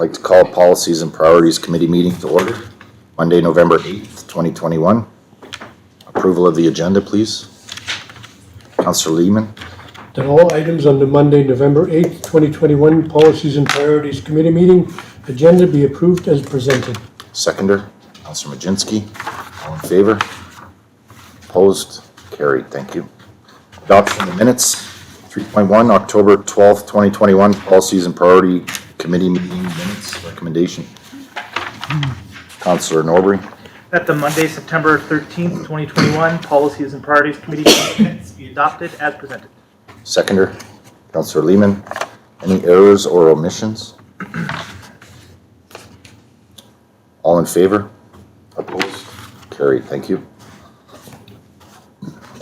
like to call Policies and Priorities Committee meeting to order. Monday, November 8th, 2021. Approval of the agenda, please. Councillor Lehman. That all items on the Monday, November 8th, 2021 Policies and Priorities Committee meeting agenda be approved as presented. Seconder, Councillor Majinski. All in favor? Opposed? Carried. Thank you. Adoption of the minutes. 3.1, October 12th, 2021 Policies and Priority Committee meeting minutes recommendation. Councillor Norbury. That the Monday, September 13th, 2021 Policies and Priorities Committee minutes be adopted as presented. Seconder, Councillor Lehman. Any errors or omissions? All in favor? Opposed? Carried. Thank you.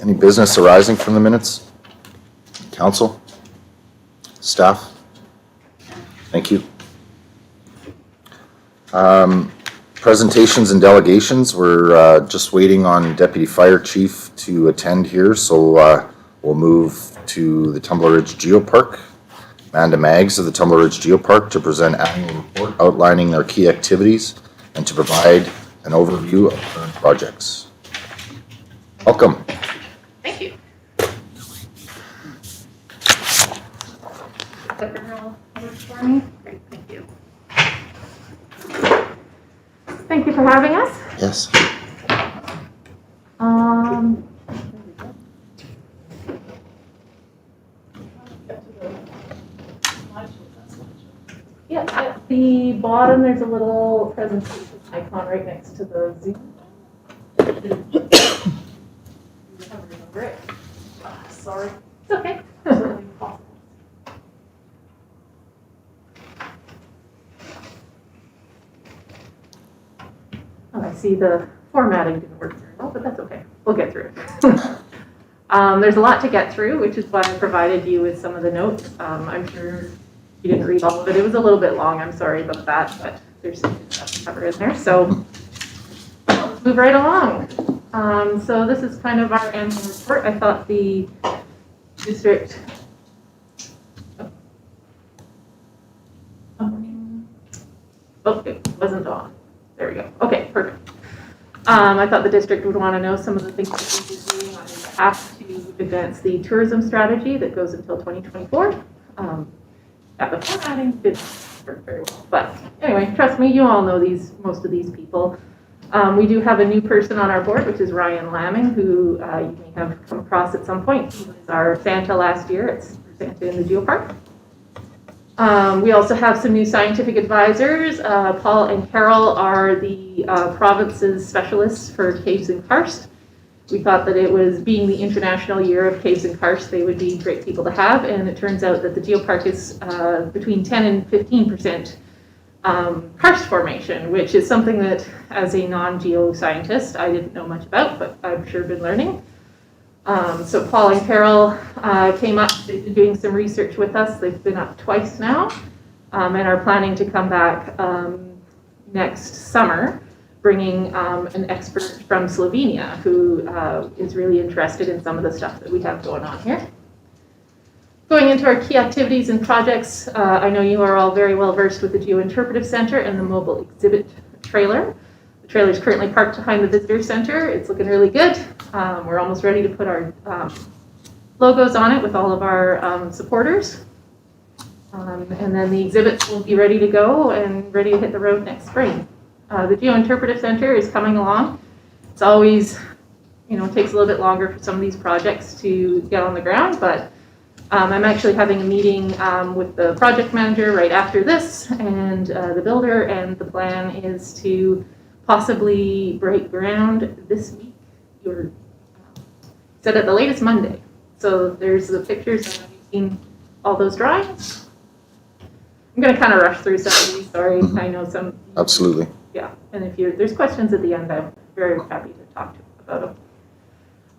Any business arising from the minutes? Council? Staff? Thank you. Presentations and delegations. We're just waiting on Deputy Fire Chief to attend here, so we'll move to the Tumbler Ridge Geopark. Manda Maggs of the Tumbler Ridge Geopark to present annual report outlining their key activities and to provide an overview of current projects. Welcome. Thank you. For me? Great, thank you. Thank you for having us. Yes. Yeah, at the bottom there's a little presentation icon right next to the Zoom. Sorry. It's okay. Oh, I see the formatting didn't work very well, but that's okay. We'll get through it. There's a lot to get through, which is why I provided you with some of the notes. I'm sure you didn't read all of it. It was a little bit long. I'm sorry about that, but there's some good stuff to cover in there. So let's move right along. So this is kind of our annual report. I thought the district. Oh, it wasn't on. There we go. Okay, perfect. I thought the district would want to know some of the things that we've been doing on behalf to advance the tourism strategy that goes until 2024. At the formatting didn't work very well, but anyway, trust me, you all know most of these people. We do have a new person on our board, which is Ryan Lamming, who you may have come across at some point. He was our Santa last year. It's Santa in the Geopark. We also have some new scientific advisors. Paul and Carol are the province's specialists for caves and karst. We thought that it was, being the International Year of Caves and Karst, they would be great people to have, and it turns out that the geopark is between 10 and 15% karst formation, which is something that, as a non-geoscientist, I didn't know much about, but I've sure been learning. So Paul and Carol came up, they've been doing some research with us. They've been up twice now, and are planning to come back next summer, bringing an expert from Slovenia who is really interested in some of the stuff that we have going on here. Going into our key activities and projects, I know you are all very well versed with the Geo-Interpretive Center and the mobile exhibit trailer. The trailer is currently parked behind the visitor center. It's looking really good. We're almost ready to put our logos on it with all of our supporters. And then the exhibits will be ready to go and ready to hit the road next spring. The Geo-Interpretive Center is coming along. It's always, it takes a little bit longer for some of these projects to get on the ground, but I'm actually having a meeting with the project manager right after this and the builder, and the plan is to possibly break ground this week. You're said at the latest Monday. So there's the pictures. Have you seen all those drawings? I'm going to kind of rush through some of these. Sorry, I know some. Absolutely. Yeah, and if there's questions at the end, I'm very happy to talk to you about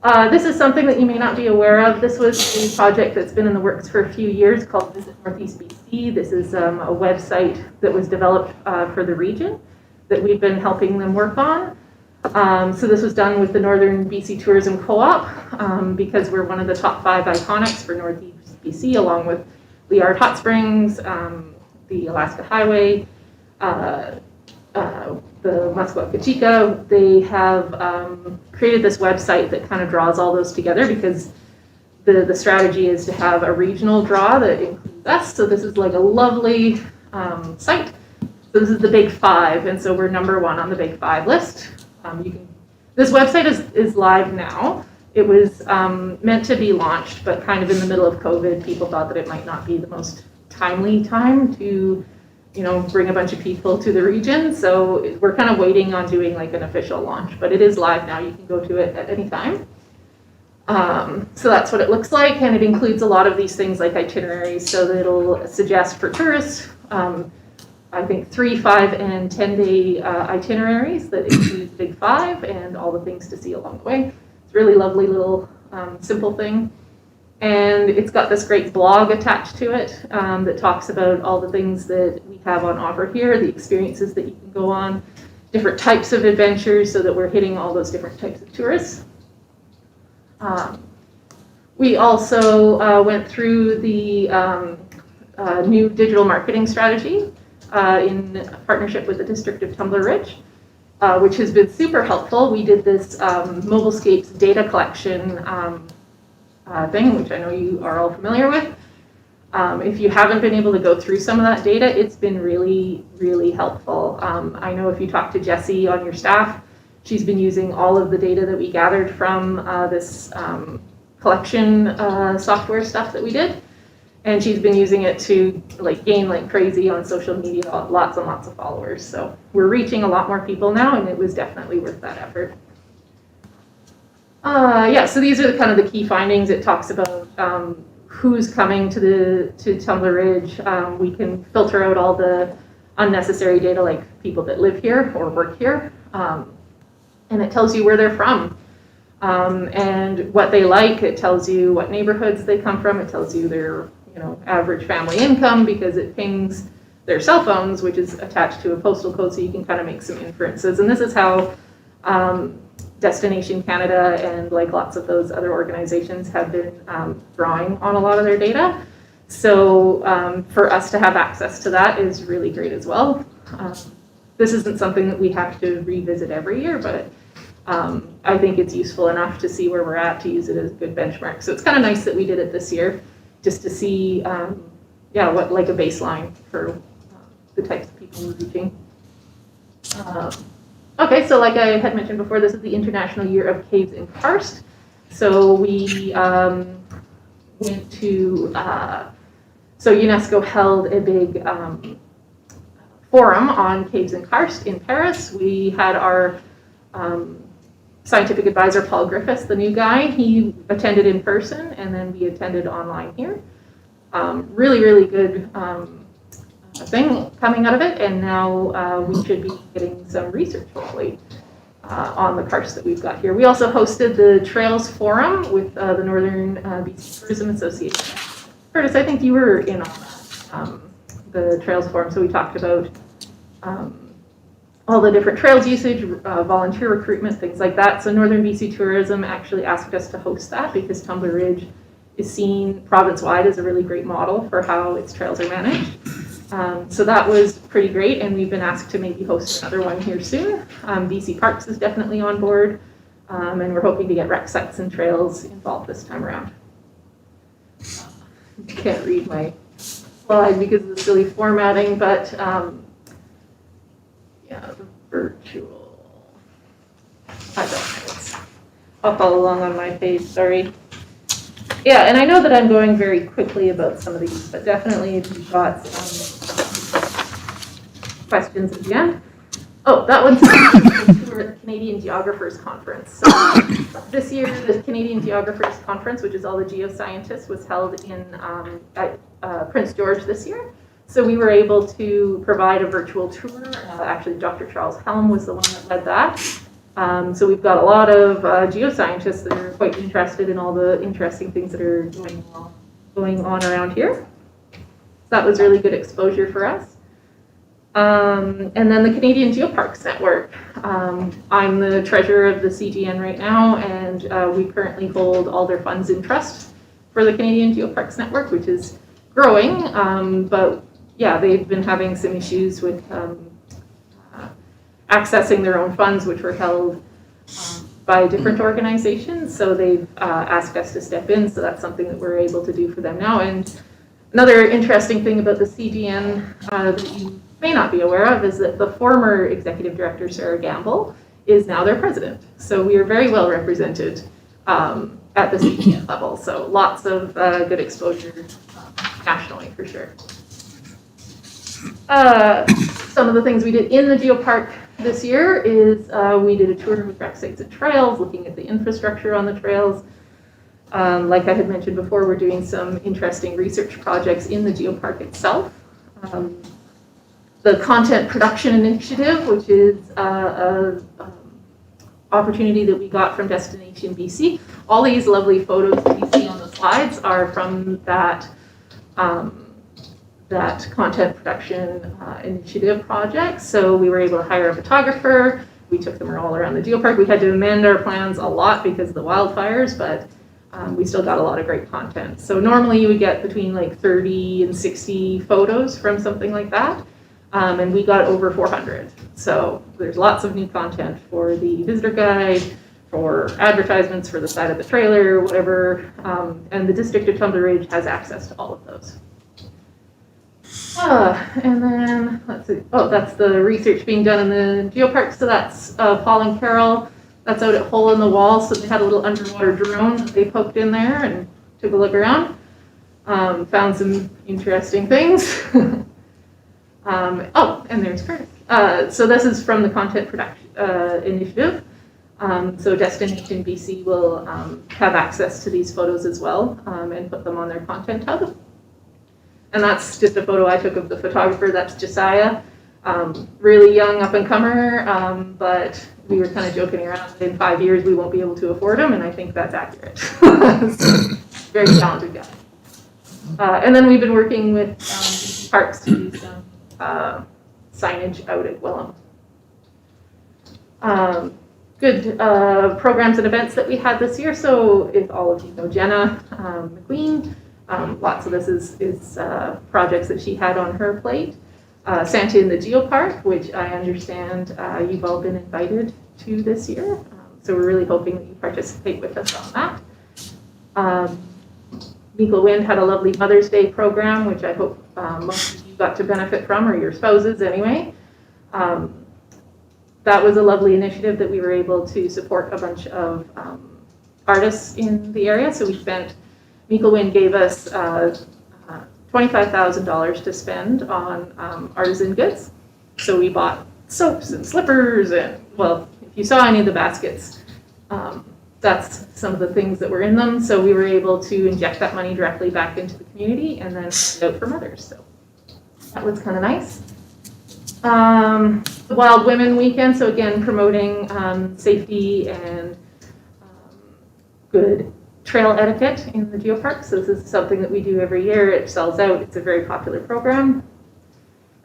them. This is something that you may not be aware of. This was a project that's been in the works for a few years called Visit Northeast BC. This is a website that was developed for the region that we've been helping them work on. So this was done with the Northern BC Tourism Co-op because we're one of the top 5 iconics for Northeast BC, along with Liard Hot Springs, the Alaska Highway, the Mascua-Cachica, they have created this website that kind of draws all those together, because the strategy is to have a regional draw that includes us. So this is like a lovely site. So this is the Big Five, and so we're #1 on the Big Five list. This website is live now. It was meant to be launched, but kind of in the middle of COVID, people thought that it might not be the most timely time to, bring a bunch of people to the region. So we're kind of waiting on doing like an official launch, but it is live now. You can go to it at any time. So that's what it looks like, and it includes a lot of these things like itineraries, so that it'll suggest for tourists, I think 3, 5, and 10-day itineraries that include Big Five and all the things to see along the way. It's a really lovely little simple thing. And it's got this great blog attached to it that talks about all the things that we have on offer here, the experiences that you can go on, different types of adventures, so that we're hitting all those different types of tourists. We also went through the new digital marketing strategy in partnership with the District of Tumbler Ridge, which has been super helpful. We did this Mobilescapes data collection thing, which I know you are all familiar with. If you haven't been able to go through some of that data, it's been really, really helpful. I know if you talk to Jessie on your staff, she's been using all of the data that we gathered from this collection software stuff that we did. And she's been using it to gain like crazy on social media, lots and lots of followers. So we're reaching a lot more people now, and it was definitely worth that effort. So these are kind of the key findings. It talks about who's coming to Tumbler Ridge. We can filter out all the unnecessary data, like people that live here or work here. And it tells you where they're from and what they like. It tells you what neighborhoods they come from. It tells you their average family income, because it pings their cell phones, which is attached to a postal code, so you can kind of make some inferences. And this is how Destination Canada and lots of those other organizations have been drawing on a lot of their data. So for us to have access to that is really great as well. This isn't something that we have to revisit every year, but I think it's useful enough to see where we're at, to use it as a good benchmark. So it's kind of nice that we did it this year, just to see, what a baseline for the types of people we're reaching. Okay, so like I had mentioned before, this is the International Year of Caves and Karst. So we went to, so UNESCO held a big forum on caves and karst in Paris. We had our scientific advisor, Paul Griffiths, the new guy. He attended in person, and then we attended online here. Really, really good thing coming out of it, and now we should be getting some research, hopefully, on the karst that we've got here. We also hosted the Trails Forum with the Northern BC Tourism Association. Curtis, I think you were in on that, the Trails Forum, so we talked about all the different trails usage, volunteer recruitment, things like that. So Northern BC Tourism actually asked us to host that, because Tumbler Ridge is seen province-wide as a really great model for how its trails are managed. So that was pretty great, and we've been asked to maybe host another one here soon. BC Parks is definitely on board, and we're hoping to get rec sites and trails involved this time around. I can't read my slide because of the silly formatting, but the virtual, I don't know, I'll follow along on my page, sorry. Yeah, and I know that I'm going very quickly about some of these, but definitely if you've got questions at the end. Oh, that one's the Canadian Geographers Conference. So this year, the Canadian Geographers Conference, which is all the geoscientists, was held in at Prince George this year. So we were able to provide a virtual tour. Actually, Dr. Charles Helm was the one that led that. So we've got a lot of geoscientists that are quite interested in all the interesting things that are going on around here. So that was really good exposure for us. And then the Canadian Geoparks Network. I'm the treasurer of the CGN right now, and we currently hold all their funds in trust for the Canadian Geoparks Network, which is growing. But yeah, they've been having some issues with accessing their own funds, which were held by different organizations. So they've asked us to step in. So that's something that we're able to do for them now. And another interesting thing about the CDN that you may not be aware of is that the former executive director, Sarah Gamble, is now their president. So we are very well represented at the CDN level. So lots of good exposure nationally for sure. Some of the things we did in the geopark this year is we did a tour with rec sites and trails, looking at the infrastructure on the trails. Like I had mentioned before, we're doing some interesting research projects in the geopark itself. The content production initiative, which is an opportunity that we got from Destination BC. All these lovely photos that you see on the slides are from that that content production initiative project. So we were able to hire a photographer. We took them all around the geopark. We had to amend our plans a lot because of the wildfires, but we still got a lot of great content. So normally you would get between like 30 and 60 photos from something like that. And we got over 400. So there's lots of new content for the visitor guide, for advertisements for the side of the trailer, whatever. And the District of Tumbler Ridge has access to all of those. And then, let's see. Oh, that's the research being done in the geopark. So that's Paul and Carol. That's out at Hole in the Wall. So they had a little underwater drone that they poked in there and took a look around. Found some interesting things. Oh, and there's Curtis. So this is from the content production initiative. So Destination BC will have access to these photos as well and put them on their content hub. And that's just a photo I took of the photographer. That's Josiah, really young up-and-comer, but we were kind of joking around. In 5 years, we won't be able to afford him, and I think that's accurate. So, very talented guy. And then we've been working with parks to do some signage out at Willem. Good programs and events that we had this year. So if all of you know Jenna McQueen, lots of this is projects that she had on her plate. Santa in the Geopark, which I understand you've all been invited to this year. So we're really hoping that you participate with us on that. Legal Wind had a lovely Mother's Day program, which I hope most of you got to benefit from, or your spouses anyway. That was a lovely initiative that we were able to support a bunch of artists in the area. So we spent, Meikle Wind gave us $25,000 to spend on artisan goods. So we bought soaps and slippers and, well, if you saw any of the baskets, that's some of the things that were in them. So we were able to inject that money directly back into the community and then put it out for mothers. So that was kind of nice. The Wild Women Weekend, so again, promoting safety and good trail etiquette in the geopark. So this is something that we do every year. It sells out. It's a very popular program.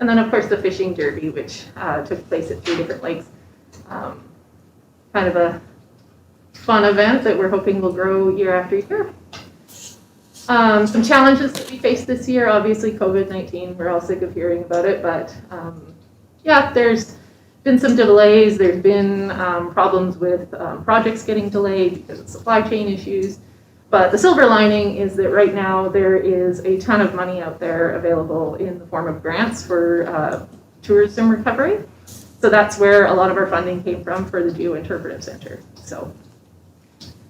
And then, of course, the Fishing Derby, which took place at 3 different lakes. Kind of a fun event that we're hoping will grow year after year. Some challenges that we faced this year, obviously COVID-19, we're all sick of hearing about it, but yeah, there's been some delays. There's been problems with projects getting delayed because of supply chain issues. But the silver lining is that right now there is a ton of money out there available in the form of grants for tourism recovery. So that's where a lot of our funding came from for the Geo-Interpretive Center. So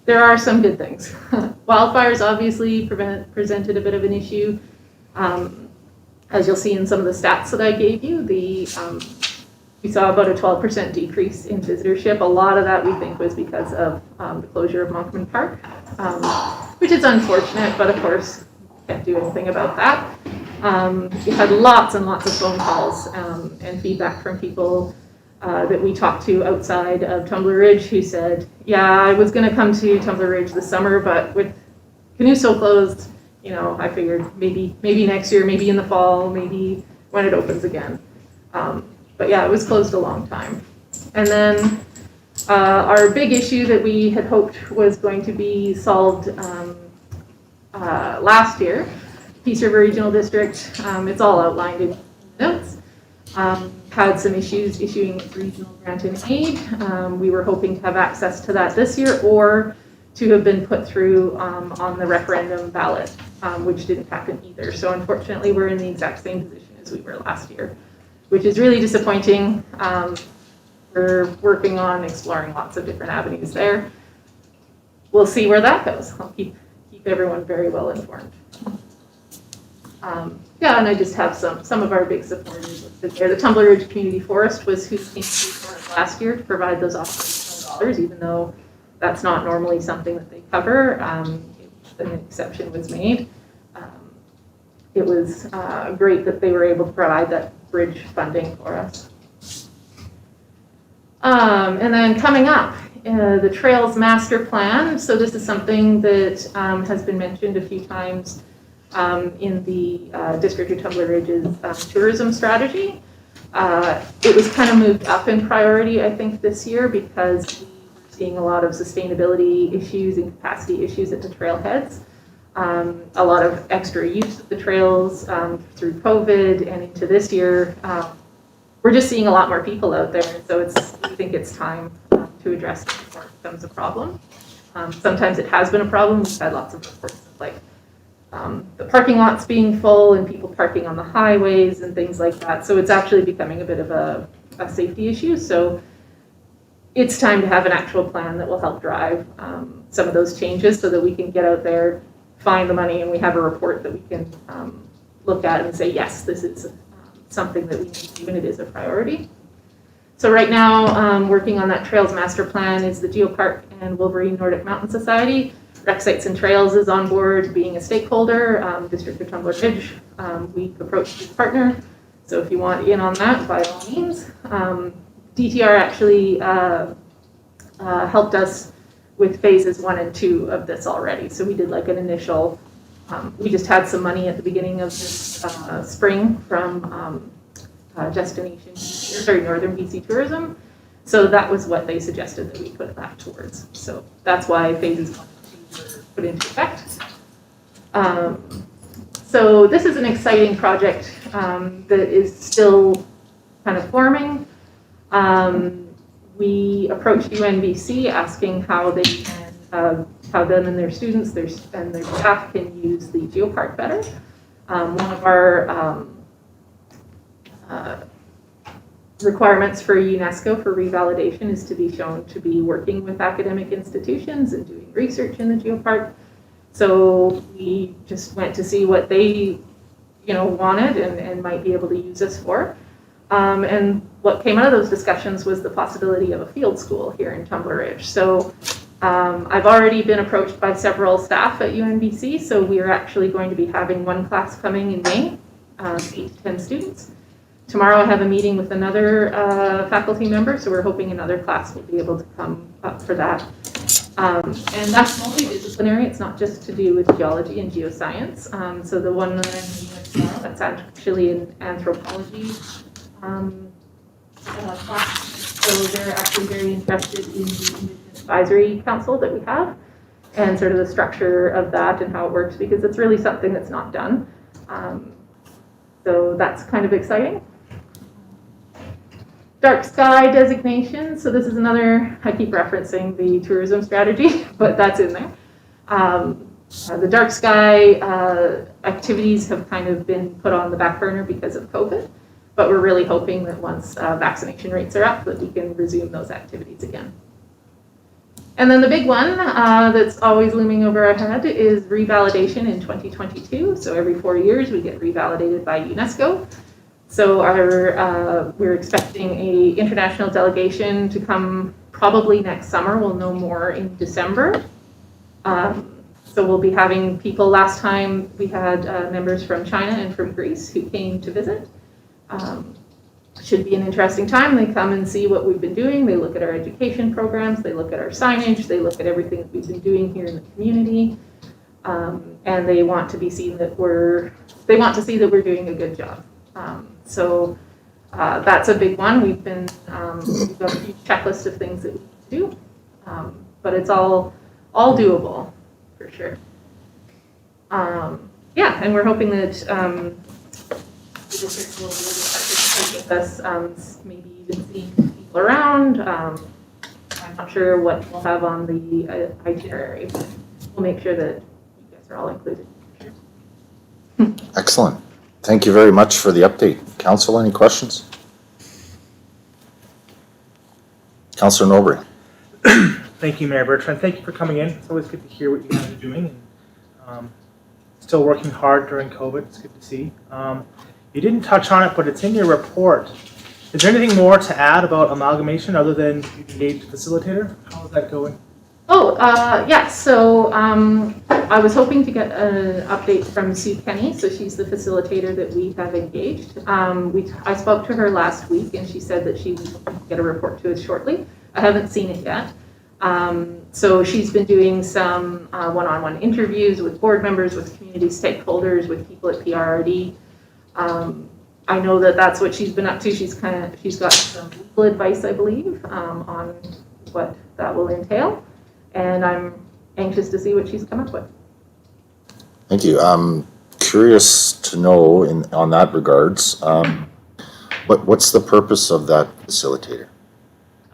there are some good things. Wildfires obviously presented a bit of an issue. As you'll see in some of the stats that I gave you, we saw about a 12% decrease in visitorship. A lot of that we think was because of the closure of Monkman Park, which is unfortunate, but of course can't do anything about that. We had lots and lots of phone calls and feedback from people that we talked to outside of Tumbler Ridge who said, yeah, I was going to come to Tumbler Ridge this summer, but with Canuso closed, you know, I figured maybe next year, maybe in the fall, maybe when it opens again. But yeah, it was closed a long time. And then our big issue that we had hoped was going to be solved last year, Peace River Regional District, it's all outlined in notes. had some issues issuing regional grant and aid. We were hoping to have access to that this year or to have been put through on the referendum ballot, which didn't happen either. So unfortunately, we're in the exact same position as we were last year, which is really disappointing. We're working on exploring lots of different avenues there. We'll see where that goes. I'll keep everyone very well informed. Yeah, and I just have some of our big supporters listed there. The Tumbler Ridge Community Forest was who came for us last year to provide those operational dollars, even though that's not normally something that they cover. An exception was made. It was great that they were able to provide that bridge funding for us. And then coming up, the Trails Master Plan. So this is something that has been mentioned a few times in the District of Tumbler Ridge's tourism strategy. It was kind of moved up in priority, I think, this year because we were seeing a lot of sustainability issues and capacity issues at the trailheads. A lot of extra use of the trails through COVID and into this year. We're just seeing a lot more people out there, so we think it's time to address it before it becomes a problem. Sometimes it has been a problem. We've had lots of reports of like the parking lots being full and people parking on the highways and things like that. So it's actually becoming a bit of a safety issue. So it's time to have an actual plan that will help drive some of those changes so that we can get out there, find the money, and we have a report that we can look at and say, yes, this is something that we need to do and it is a priority. So right now, working on that Trails Master Plan is the Geopark and Wolverine Nordic Mountain Society. Rec Sites and Trails is on board being a stakeholder. District of Tumbler Ridge, we've approached his partner. So if you want in on that, by all means. DTR actually helped us with phases 1 and 2 of this already. So we did like an initial, we just had some money at the beginning of this spring from Northern BC Tourism. So that was what they suggested that we put that towards. So that's why phases 1 and 2 were put into effect. So this is an exciting project that is still kind of forming. We approached UNBC asking how they can, how them and their students and their staff can use the geopark better. One of our requirements for UNESCO for revalidation is to be shown to be working with academic institutions and doing research in the geopark. So we just went to see what they, wanted and might be able to use us for. And what came out of those discussions was the possibility of a field school here in Tumbler Ridge. So I've already been approached by several staff at UNBC, so we are actually going to be having one class coming in May, 8 to 10 students. Tomorrow I have a meeting with another faculty member, so we're hoping another class will be able to come up for that. And that's multidisciplinary. It's not just to do with geology and geoscience. So the one that I'm meeting with tomorrow, that's actually an anthropology class. So they're actually very interested in the Indigenous Advisory Council that we have and sort of the structure of that and how it works, because it's really something that's not done. So that's kind of exciting. Dark sky designation. So this is another, I keep referencing the tourism strategy, but that's in there. The dark sky activities have kind of been put on the back burner because of COVID, but we're really hoping that once vaccination rates are up that we can resume those activities again. And then the big one that's always looming over our head is revalidation in 2022. So every 4 years we get revalidated by UNESCO. So we're expecting an international delegation to come probably next summer. We'll know more in December. So we'll be having people. Last time we had members from China and from Greece who came to visit. Should be an interesting time. They come and see what we've been doing. They look at our education programs. They look at our signage. They look at everything that we've been doing here in the community. And they want to be seen that they want to see that we're doing a good job. So that's a big one. We've got a huge checklist of things that we do, but it's all doable for sure. Yeah, and we're hoping that the district will be able to participate with us, maybe even seeing people around. I'm not sure what we'll have on the itinerary, but we'll make sure that you guys are all included. Excellent. Thank you very much for the update. Council, any questions? Councillor Nobre. Thank you, Mayor Bertrand. Thank you for coming in. It's always good to hear what you guys are doing. And, still working hard during COVID. It's good to see. You didn't touch on it, but it's in your report. Is there anything more to add about amalgamation other than you engaged a facilitator? How is that going? Oh, yeah, so I was hoping to get an update from Sue Kenny, so she's the facilitator that we have engaged. I spoke to her last week and she said that she would get a report to us shortly. I haven't seen it yet. So she's been doing some one-on-one interviews with board members, with community stakeholders, with people at PRRD. I know that that's what she's been up to. She's got some legal advice, I believe, on what that will entail. And I'm anxious to see what she's come up with. Thank you. I'm curious to know on that regards, what's the purpose of that facilitator?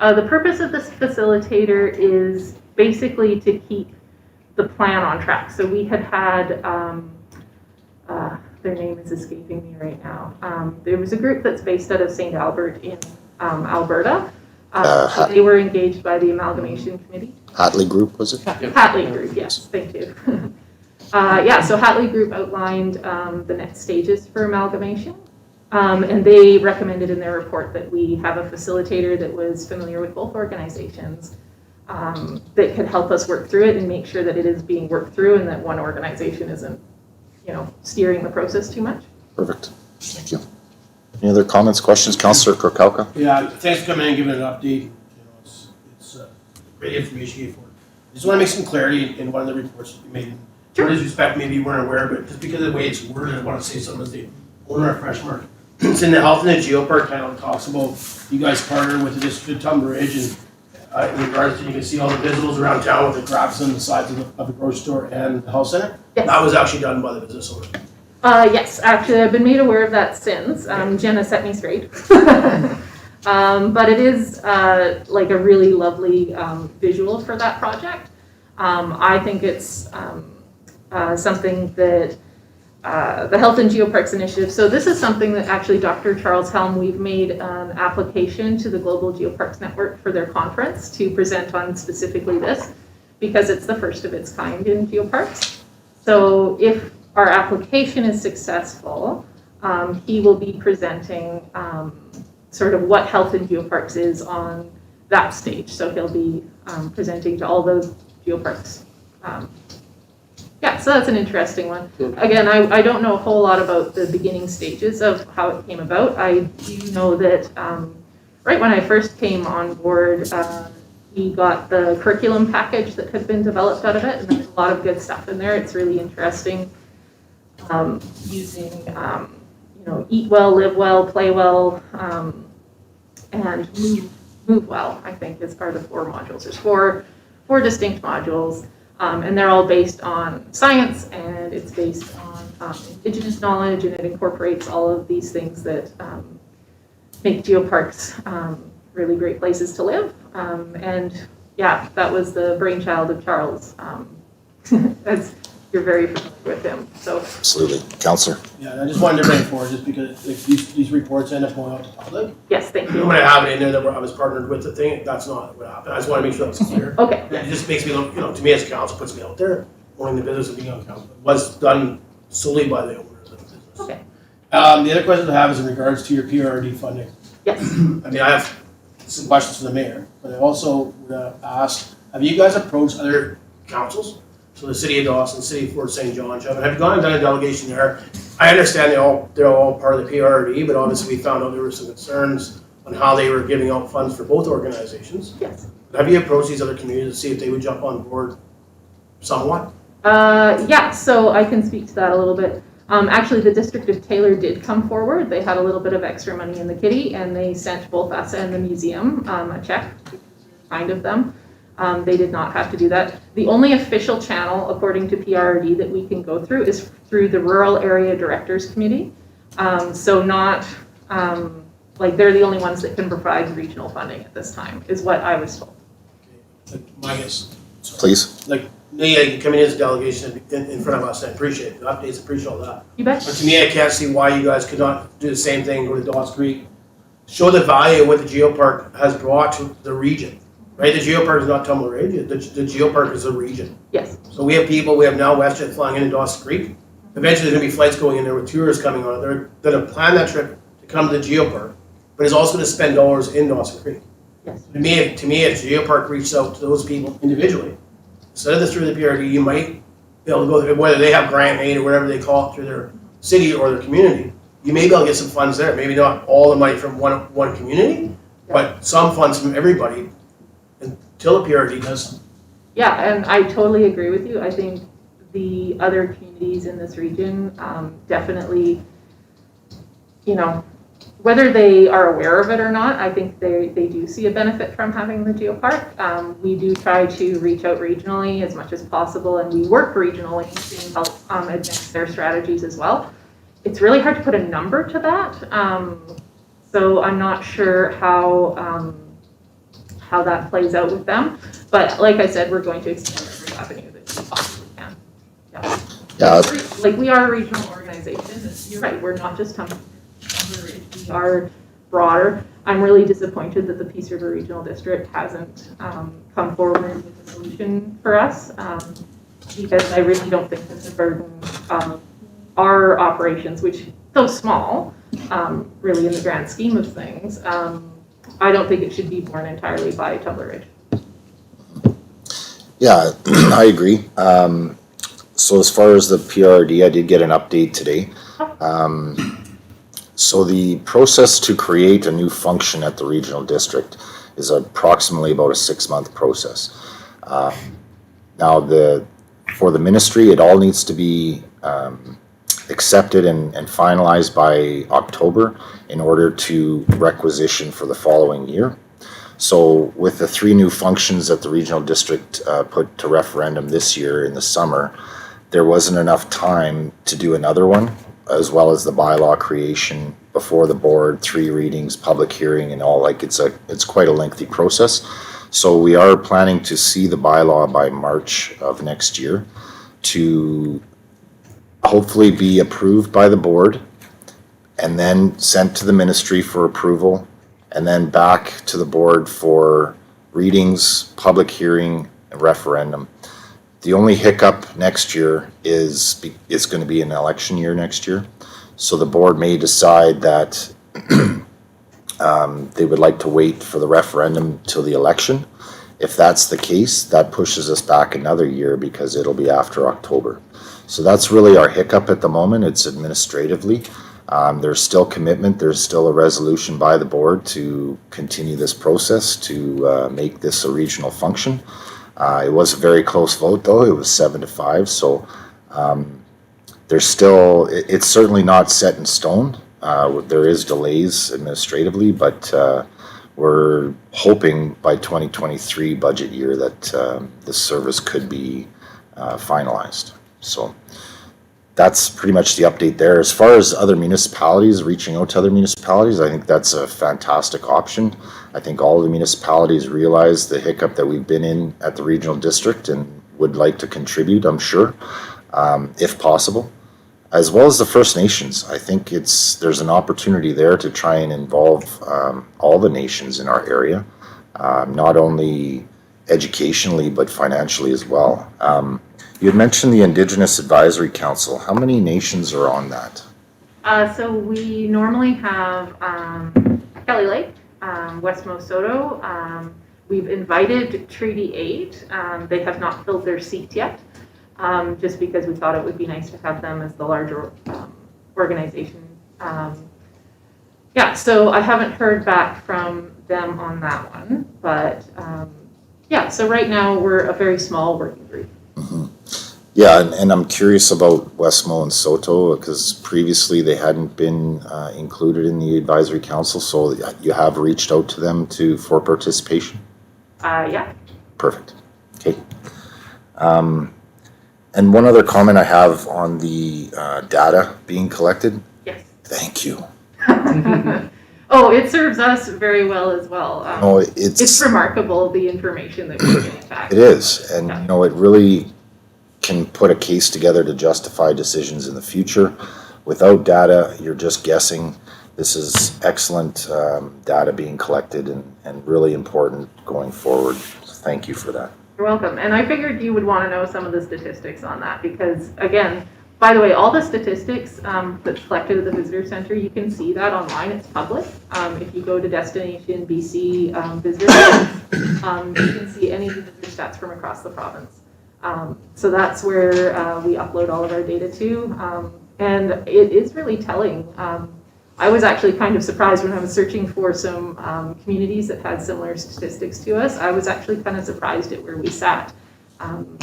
The purpose of this facilitator is basically to keep the plan on track. So we had their name is escaping me right now. There was a group that's based out of St. Albert in Alberta. They were engaged by the Amalgamation Committee. Hatley Group, was it? Hatley Group, yes, thank you. So Hatley Group outlined the next stages for amalgamation. And they recommended in their report that we have a facilitator that was familiar with both organizations that could help us work through it and make sure that it is being worked through and that one organization isn't, steering the process too much. Perfect. Thank you. Any other comments, questions? Councillor Korkalka? Yeah, thanks for coming in and giving an update. It's great information you gave for it. I just want to make some clarity in one of the reports that you made. Sure. In respect, maybe you weren't aware, but just because of the way it's worded, I want to say something as the owner of Freshmark. It's in the Health and the Geopark title. It talks about you guys partner with the District of Tumbler Ridge, and in regards to, you can see all the visuals around town with the graphics on the sides of the grocery store and the health center. Yes. That was actually done by the business owner. Yes, actually, I've been made aware of that since. Jenna set me straight. But it is like a really lovely visual for that project. I think it's something that the Health and Geoparks Initiative. So this is something that actually Dr. Charles Helm, we've made an application to the Global Geoparks Network for their conference to present on specifically this, because it's the first of its kind in geoparks. So if our application is successful, he will be presenting sort of what Health and Geoparks is on that stage. So he'll be presenting to all those geoparks. Yeah, so that's an interesting one. Again, I don't know a whole lot about the beginning stages of how it came about. I do know that right when I first came on board, we got the curriculum package that had been developed out of it, and there's a lot of good stuff in there. It's really interesting. Using, eat well, live well, play well, and move well, I think, is part of the 4 modules. There's four distinct modules. And they're all based on science, and it's based on Indigenous knowledge, and it incorporates all of these things that make geoparks really great places to live. And yeah, that was the brainchild of Charles, as you're very familiar with him. So Absolutely. Councillor? Yeah, I just wanted to bring it forward just because if these reports end up going out to the public. yes, thank you. When I have it in there that I was partnered with the thing, that's not what happened. I just want to make sure that was clear. Okay. It just makes me look, to me as a council, puts me out there, owning the business of being on council. It was done solely by the owners of the business. Okay. The other question I have is in regards to your PRRD funding. Yes. I mean, I have some questions for the mayor, but I also would ask, have you guys approached other councils? So the city of Dawson, city of Fort St. John, have you gone and done a delegation there? I understand they're all part of the PRRD, but obviously we found out there were some concerns on how they were giving out funds for both organizations. Yes. Have you approached these other communities to see if they would jump on board somewhat? Yeah, so I can speak to that a little bit. Actually, the District of Taylor did come forward. They had a little bit of extra money in the kitty, and they sent both us and the museum a check, which was kind of them. They did not have to do that. The only official channel, according to PRRD, that we can go through is through the Rural Area Directors Committee. So not like, they're the only ones that can provide regional funding at this time, is what I was told. Like, my guess. Please. Like, they come in as a delegation in front of us, and I appreciate it. The updates, appreciate all that. You bet. But to me, I can't see why you guys could not do the same thing, go to Dawes Creek, show the value of what the geopark has brought to the region, right? The geopark is not Tumbler Ridge, the geopark is a region. Yes. So we have people, we have now WestJet flying into Dawes Creek. Eventually, there's gonna be flights going in there with tourists coming on. They're gonna plan that trip to come to the geopark, but it's also gonna spend dollars in Dawes Creek. Yes. To me, if geopark reached out to those people individually, instead of this through the PRD, you might be able to go, whether they have grant aid or whatever they call it through their city or their community, you may be able to get some funds there. Maybe not all the money from one community, but some funds from everybody until the PRD does something. Yeah, and I totally agree with you. I think the other communities in this region definitely, you know, whether they are aware of it or not, I think they do see a benefit from having the geopark. We do try to reach out regionally as much as possible, and we work regionally to help advance their strategies as well. It's really hard to put a number to that, so I'm not sure how that plays out with them. But like I said, we're going to explore every avenue that we possibly can. Yeah. Like, we are a regional organization. You're right. We're not just Tumbler Ridge. We are broader. I'm really disappointed that the Peace River Regional District hasn't come forward with a solution for us, because I really don't think it's a burden of our operations, which though small, really in the grand scheme of things, I don't think it should be borne entirely by Tumbler Ridge. Yeah, I agree. So as far as the PRD, I did get an update today. So the process to create a new function at the regional district is approximately about a 6-month process. Now, for the ministry, it all needs to be accepted and finalized by October in order to requisition for the following year. So with the 3 new functions that the regional district put to referendum this year in the summer, there wasn't enough time to do another one, as well as the bylaw creation before the board, 3 readings, public hearing, and all. Like, it's quite a lengthy process. So we are planning to see the bylaw by March of next year to hopefully be approved by the board and then sent to the ministry for approval, and then back to the board for readings, public hearing, and referendum. The only hiccup next year is going to be an election year next year. So the board may decide that they would like to wait for the referendum till the election. If that's the case, that pushes us back another year because it'll be after October. So that's really our hiccup at the moment. It's administratively. There's still commitment. There's still a resolution by the board to continue this process to make this a regional function. It was a very close vote, though. It was 7-5. So there's still, it's certainly not set in stone. There is delays administratively, but we're hoping by 2023 budget year that this service could be finalized. So that's pretty much the update there. As far as other municipalities, reaching out to other municipalities, I think that's a fantastic option. I think all the municipalities realize the hiccup that we've been in at the regional district and would like to contribute, I'm sure, if possible, as well as the First Nations. I think there's an opportunity there to try and involve all the nations in our area, not only educationally but financially as well. You had mentioned the Indigenous Advisory Council. How many nations are on that? So we normally have Kelly Lake, West Mosoto. We've invited Treaty 8. They have not filled their seat yet, just because we thought it would be nice to have them as the larger organization. Yeah, so I haven't heard back from them on that one, but yeah, so right now we're a very small working group. Mm-hmm. Yeah, and I'm curious about Westmo and Soto, because previously they hadn't been included in the advisory council, so you have reached out to them for participation? Yeah. Perfect. Okay. And one other comment I have on the data being collected. Yes. Thank you. Oh, it serves us very well as well. No, It's remarkable, the information that we're getting back. it is, and Yeah. you know, it really can put a case together to justify decisions in the future. Without data, you're just guessing. This is excellent data being collected and really important going forward. Thank you for that. You're welcome. And I figured you would want to know some of the statistics on that because, again, by the way, all the statistics that's collected at the Visitor Center, you can see that online. It's public. If you go to Destination BC Visitor, you can see any visitor stats from across the province. So that's where we upload all of our data to. And it is really telling. I was actually kind of surprised when I was searching for some communities that had similar statistics to us. I was actually kind of surprised at where we sat.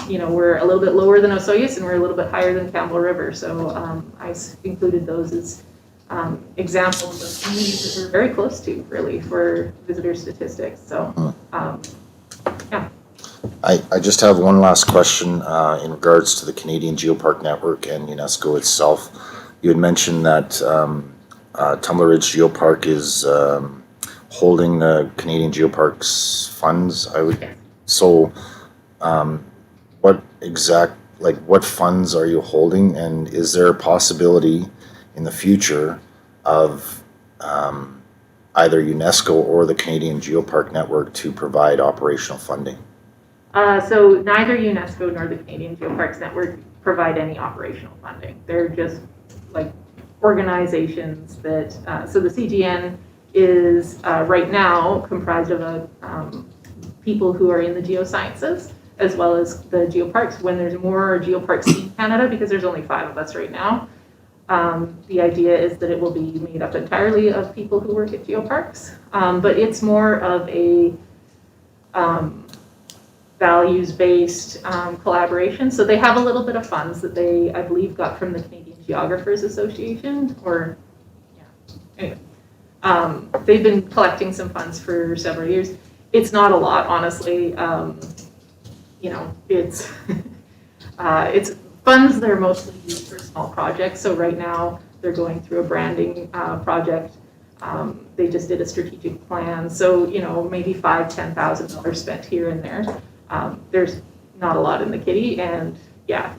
We're a little bit lower than Osoyoos and we're a little bit higher than Campbell River. So I included those as examples of communities that we're very close to, really, for visitor statistics. So, yeah. I just have one last question in regards to the Canadian Geopark Network and UNESCO itself. You had mentioned that Tumbler Ridge Geopark is holding the Canadian Geoparks funds. So what funds are you holding, and is there a possibility in the future of either UNESCO or the Canadian Geopark Network to provide operational funding? So neither UNESCO nor the Canadian Geoparks Network provide any operational funding. They're just like organizations that, so the CGN is right now comprised of people who are in the geosciences as well as the geoparks. When there's more geoparks in Canada, because there's only 5 of us right now, the idea is that it will be made up entirely of people who work at geoparks. But it's more of a values-based collaboration. So they have a little bit of funds that they, I believe, got from the Canadian Geographers Association, or, yeah, anyway. They've been collecting some funds for several years. It's not a lot, honestly. It's funds that are mostly used for small projects. So right now, they're going through a branding project. They just did a strategic plan. So, maybe $5,000, $10,000 spent here and there. There's not a lot in the kitty, and yeah,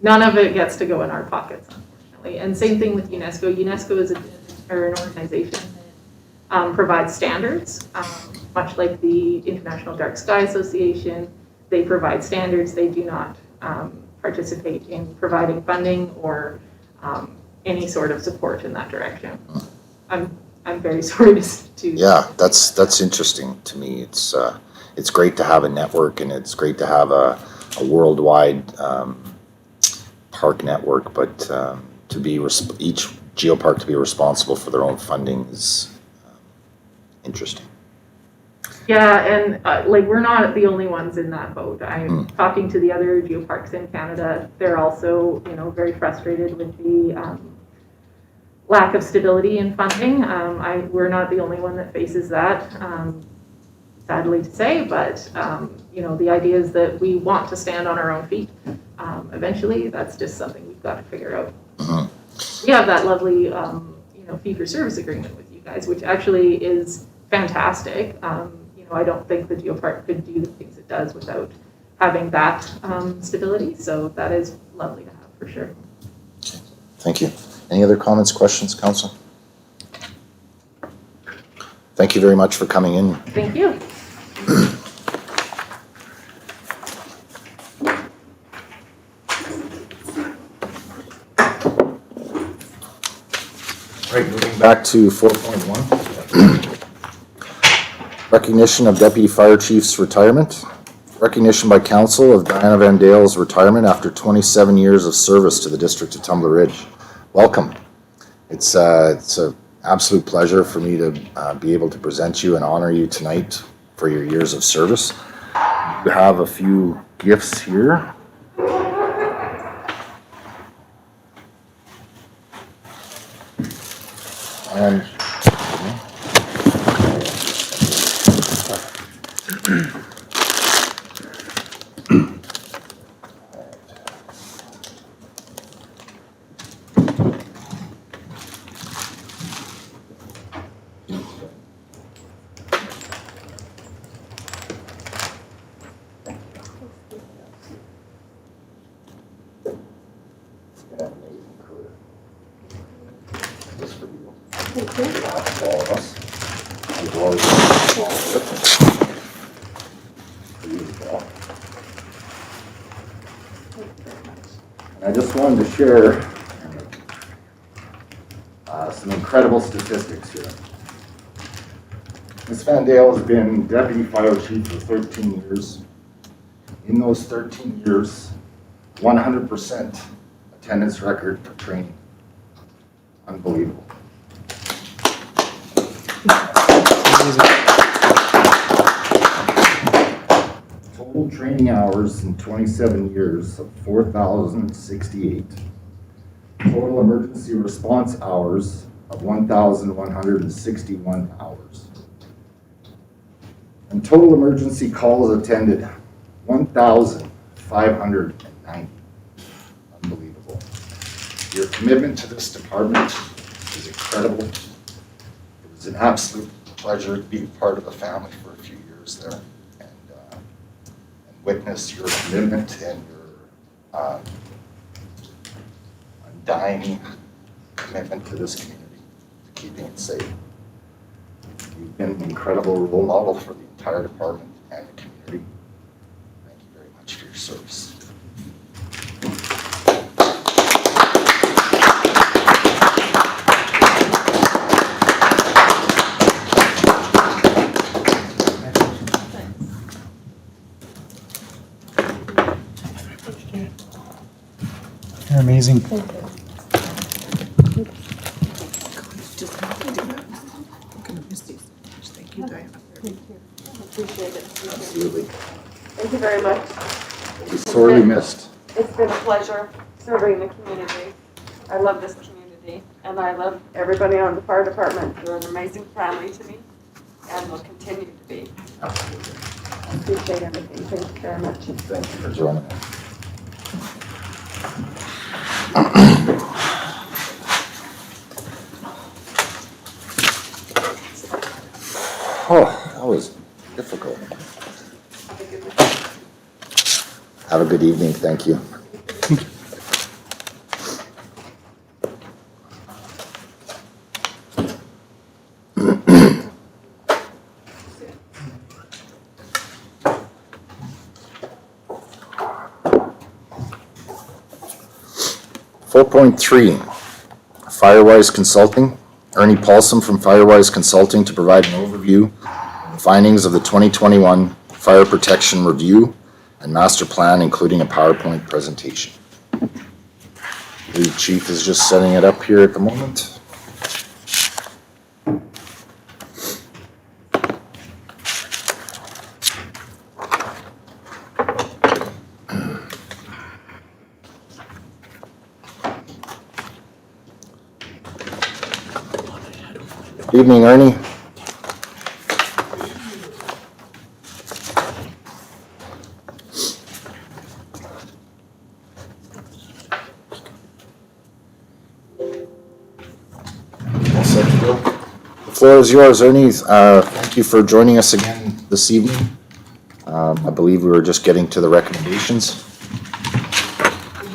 none of it gets to go in our pockets, unfortunately. And same thing with UNESCO. UNESCO is an organization that provides standards, much like the International Dark Sky Association. They provide standards. They do not participate in providing funding or any sort of support in that direction. I'm very sorry to. Yeah, that's interesting to me. It's great to have a network, and it's great to have a worldwide park network, but to be each geopark to be responsible for their own funding is interesting. Yeah, and we're not the only ones in that boat. I'm talking to the other geoparks in Canada. They're also, very frustrated with the lack of stability in funding. We're not the only one that faces that, sadly to say, but the idea is that we want to stand on our own feet. Eventually, that's just something we've got to figure out. We have that lovely, fee-for-service agreement with you guys, which actually is fantastic. I don't think the geopark could do the things it does without having that stability. So that is lovely to have, for sure. Okay. Thank you. Any other comments, questions, Council? Thank you very much for coming in. Thank you. Right, moving back to 4.1. Recognition of Deputy Fire Chief's retirement. Recognition by Council of Diana Vandale's retirement after 27 years of service to the District of Tumbler Ridge. Welcome. It's an absolute pleasure for me to be able to present you and honor you tonight for your years of service. You have a few gifts here. And small slip. For you, Paul. And I just wanted to share some incredible statistics here. Ms. Vandale has been Deputy Fire Chief for 13 years. In those 13 years, 100% attendance record for training. Unbelievable. Total training hours in 27 years of 4,068. Total emergency response hours of 1,161 hours. And total emergency calls attended, 1,590. Unbelievable. Your commitment to this department is incredible. It was an absolute pleasure to be part of the family for a few years there and witness your commitment and your undying commitment to this community, to keeping it safe. You've been an incredible role model for the entire department and the community. Thank you very much for your service. You're amazing. Thank you, Diana. Appreciate it. Absolutely. Thank you very much. You'll be sorely missed. It's been a pleasure serving the community. I love this community, and I love everybody on the fire department. They're an amazing family to me, and will continue to be. Absolutely. Appreciate everything. Thank you very much. Thank you for joining us. Oh, that was difficult. Have a good evening. Thank you. Four point three, FIREWISE Consulting. Ernie Polsom from FIREWISE Consulting to provide an overview of the findings of the 2021 Fire Protection Review and Master Plan, including a PowerPoint presentation. The Chief is just setting it up here at the moment. Evening, Ernie. All set to go? The floor is yours, Ernie. Thank you for joining us again this evening. I believe we were just getting to the recommendations.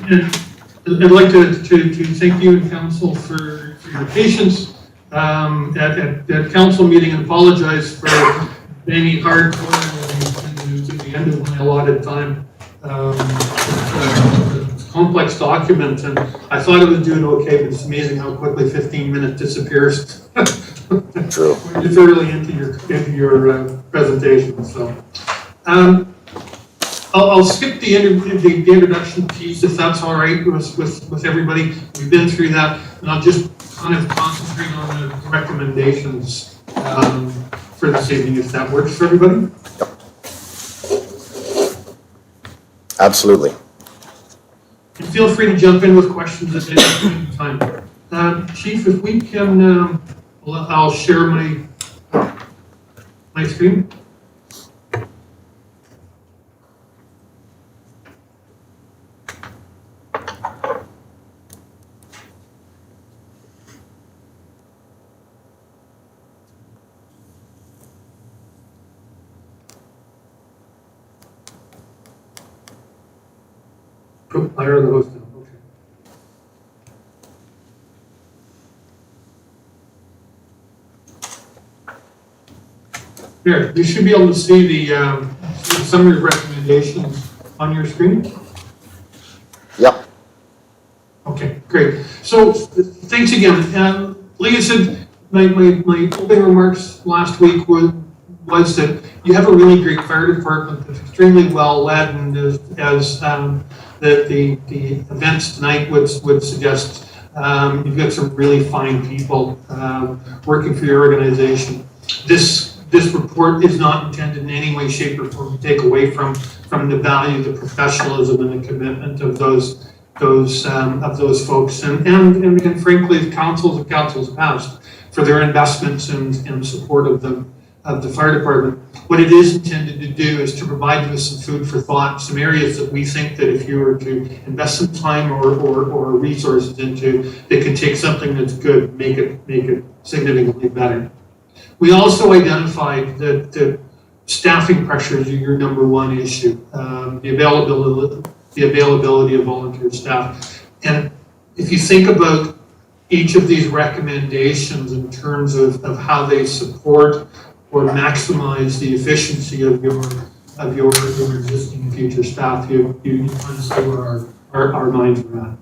I'd like to thank you and council for your patience at council meeting and apologize for being hard to the end of my allotted time. It's a complex document and I thought I would do it okay, but it's amazing how quickly 15 minutes disappears. True. When you're thoroughly into your presentation, so. I'll skip the introduction piece if that's all right with everybody. We've been through that, and I'll just kind of concentrate on the recommendations for this evening, if that works for everybody. Absolutely. And feel free to jump in with questions at any point in time. Chief, if we can, I'll share my screen. I heard the host now, okay. Here, you should be able to see the summary recommendations on your screen. Yep. Okay, great. So, thanks again. Like I said, my opening remarks last week was that you have a really great fire department that's extremely well led, and as the events tonight would suggest, you've got some really fine people working for your organization. This report is not intended in any way, shape, or form to take away from the value, the professionalism, and the commitment of those folks, and frankly, the councils past for their investments and support of the fire department. What it is intended to do is to provide you with some food for thought, some areas that we think that if you were to invest some time or resources into, they could take something that's good, make it significantly better. We also identified that staffing pressures are your number one issue, the availability of volunteer staff. And if you think about each of these recommendations in terms of how they support or maximize the efficiency of your existing and future staff, you understand where our minds are at.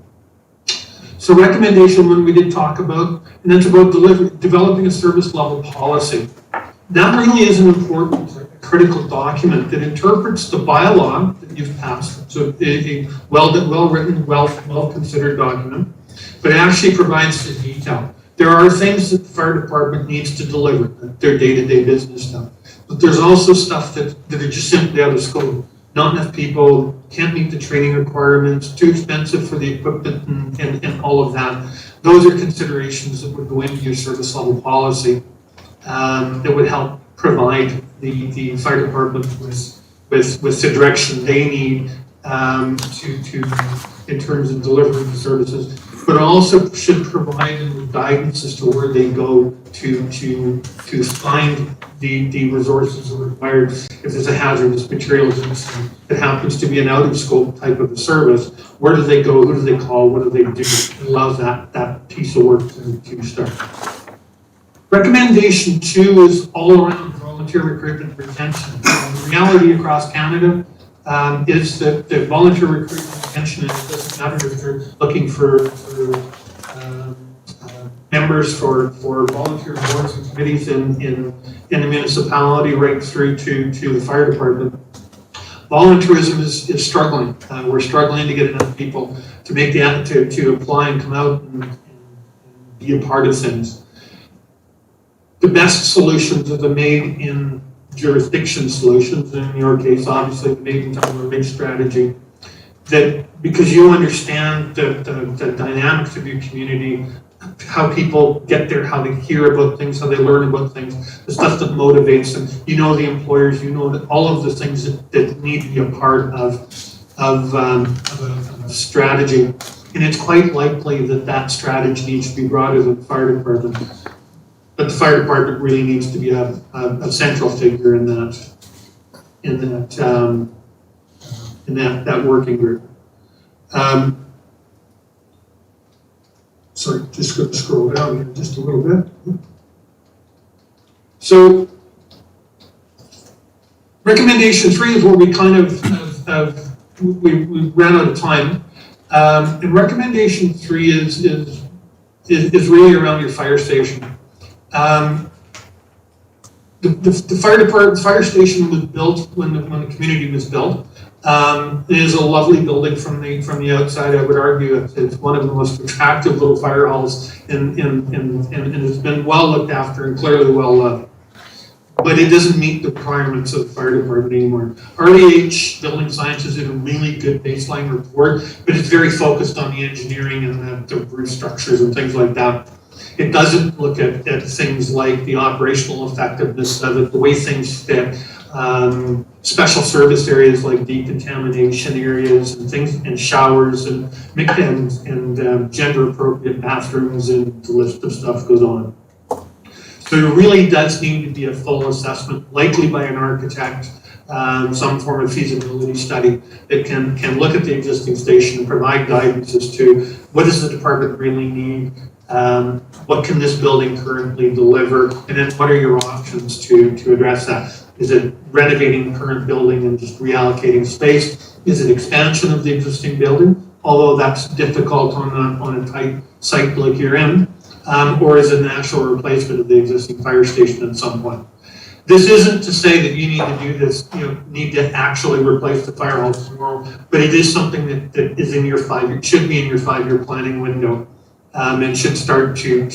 So recommendation one we did talk about, and that's about developing a service level policy. That really is an important critical document that interprets the bylaw that you've passed. So a well-written, well-considered document, but it actually provides the detail. There are things that the fire department needs to deliver, their day-to-day business stuff. But there's also stuff that are just simply out of scope. Not enough people, can't meet the training requirements, too expensive for the equipment and all of that. Those are considerations that would go into your service level policy that would help provide the fire department with the direction they need in terms of delivering the services, but also should provide them with guidance as to where they go to find the resources that are required if there's a hazardous materials incident that happens to be an out of scope type of a service. Where do they go? Who do they call? What do they do? It allows that piece of work to start. Recommendation 2 is all around volunteer recruitment and retention. The reality across Canada is that volunteer recruitment and retention, it doesn't matter if they're looking for members for volunteer boards and committees in the municipality right through to the fire department. Volunteerism is struggling. We're struggling to get enough people to make to apply and come out and be a part of things. The best solutions are the made in jurisdiction solutions, and in your case, obviously, the made in Tumbler Ridge strategy. That because you understand the dynamics of your community, how people get there, how they hear about things, how they learn about things, the stuff that motivates them. You know the employers, you know that all of the things that need to be a part of a strategy. And it's quite likely that strategy needs to be brought to the fire department. But the fire department really needs to be a central figure in that working group. Sorry, just going to scroll down here just a little bit. So, recommendation 3 is where we kind of we ran out of time. And recommendation 3 is really around your fire station. The fire station was built when the community was built. It is a lovely building from the outside. I would argue it's one of the most attractive little fire halls, and it's been well looked after and clearly well loved. But it doesn't meet the requirements of the fire department anymore. RDH Building Sciences did a really good baseline report, but it's very focused on the engineering and the roof structures and things like that. It doesn't look at things like the operational effectiveness of it, the way things fit, special service areas like decontamination areas and things, and showers and gender appropriate bathrooms, and the list of stuff goes on. So it really does need to be a full assessment, likely by an architect, some form of feasibility study that can look at the existing station and provide guidance as to what does the department really need, What can this building currently deliver? And then what are your options to address that? Is it renovating the current building and just reallocating space? Is it expansion of the existing building? Although that's difficult on a tight site like you're in. Or is it an actual replacement of the existing fire station at some point? This isn't to say that you need to do this, need to actually replace the fire hall tomorrow, but it is something that is in your should be in your 5-year planning window, and should start to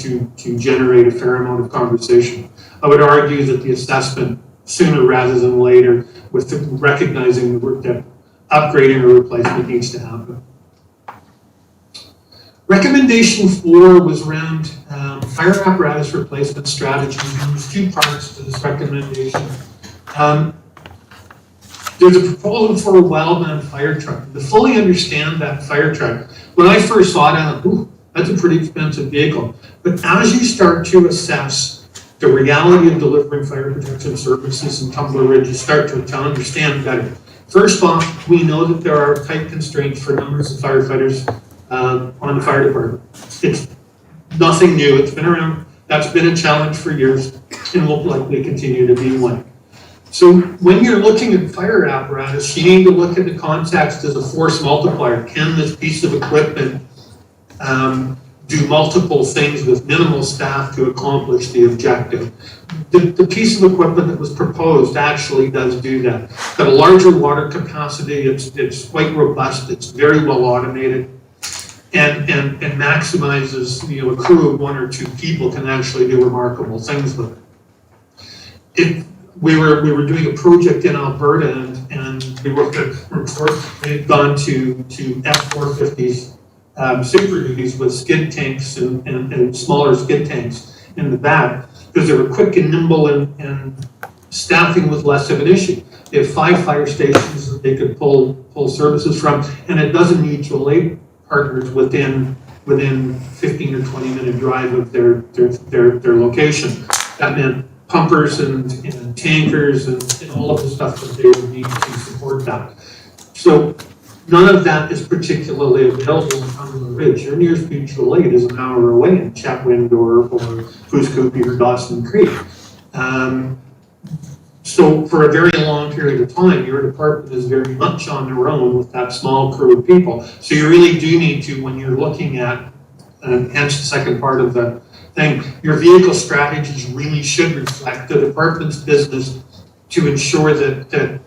generate a fair amount of conversation. I would argue that the assessment sooner rather than later, with recognizing the work that upgrading or replacement needs to happen. Recommendation 4 was around fire apparatus replacement strategy. There's 2 parts to this recommendation. There's a proposal for a wildland fire truck. To fully understand that fire truck, when I first saw it, I thought, ooh, that's a pretty expensive vehicle. But as you start to assess the reality of delivering fire protection services in Tumbler Ridge, you start to understand better. First off, we know that there are tight constraints for numbers of firefighters on the fire department. It's nothing new. It's been around. That's been a challenge for years and will likely continue to be one. So when you're looking at fire apparatus, you need to look at the context as a force multiplier. Can this piece of equipment do multiple things with minimal staff to accomplish the objective? The piece of equipment that was proposed actually does do that. It's got a larger water capacity. It's quite robust. It's very well automated. And maximizes, a crew of 1 or 2 people can actually do remarkable things with it. We were doing a project in Alberta, and we worked at we've gone to F450s, Super Duties with skid tanks and smaller skid tanks in the back, because they were quick and nimble, and staffing was less of an issue. They have 5 fire stations that they could pull services from, and it doesn't need mutual aid partners within 15 or 20 minute drive of their location. That meant pumpers and tankers and all of the stuff that they would need to support that. So none of that is particularly available in Tumbler Ridge. Your nearest mutual aid is an hour away in Chatwind or Fooskoopy or Dawson Creek. So for a very long period of time, your department is very much on their own with that small crew of people. So you really do need to, when you're looking at, hence the second part of the thing, your vehicle strategies really should reflect the department's business to ensure that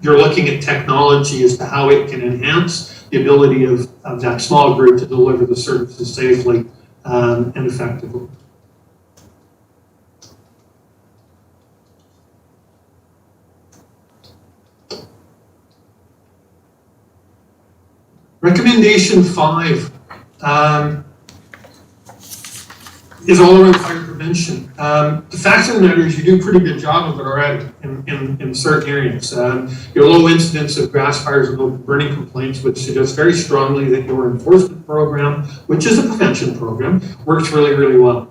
you're looking at technology as to how it can enhance the ability of that small group to deliver the services safely and effectively. Recommendation 5 is all around fire prevention. The fact of the matter is you do a pretty good job of it already in certain areas. Your low incidence of grass fires and low burning complaints, which suggests very strongly that your enforcement program, which is a prevention program, works really, really well.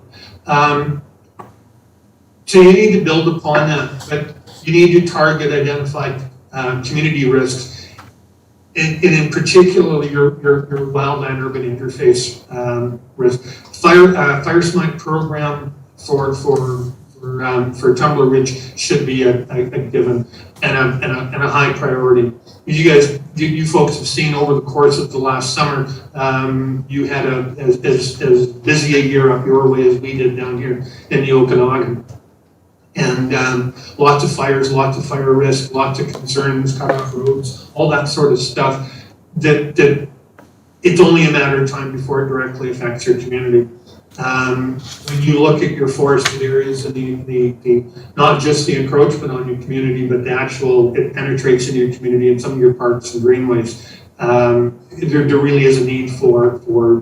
So you need to build upon that, but you need to target identified community risks. And in particular, your wildland urban interface risk. Fire smite program for Tumbler Ridge should be a given and a high priority. You folks have seen over the course of the last summer, you had as busy a year up your way as we did down here in the Okanagan. And lots of fires, lots of fire risk, lots of concerns, cut off roads, all that sort of stuff that it's only a matter of time before it directly affects your community. When you look at your forested areas and the not just the encroachment on your community, but the actual, it penetrates in your community and some of your parks and greenways, there really is a need for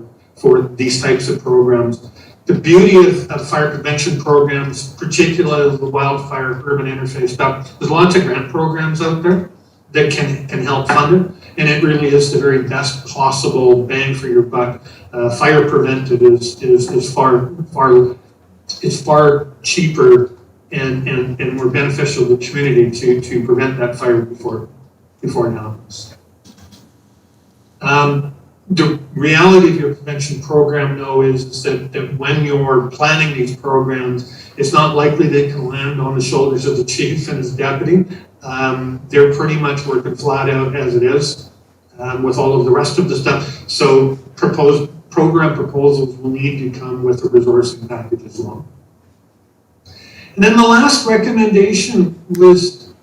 these types of programs. The beauty of fire prevention programs, particularly the wildfire urban interface stuff, there's lots of grant programs out there that can help fund it, and it really is the very best possible bang for your buck. Fire preventive is far cheaper and more beneficial to the community to prevent that fire before it happens. the reality of your prevention program, though, is that when you're planning these programs, it's not likely they can land on the shoulders of the chief and his deputy. They're pretty much working flat out as it is with all of the rest of the stuff. So program proposals will need to come with a resourcing package as well. And then the last recommendation was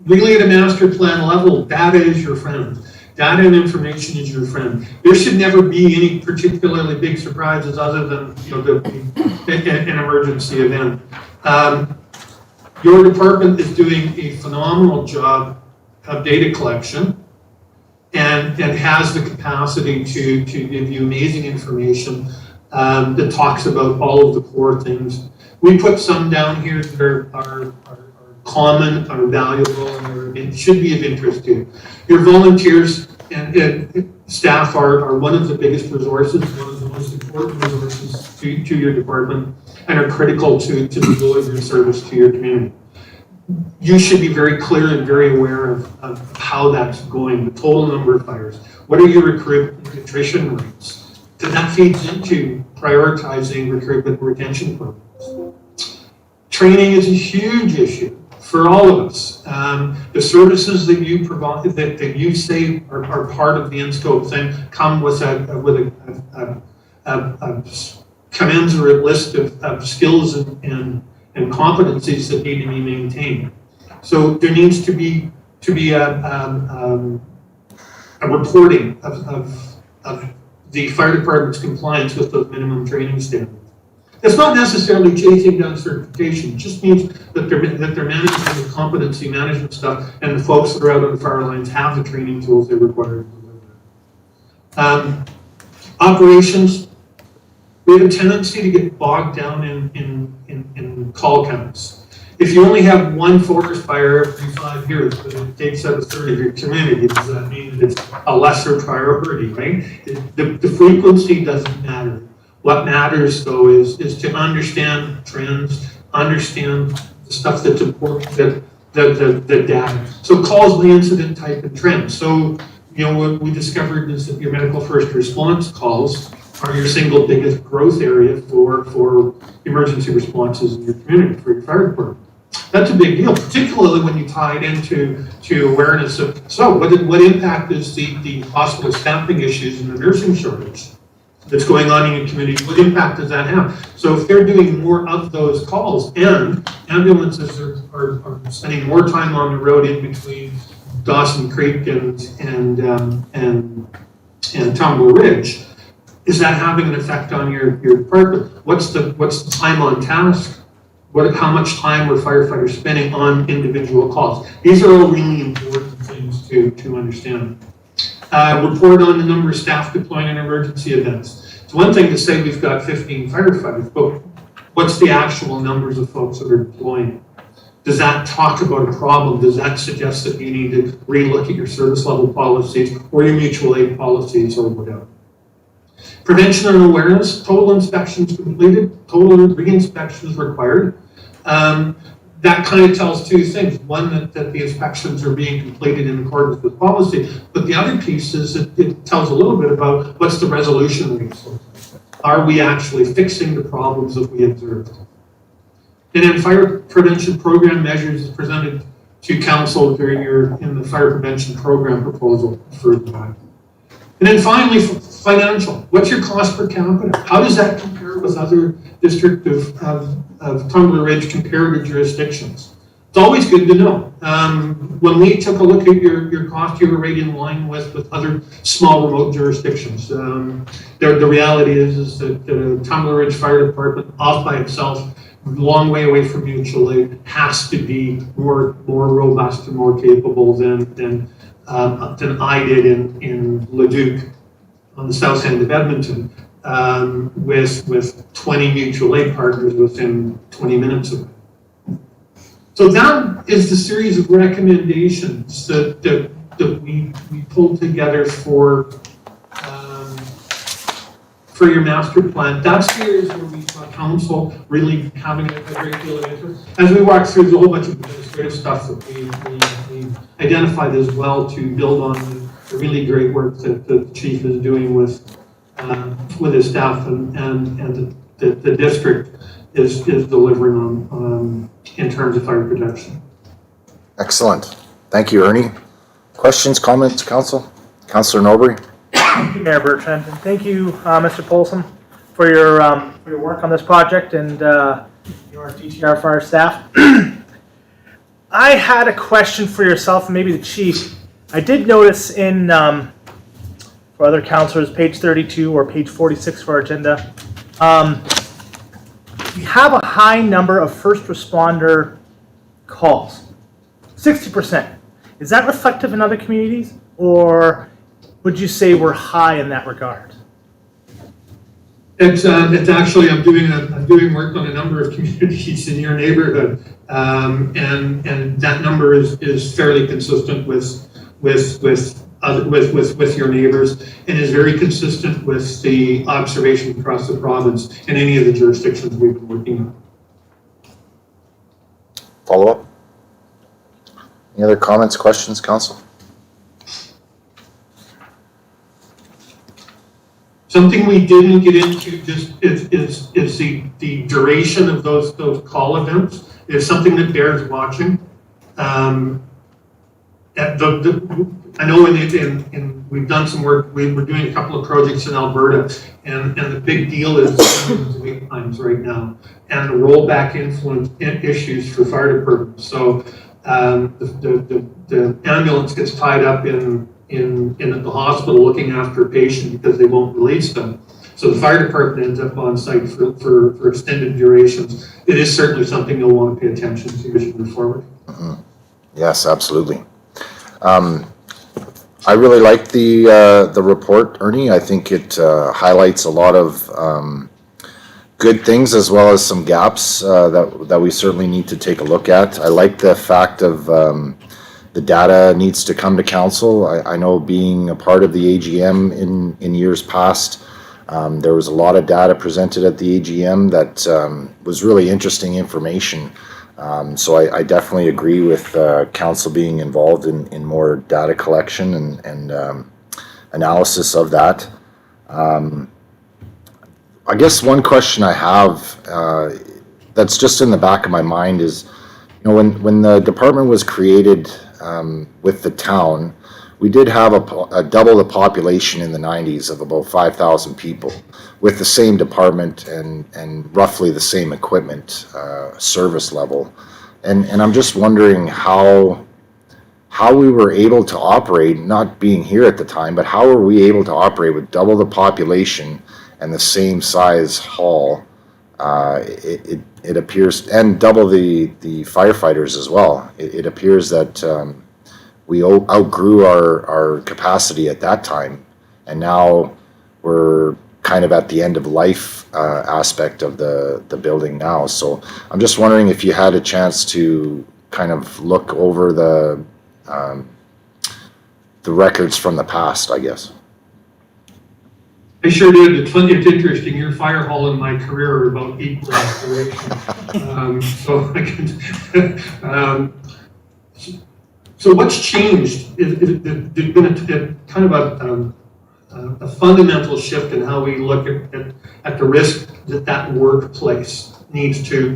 really at a master plan level. Data is your friend. Data and information is your friend. There should never be any particularly big surprises other than an emergency event. Your department is doing a phenomenal job of data collection and has the capacity to give you amazing information that talks about all of the core things. We put some down here that are common, are valuable, and it should be of interest to you. Your volunteers and staff are one of the biggest resources, one of the most important resources to your department, and are critical to deliver service to your community. You should be very clear and very aware of how that's going, the total number of fires. What are your recruitment and attrition rates? That feeds into prioritizing recruitment and retention programs. Training is a huge issue for all of us. The services that you provide, that you say are part of the in-scope thing, come with a commensurate list of skills and competencies that need to be maintained. So there needs to be a reporting of the fire department's compliance with those minimum training standards. It's not necessarily chasing down certification, it just means that they're managing the competency management stuff, and the folks that are out on the fire lines have the training tools they require to deliver. Operations, we have a tendency to get bogged down in call counts. If you only have one forest fire every 5 years, but it takes out a third of your community, does that mean that it's a lesser priority, right? The frequency doesn't matter. What matters, though, is to understand trends, understand the stuff that's important, the data. So calls by incident type and trends. So, what we discovered is that your medical first response calls are your single biggest growth area for emergency responses in your community, for your fire department. That's a big deal, particularly when you tie it into awareness of, so what impact is the hospital staffing issues and the nursing shortage that's going on in your community, what impact does that have? So if they're doing more of those calls, and ambulances are spending more time on the road in between Dawson Creek and Tumbler Ridge, is that having an effect on your department? What's the time on task? How much time are firefighters spending on individual calls? These are all really important things to understand. Report on the number of staff deploying in emergency events. It's one thing to say we've got 15 firefighters, but what's the actual numbers of folks that are deploying? Does that talk about a problem? Does that suggest that you need to relook at your service level policies or your mutual aid policies or whatever? Prevention and awareness, total inspections completed, total re-inspections required. That kind of tells two things. One, that the inspections are being completed in accordance with policy, but the other piece is that it tells a little bit about what's the resolution rate. Are we actually fixing the problems that we observed? And then fire prevention program measures is presented to council in the fire prevention program proposal for that. And then finally, financial. What's your cost per capita? How does that compare with other District of Tumbler Ridge comparative jurisdictions? It's always good to know. When we took a look at your cost, you were right in line with other small remote jurisdictions. The reality is that the Tumbler Ridge Fire Department, off by itself, a long way away from mutual aid, has to be more robust and more capable than I did in Leduc on the south end of Edmonton, with 20 mutual aid partners within 20 minutes of it. So that is the series of recommendations that we pulled together for your master plan. That's the areas where we saw council really having a great deal of interest. As we walk through, there's a whole bunch of administrative stuff that we identified as well to build on the really great work that the chief is doing with his staff and the district is delivering on in terms of fire protection. Excellent. Thank you, Ernie. Questions, comments, council? Councillor Norbury? Thank you, Mayor Bertrand, and thank you, Mr. Polsom, for your work on this project and your DTR Fire staff. I had a question for yourself and maybe the chief. I did notice in, for other councillors, page 32 or page 46 for our agenda, we have a high number of first responder calls, 60%. Is that reflective in other communities, or would you say we're high in that regard? It's actually, I'm doing work on a number of communities in your neighborhood, and that number is fairly consistent with your neighbors, and is very consistent with the observation across the province in any of the jurisdictions we've been working on. Follow up? Any other comments, questions, council? Something we didn't get into just is the duration of those call events. It's something that bears watching. I know we've done some work. We're doing a couple of projects in Alberta, and the big deal is wait times right now, and the rollback influence issues for fire departments. So the ambulance gets tied up in the hospital looking after a patient because they won't release them. So the fire department ends up on site for extended durations. It is certainly something you'll want to pay attention to as you move forward. Mm-hmm. Yes, absolutely. I really like the report, Ernie. I think it highlights a lot of good things as well as some gaps that we certainly need to take a look at. I like the fact of the data needs to come to council. I know being a part of the AGM in years past, there was a lot of data presented at the AGM that was really interesting information. So I definitely agree with council being involved in more data collection and analysis of that. I guess one question I have that's just in the back of my mind is, you know, when the department was created with the town, we did have a double the population in the 90s of about 5,000 people with the same department and roughly the same equipment service level. And I'm just wondering how we were able to operate, not being here at the time, but how were we able to operate with double the population and the same size hall? It appears, and double the firefighters as well. It appears that we outgrew our capacity at that time, and now we're kind of at the end of life aspect of the building now. So I'm just wondering if you had a chance to kind of look over the records from the past, I guess. I sure did. It's interesting. Your fire hall and my career are about equal aspiration. So what's changed? There's been a kind of a fundamental shift in how we look at the risk that workplace needs to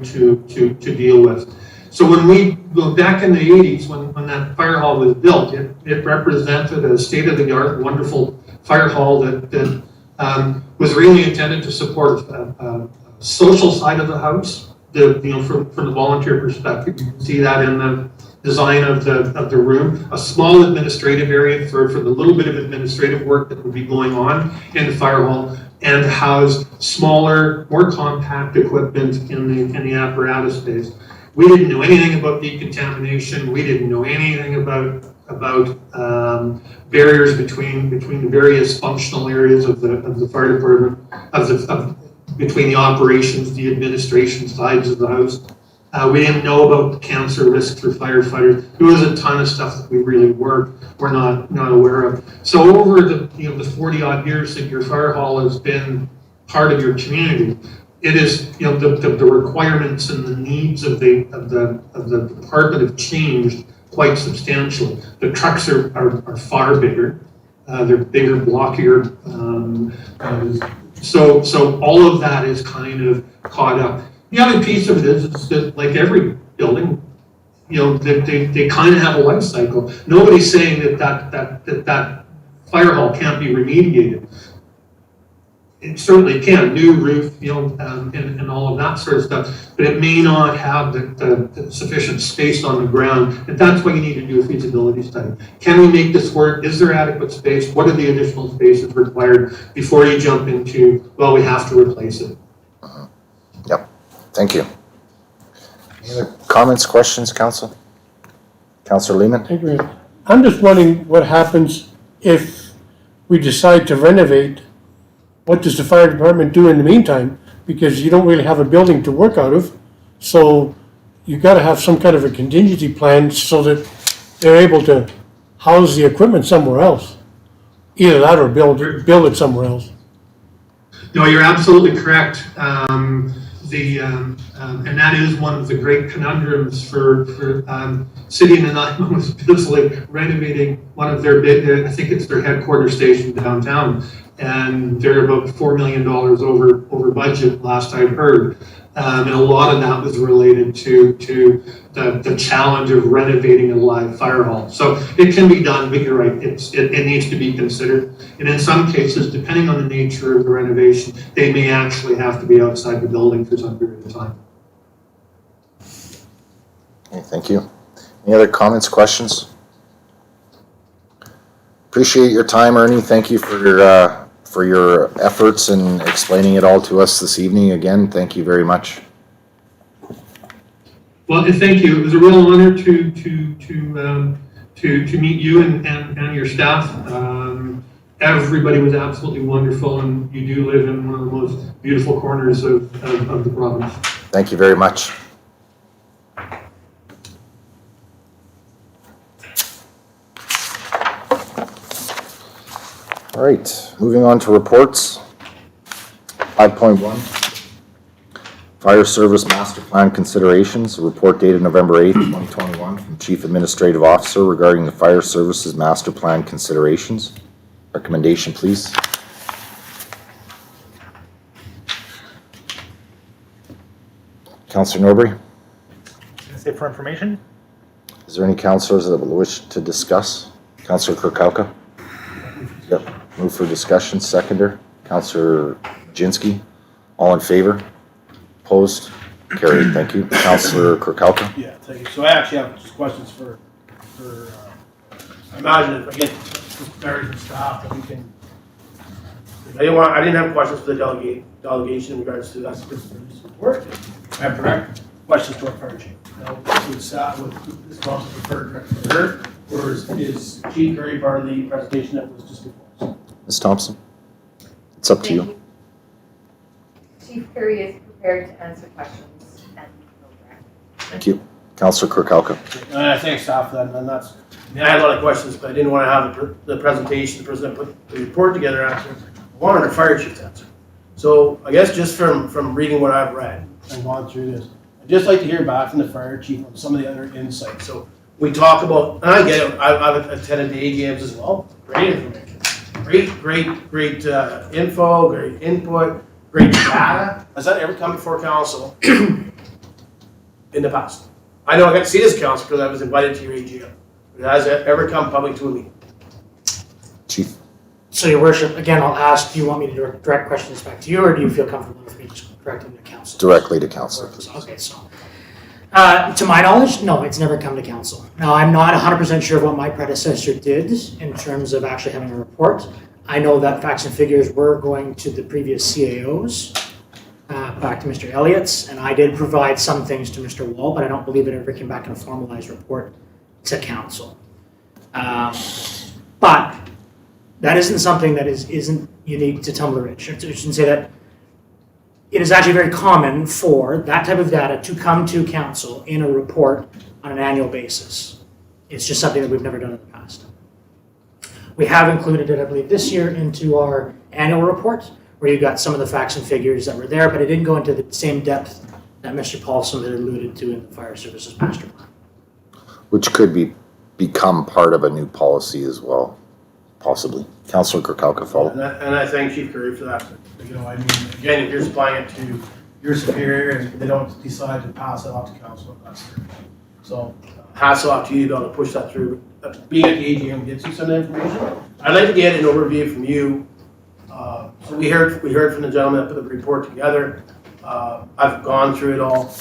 deal with. So when we go back in the 80s, when that fire hall was built, it represented a state-of-the-art, wonderful fire hall that was really intended to support a social side of the house. From the volunteer perspective, you can see that in the design of the room, a small administrative area for the little bit of administrative work that would be going on in the fire hall, and house smaller, more compact equipment in the apparatus space. We didn't know anything about decontamination. We didn't know anything about barriers between the various functional areas of the fire department, between the operations, the administration sides of the house. We didn't know about the cancer risk for firefighters. There was a ton of stuff that we really were not aware of. So over the 40 odd years that your fire hall has been part of your community, it is, the requirements and the needs of the department have changed quite substantially. The trucks are far bigger. they're bigger, blockier. So all of that is kind of caught up. The other piece of it is that, like every building, you know, they kind of have a life cycle. Nobody's saying that fire hall can't be remediated. It certainly can, new roof, you know, and all of that sort of stuff, but it may not have the sufficient space on the ground, and that's why you need to do a feasibility study. Can we make this work? Is there adequate space? What are the additional spaces required before you jump into, well, we have to replace it? Yep, thank you. Any other comments, questions, Council? Councillor Lehman? Thank you. I'm just wondering what happens if we decide to renovate. What does the fire department do in the meantime? Because you don't really have a building to work out of. So you gotta have some kind of a contingency plan so that they're able to house the equipment somewhere else. Either that or build it somewhere else. No, you're absolutely correct. And that is one of the great conundrums for City of Nanaimo was busily renovating one of their big, I think it's their headquarters station downtown. And they're about $4 million over budget last I heard. And a lot of that was related to the challenge of renovating a live fire hall. So it can be done, but you're right, it needs to be considered. And in some cases, depending on the nature of the renovation, they may actually have to be outside the building for some period of time. Okay, thank you. Any other comments, questions? Appreciate your time, Ernie. Thank you for your efforts in explaining it all to us this evening. Again, thank you very much. Well, and thank you. It was a real honor to meet you and your staff. Everybody was absolutely wonderful, and you do live in one of the most beautiful corners of the province. Thank you very much. All right, moving on to reports. 5.1, Fire Service Master Plan Considerations, a report dated November 8th, 2021 from Chief Administrative Officer regarding the Fire Services Master Plan Considerations. Recommendation, please. Councillor Norbury, Say for information. is there any councillors that would wish to discuss? Councillor Kurkowka? Yep, move for discussion, seconder. Councillor Jinsky, all in favor? Opposed? Carried, thank you. Councillor Kurkowka? Yeah, thank you. So I actually have just questions for I imagine if I get Barry and staff, that we can, I didn't have questions for the delegation in regards to that report. I have direct questions to our fire chief. Now, would staff, would this council prefer directly to her, or is Chief Curry part of the presentation that was just before us? Ms. Thompson? It's up to you. Chief Curry is prepared to answer questions and no direct. Thank you. Councillor Kurkowka? Thanks, staff, for that, and that's, I had a lot of questions, but I didn't want to have the presentation, the person that put the report together answer. I wanted our fire chief to answer. So I guess just from reading what I've read and gone through this, I'd just like to hear back from the fire chief on some of the other insights. So we talk about, and I get it, I've attended the A games as well. Great information. Great info, great input, great data. Has that ever come before council in the past? I know I got to see this council because I was invited to your AGM. But has it ever come public to a meeting? Chief? So, Your Worship, again, I'll ask, do you want me to direct questions back to you, or do you feel comfortable with me just directing them to council? Directly to council, please. Okay, so, to my knowledge, no, it's never come to council. Now, I'm not 100% sure what my predecessor did in terms of actually having a report. I know that facts and figures were going to the previous CAOs, back to Mr. Elliott's, and I did provide some things to Mr. Wall, but I don't believe it ever came back in a formalized report to council. But that isn't something that isn't unique to Tumbler Ridge. I shouldn't say that. It is actually very common for that type of data to come to council in a report on an annual basis. It's just something that we've never done in the past. We have included it, I believe, this year into our annual report, where you got some of the facts and figures that were there, but it didn't go into the same depth that Mr. Polsom had alluded to in the Fire Services Master Plan. Which could become part of a new policy as well. possibly. Councillor Kirkowka follow. And I thank Chief Curry for that. You know, I mean, again, if you're supplying it to your superior and they don't decide to pass it off to council, that's their thing. So hats off to you to be able to push that through. Being at the AGM gets you some information. I'd like to get an overview from you. So we heard from the gentleman that put the report together. I've gone through it all.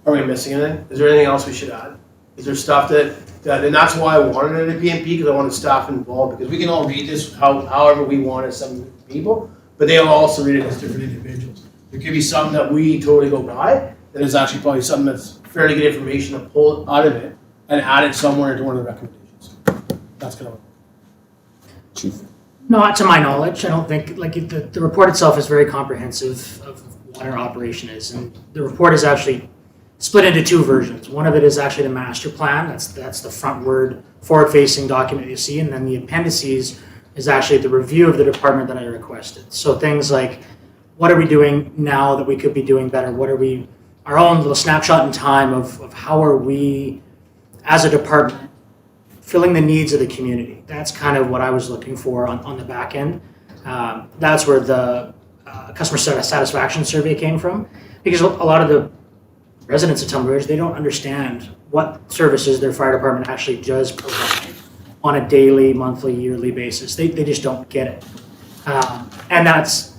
Are we missing anything? Is there anything else we should add? Is there stuff that and that's why I wanted it at PMP, because I wanted staff involved, because we can all read this however we want as some people, but they'll also read it as different individuals. There could be something that we totally go by, that is actually probably something that's fairly good information to pull out of it and add it somewhere into one of the recommendations. That's kind of. Chief. Not to my knowledge. I don't think, like, the report itself is very comprehensive of what our operation is. And the report is actually split into two versions. One of it is actually the master plan. That's the forward-facing document you see. And then the appendices is actually the review of the department that I requested. So things like, what are we doing now that we could be doing better? What are we, our own little snapshot in time of how are we, as a department, filling the needs of the community. That's kind of what I was looking for on the back end. That's where the customer satisfaction survey came from, because a lot of the residents of Tumbler Ridge, they don't understand what services their fire department actually does provide on a daily, monthly, yearly basis. They just don't get it. And that's,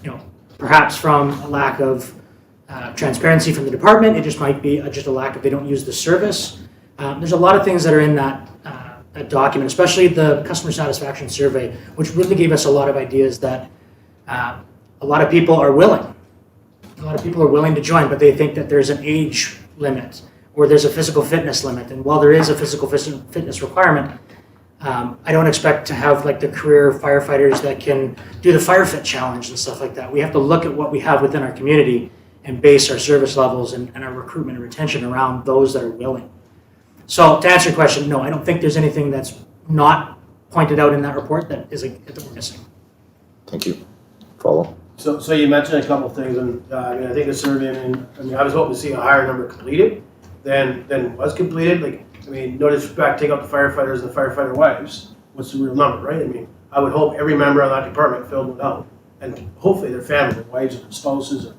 you know, perhaps from a lack of transparency from the department. It just might be just a lack of, they don't use the service. There's a lot of things that are in that document, especially the customer satisfaction survey, which really gave us a lot of ideas that a lot of people are willing. A lot of people are willing to join, but they think that there's an age limit or there's a physical fitness limit. And while there is a physical fitness requirement, I don't expect to have like the career firefighters that can do the fire fit challenge and stuff like that. We have to look at what we have within our community and base our service levels and our recruitment and retention around those that are willing. So to answer your question, no, I don't think there's anything that's not pointed out in that report that we're missing. Thank you. Follow. So you mentioned a couple of things, and I mean, I think the survey, I mean, I was hoping to see a higher number completed than was completed. Like, I mean, no disrespect, take up the firefighters and the firefighter wives. What's the real number, right? I mean, I would hope every member of that department filled it out, and hopefully their family, their wives, or their spouses, or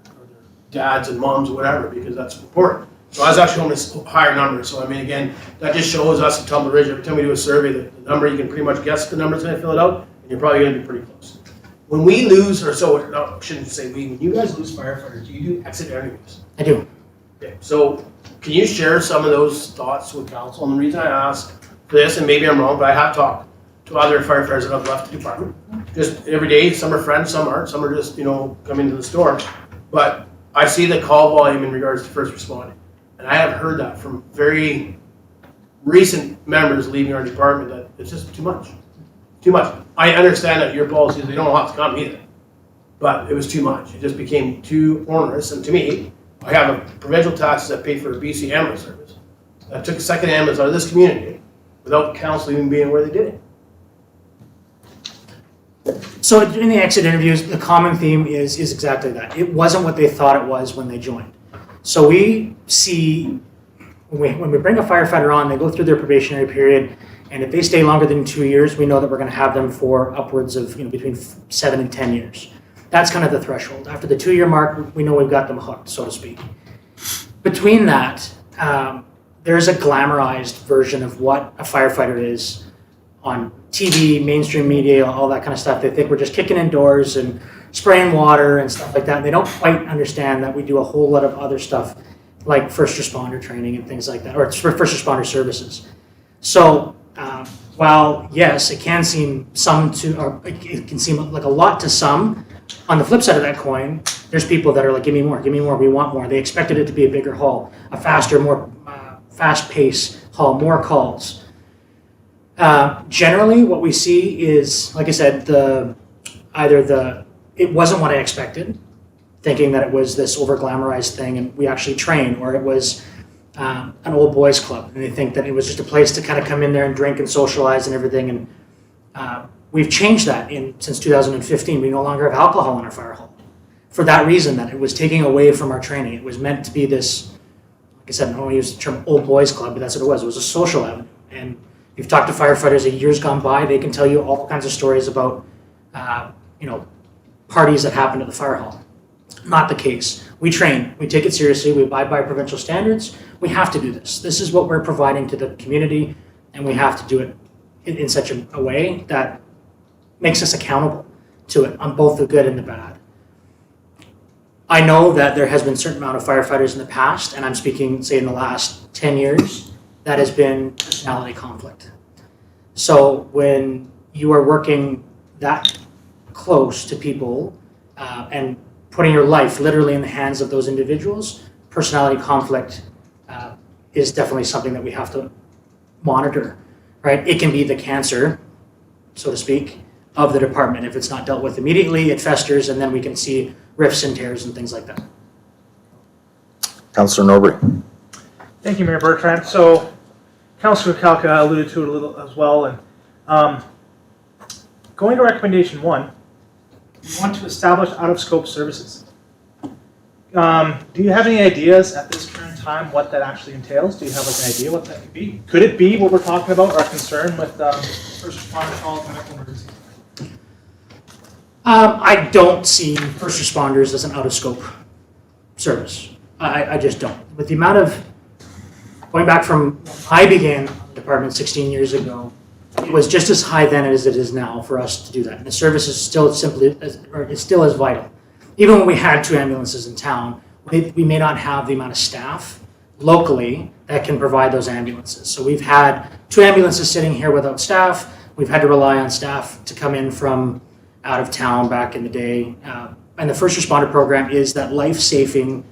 their dads and moms, or whatever, because that's important. So I was actually on this higher number. So I mean, again, that just shows us at Tumbler Ridge, every time we do a survey, the number, you can pretty much guess the number's gonna fill it out, and you're probably gonna be pretty close. When we lose, or so, no, I shouldn't say we, when you guys lose firefighters, do you do exit interviews? I do. Okay, so can you share some of those thoughts with council? And the reason I ask for this, and maybe I'm wrong, but I have talked to other firefighters that have left the department. Just every day, some are friends, some aren't, some are just, you know, coming to the store. But I see the call volume in regards to first responding. And I have heard that from very recent members leaving our department that it's just too much. Too much. I understand that your policy is they don't have to come either, but it was too much. It just became too onerous. And to me, I have a provincial taxes that pay for a BC ambulance service. I took a second ambulance out of this community without council even being where they did it. So in the exit interviews, the common theme is exactly that. It wasn't what they thought it was when they joined. So we see, when we bring a firefighter on, they go through their probationary period, and if they stay longer than 2 years, we know that we're going to have them for upwards of, you know, between 7 and 10 years. That's kind of the threshold. After the 2-year mark, we know we've got them hooked, so to speak. Between that, there's a glamorized version of what a firefighter is on TV, mainstream media, all that kind of stuff. They think we're just kicking in doors and spraying water and stuff like that. And they don't quite understand that we do a whole lot of other stuff like first responder training and things like that, or first responder services. So while yes, it can seem it can seem like a lot to some, on the flip side of that coin, there's people that are like, give me more, we want more. They expected it to be a bigger haul, a faster, more fast-paced haul, more calls. Generally, what we see is, like I said, it wasn't what I expected, thinking that it was this over-glamorized thing and we actually train, or it was an old boys club, and they think that it was just a place to kind of come in there and drink and socialize and everything. And we've changed that since 2015. We no longer have alcohol in our fire hall. For that reason, that it was taking away from our training. It was meant to be this, like I said, I don't want to use the term old boys club, but that's what it was. It was a social avenue. And You've talked to firefighters in years gone by, they can tell you all kinds of stories about, parties that happened at the fire hall. Not the case. We train, we take it seriously, we abide by provincial standards. We have to do this. This is what we're providing to the community, and we have to do it in such a way that makes us accountable to it on both the good and the bad. I know that there has been a certain amount of firefighters in the past, and I'm speaking, say, in the last 10 years, that has been personality conflict. So when you are working that close to people and putting your life literally in the hands of those individuals, personality conflict is definitely something that we have to monitor, right? It can be the cancer, so to speak, of the department. If it's not dealt with immediately, it festers, and then we can see rifts and tears and things like that. Councillor Norbury. Thank you, Mayor Bertrand. So Councillor Kalka alluded to it a little as well. And going to recommendation 1, we want to establish out-of-scope services. Do you have any ideas at this current time what that actually entails? Do you have like an idea what that could be? Could it be what we're talking about, our concern with first responder calls, medical emergencies? I don't see first responders as an out-of-scope service. I just don't. With the amount of, going back from when I began the department 16 years ago, it was just as high then as it is now for us to do that. And the service is still it's still as vital. Even when we had 2 ambulances in town, we may not have the amount of staff locally that can provide those ambulances. So we've had 2 ambulances sitting here without staff. We've had to rely on staff to come in from out of town back in the day. And the first responder program is that life-saving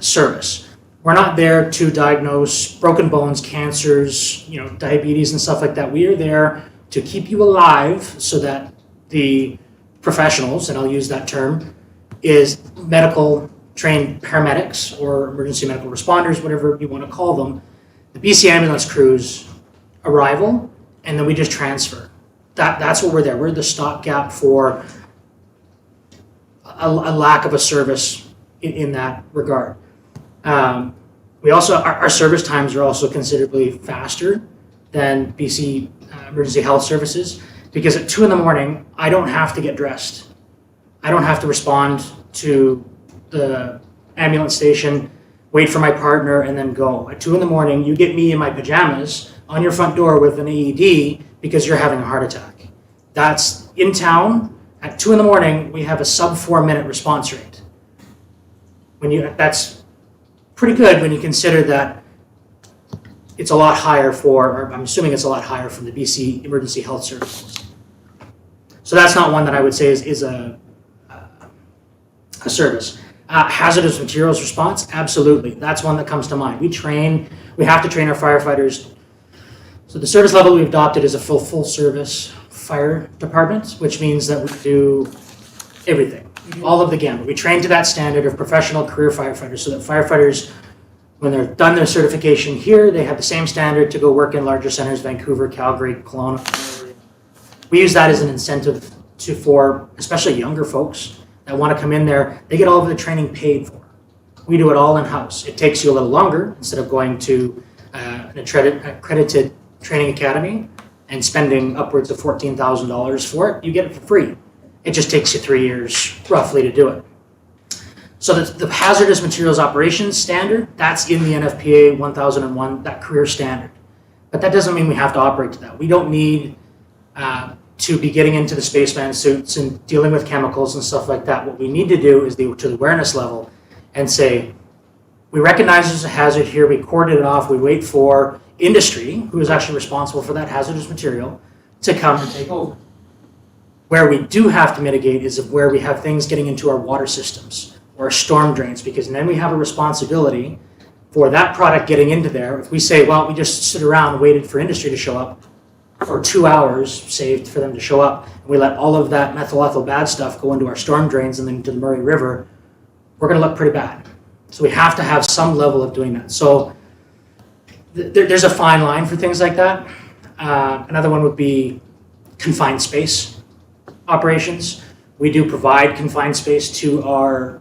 service. We're not there to diagnose broken bones, cancers, diabetes and stuff like that. We are there to keep you alive so that the professionals, and I'll use that term, is medical trained paramedics or emergency medical responders, whatever you want to call them, the BC ambulance crews arrival, and then we just transfer. That's what we're there. We're the stopgap for a lack of a service in that regard. We also, our service times are also considerably faster than BC Emergency Health Services, because at 2 in the morning, I don't have to get dressed. I don't have to respond to the ambulance station, wait for my partner, and then go. At 2 in the morning, you get me in my pajamas on your front door with an AED because you're having a heart attack. That's in town. At 2 in the morning, we have a sub 4-minute response rate. That's pretty good when you consider that it's a lot higher or I'm assuming it's a lot higher from the BC Emergency Health Services. So that's not one that I would say is a service. Hazardous materials response, absolutely. That's one that comes to mind. We have to train our firefighters. So the service level we've adopted is a full service fire department, which means that we do everything, all of the gamut. We train to that standard of professional career firefighters so that firefighters, when they're done their certification here, they have the same standard to go work in larger centers, Vancouver, Calgary, Kelowna. We use that as an incentive for especially younger folks that want to come in there. They get all of the training paid for. We do it all in-house. It takes you a little longer instead of going to an accredited training academy and spending upwards of $14,000 for it. You get it for free. It just takes you 3 years roughly to do it. So the hazardous materials operations standard, that's in the NFPA 1001, that career standard. But that doesn't mean we have to operate to that. We don't need to be getting into the spaceman suits and dealing with chemicals and stuff like that. What we need to do is to the awareness level and say, we recognize there's a hazard here, we cordon it off, we wait for industry, who is actually responsible for that hazardous material, to come and take over. Where we do have to mitigate is where we have things getting into our water systems or storm drains, because then we have a responsibility for that product getting into there. If we say, well, we just sit around and waited for industry to show up for 2 hours, saved for them to show up, and we let all of that methyl ethyl bad stuff go into our storm drains and then into the Murray River, we're going to look pretty bad. So we have to have some level of doing that. So there's a fine line for things like that. Another one would be confined space operations. We do provide confined space to our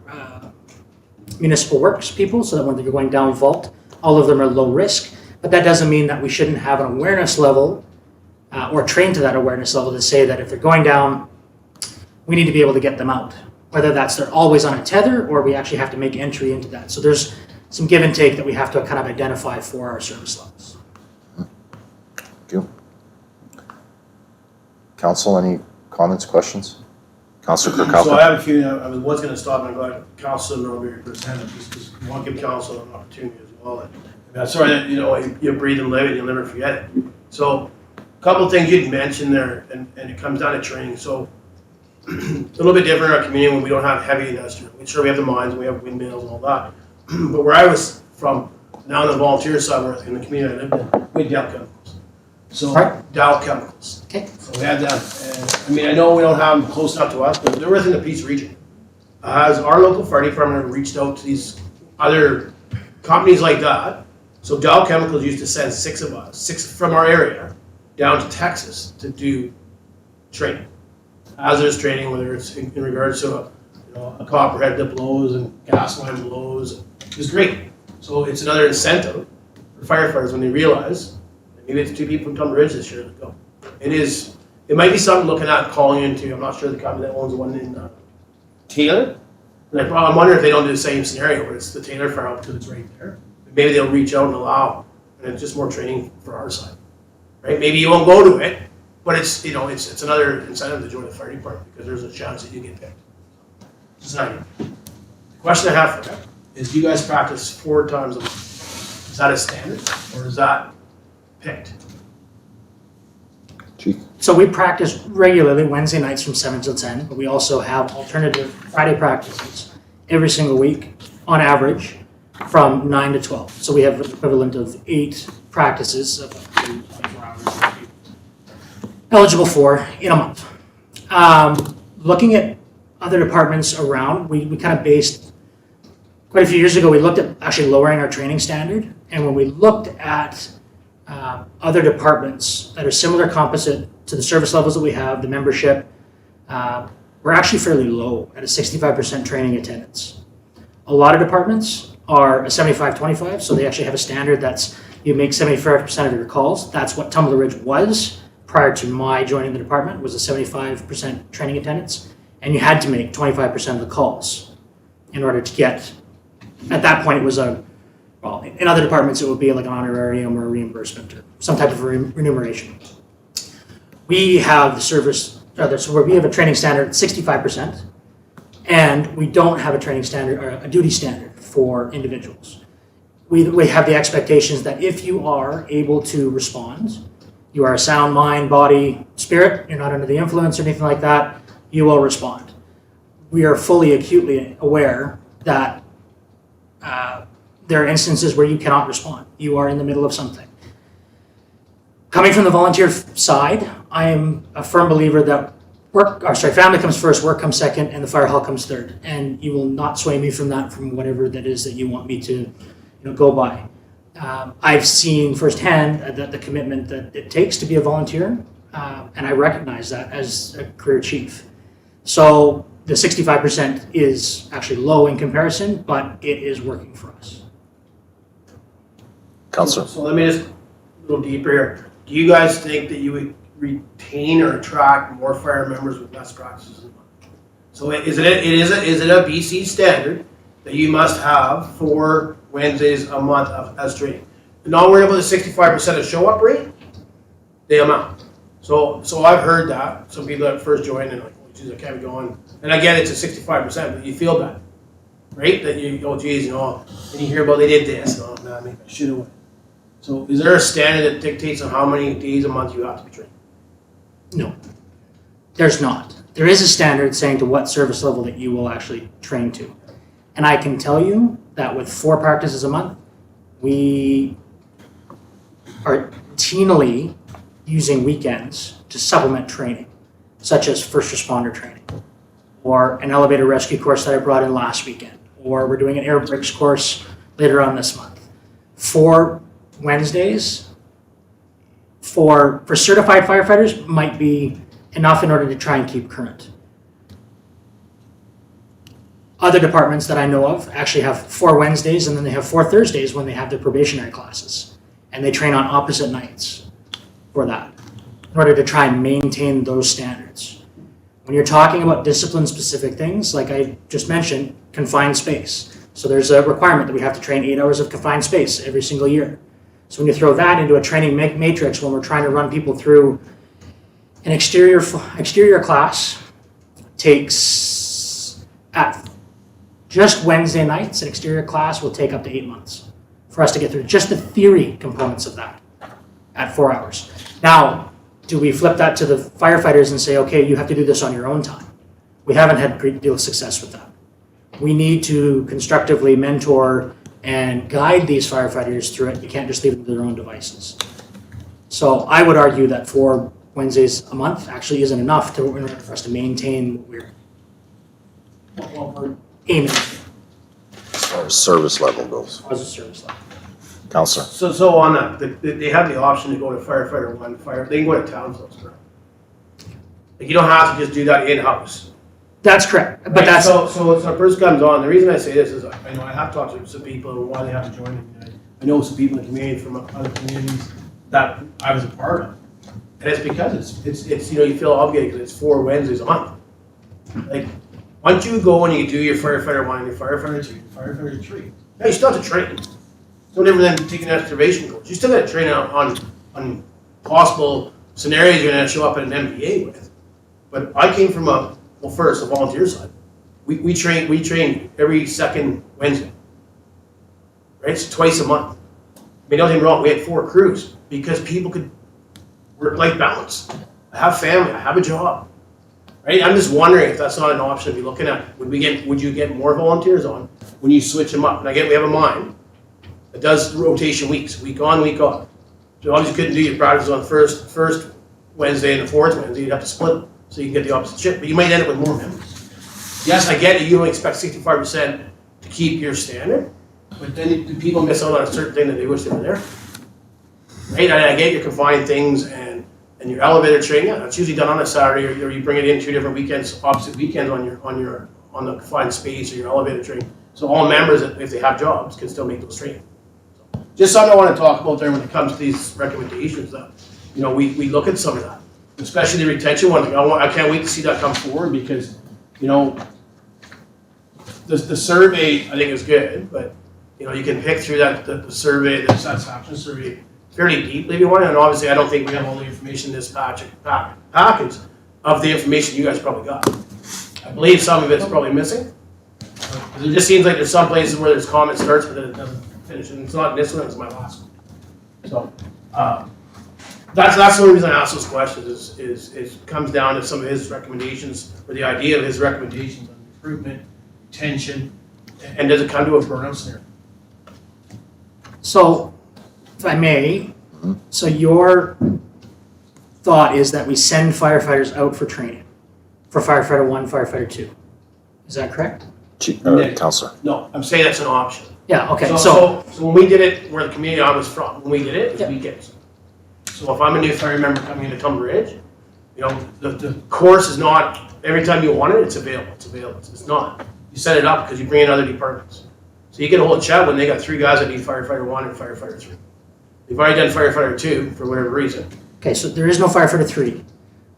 municipal works people so that when they're going down vault, all of them are low risk. But that doesn't mean that we shouldn't have an awareness level or train to that awareness level to say that if they're going down, we need to be able to get them out. Whether that's they're always on a tether or we actually have to make entry into that. So there's some give and take that we have to kind of identify for our service levels. Thank you. Council, any comments, questions? Councilor So I Kirkhope? have a few, I was gonna stop and I'm glad Council and Robbie presented this, because we want to give Council an opportunity as well. And I'm sorry that, you breathe and live it, you'll never forget it. So, a couple of things you'd mentioned there, and it comes down to training. So, a little bit different in our community when we don't have heavy industrial. Sure, we have the mines and we have windmills and all that. But where I was from, now on the volunteer side, where in the community I lived in, we had Dow Chemicals. So, Right. Dow Chemicals. Okay. So we had that, and I know we don't have them close enough to us, but they're within the Peace region. As our local fire department reached out to these other companies like that, so Dow Chemicals used to send six from our area, down to Texas to do training. Hazardous training, whether it's in regards to a copperhead that blows and gas line blows, it's great. So it's another incentive for firefighters when they realize that maybe it's 2 people from Tumbler Ridge this year that go. It might be something looking at calling into, I'm not sure the company that owns the one in Taylor. And I'm wondering if they don't do the same scenario where it's the Taylor fire out because it's right there. Maybe they'll reach out and allow, and it's just more training for our side, right? Maybe you won't go to it, but it's another incentive to join the fire department because there's a chance that you get picked. Just an idea. The question I have for you is, do you guys practice 4 times a month? Is that a standard, or is that picked? Chief? So we practice regularly Wednesday nights from 7 till 10, but we also have alternative Friday practices every single week on average from 9 to 12. So we have an equivalent of 8 practices of 24 hours that we're eligible for in a month. Looking at other departments around, we kind of based, quite a few years ago, we looked at actually lowering our training standard. And when we looked at other departments that are similar composite to the service levels that we have, the membership, we're actually fairly low at a 65% training attendance. A lot of departments are a 75-25, so they actually have a standard that's you make 75% of your calls. That's what Tumbler Ridge was prior to my joining the department, was a 75% training attendance, and you had to make 25% of the calls in order to get, at that point it was well, in other departments it would be like an honorarium or a reimbursement or some type of remuneration. We have the service, so we have a training standard at 65%, and we don't have a training standard or a duty standard for individuals. We have the expectations that if you are able to respond, you are a sound mind, body, spirit, you're not under the influence or anything like that, you will respond. We are fully acutely aware that there are instances where you cannot respond. You are in the middle of something. Coming from the volunteer side, I am a firm believer that family comes first, work comes second, and the fire hall comes third. And you will not sway me from that, from whatever that is that you want me to go by. I've seen firsthand the commitment that it takes to be a volunteer, and I recognize that as a career chief. So the 65% is actually low in comparison, but it is working for us. Councilor? So let me just, a little deeper here. Do you guys think that you would retain or attract more fire members with best practices? So is it a BC standard that you must have 4 Wednesdays a month as training? Not worried about the 65% of show up rate, the amount. So I've heard that some people that first joined and like, oh geez, I can't be going. And again, it's a 65%, but you feel bad, right? That you, oh geez, and you hear about they did this, oh man, maybe I should have went. So is there a standard that dictates on how many days a month you have to be trained? No, there's not. There is a standard saying to what service level that you will actually train to. And I can tell you that with 4 practices a month, we are routinely using weekends to supplement training, such as first responder training, or an elevator rescue course that I brought in last weekend, or we're doing an air brakes course later on this month. 4 Wednesdays for certified firefighters might be enough in order to try and keep current. Other departments that I know of actually have 4 Wednesdays and then they have 4 Thursdays when they have their probationary classes. and they train on opposite nights for that, in order to try and maintain those standards. When you're talking about discipline-specific things, like I just mentioned, confined space. So there's a requirement that we have to train 8 hours of confined space every single year. So when you throw that into a training matrix, when we're trying to run people through an exterior class, takes at just Wednesday nights, an exterior class will take up to 8 months for us to get through just the theory components of that at 4 hours. Now, do we flip that to the firefighters and say, okay, you have to do this on your own time? We haven't had a great deal of success with that. We need to constructively mentor and guide these firefighters through it. You can't just leave them to their own devices. So I would argue that 4 Wednesdays a month actually isn't enough in order for us to maintain what we're aiming for As far as service level goes. as a service level. Counselor. So on that, they have the option to go to firefighter 1, they can go to Townsville, correct? Like, you don't have to just do that in-house. That's correct, but Right, that's, So a person comes on, the reason I say this is, I know I have talked to some people and why they have to join me. I know some people in the community from other communities that I was a part of. And it's because it's you feel obligated because it's 4 Wednesdays a month. Like, once you go and you do your firefighter 1 and your firefighter 2, your firefighter 3, now you still have to train. It's no different than taking an excavation course. You still got to train on possible scenarios you're going to show up at an MBA with. But I came from a volunteer side. We train every second Wednesday. Right? It's twice a month. I mean, don't get me wrong, we had 4 crews because people could work-life balance. I have family, I have a job. Right? I'm just wondering if that's not an option to be looking at. Would you get more volunteers on when you switch them up? And again, we have a mind that does rotation weeks, week on, week off. So obviously you couldn't do your practice on first Wednesday and the 4th Wednesday, you'd have to split them. So you can get the opposite shift, but you might end up with more members. Yes, I get it, you don't expect 65% to keep your standard, but then do people miss out on a certain thing that they wish they were there? Right, and I get your confined things and your elevator training, yeah, that's usually done on a Saturday, or you bring it in 2 different weekends, opposite weekends on the confined space or your elevator training. So all members, if they have jobs, can still make those trainings. So, just something I want to talk about there when it comes to these recommendations that, we look at some of that. Especially the retention one. I can't wait to see that come forward because, the survey I think is good, but you can pick through the survey, the satisfaction survey fairly deeply if you want. And obviously, I don't think we have all the information in this package of the information you guys probably got. I believe some of it's probably missing. It just seems like there's some places where there's comment starts but then it doesn't finish, and it's not in this one. It's my last one. So. That's the only reason I ask those questions is it comes down to some of his recommendations, or the idea of his recommendations on recruitment, retention, and does it come to a burnout scenario? so, if I may, so your thought is that we send firefighters out for training, for firefighter 1, firefighter 2. Is that correct? Counselor. No, I'm saying that's an option. Yeah, okay, So when we did it, where the community I was from, when we did it, it was weekends. So if I'm a new fire member coming into Tumbler Ridge, the course is not, every time you want it, it's available. It's not. You set it up because you bring in other departments. So you get a whole chat when they got 3 guys that need firefighter 1 and firefighter 3. They've already done firefighter 2 for whatever reason. Okay, so there is no firefighter 3.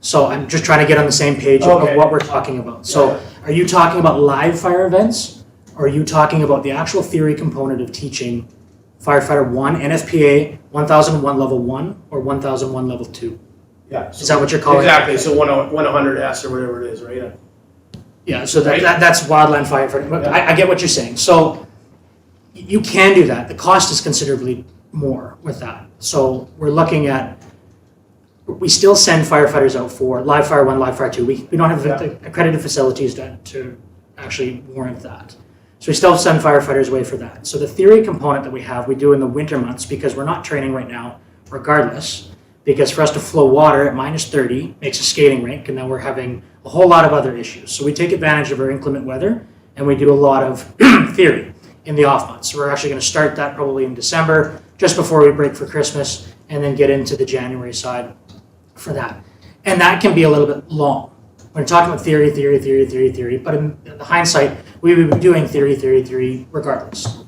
So I'm just trying to get on the same page of what we're talking about. So are you talking about live fire events? Or are you talking about the actual theory component of teaching firefighter 1, NFPA, 1001 level 1, or 1001 level 2? Yeah. Is that what you're calling it? Exactly, so 100S or whatever it is, right? Yeah, so that's wildland firefighting. But I get what you're saying. So you can do that. The cost is considerably more with that. So we're looking at, we still send firefighters out for live fire 1, live fire 2. We don't have accredited facilities to actually warrant that. So we still send firefighters away for that. So the theory component that we have, we do in the winter months because we're not training right now regardless, because for us to flow water at minus 30 makes a skating rink, and then we're having a whole lot of other issues. So we take advantage of our inclement weather and we do a lot of theory in the off months. So we're actually going to start that probably in December, just before we break for Christmas, and then get into the January side for that. And that can be a little bit long. We're talking about theory, but in the hindsight, we would be doing theory regardless.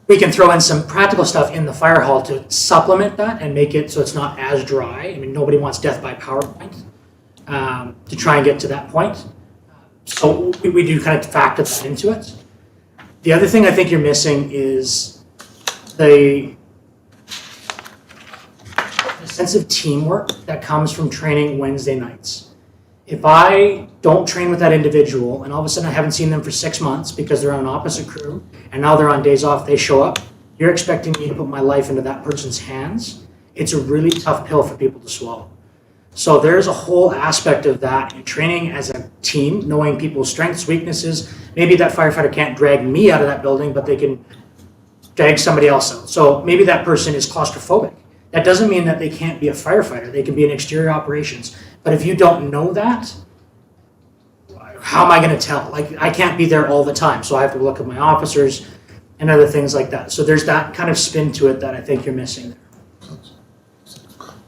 we can throw in some practical stuff in the fire hall to supplement that and make it so it's not as dry. I mean, nobody wants death by PowerPoint to try and get to that point. So we do kind of factor that into it. The other thing I think you're missing is the sense of teamwork that comes from training Wednesday nights. If I don't train with that individual and all of a sudden I haven't seen them for 6 months because they're on an opposite crew and now they're on days off, they show up, you're expecting me to put my life into that person's hands. It's a really tough pill for people to swallow. So there's a whole aspect of that in training as a team, knowing people's strengths, weaknesses. Maybe that firefighter can't drag me out of that building, but they can drag somebody else out. So maybe that person is claustrophobic. That doesn't mean that they can't be a firefighter. They can be in exterior operations. But if you don't know that, how am I going to tell? Like, I can't be there all the time, so I have to look at my officers and other things like that. So there's that kind of spin to it that I think you're missing there.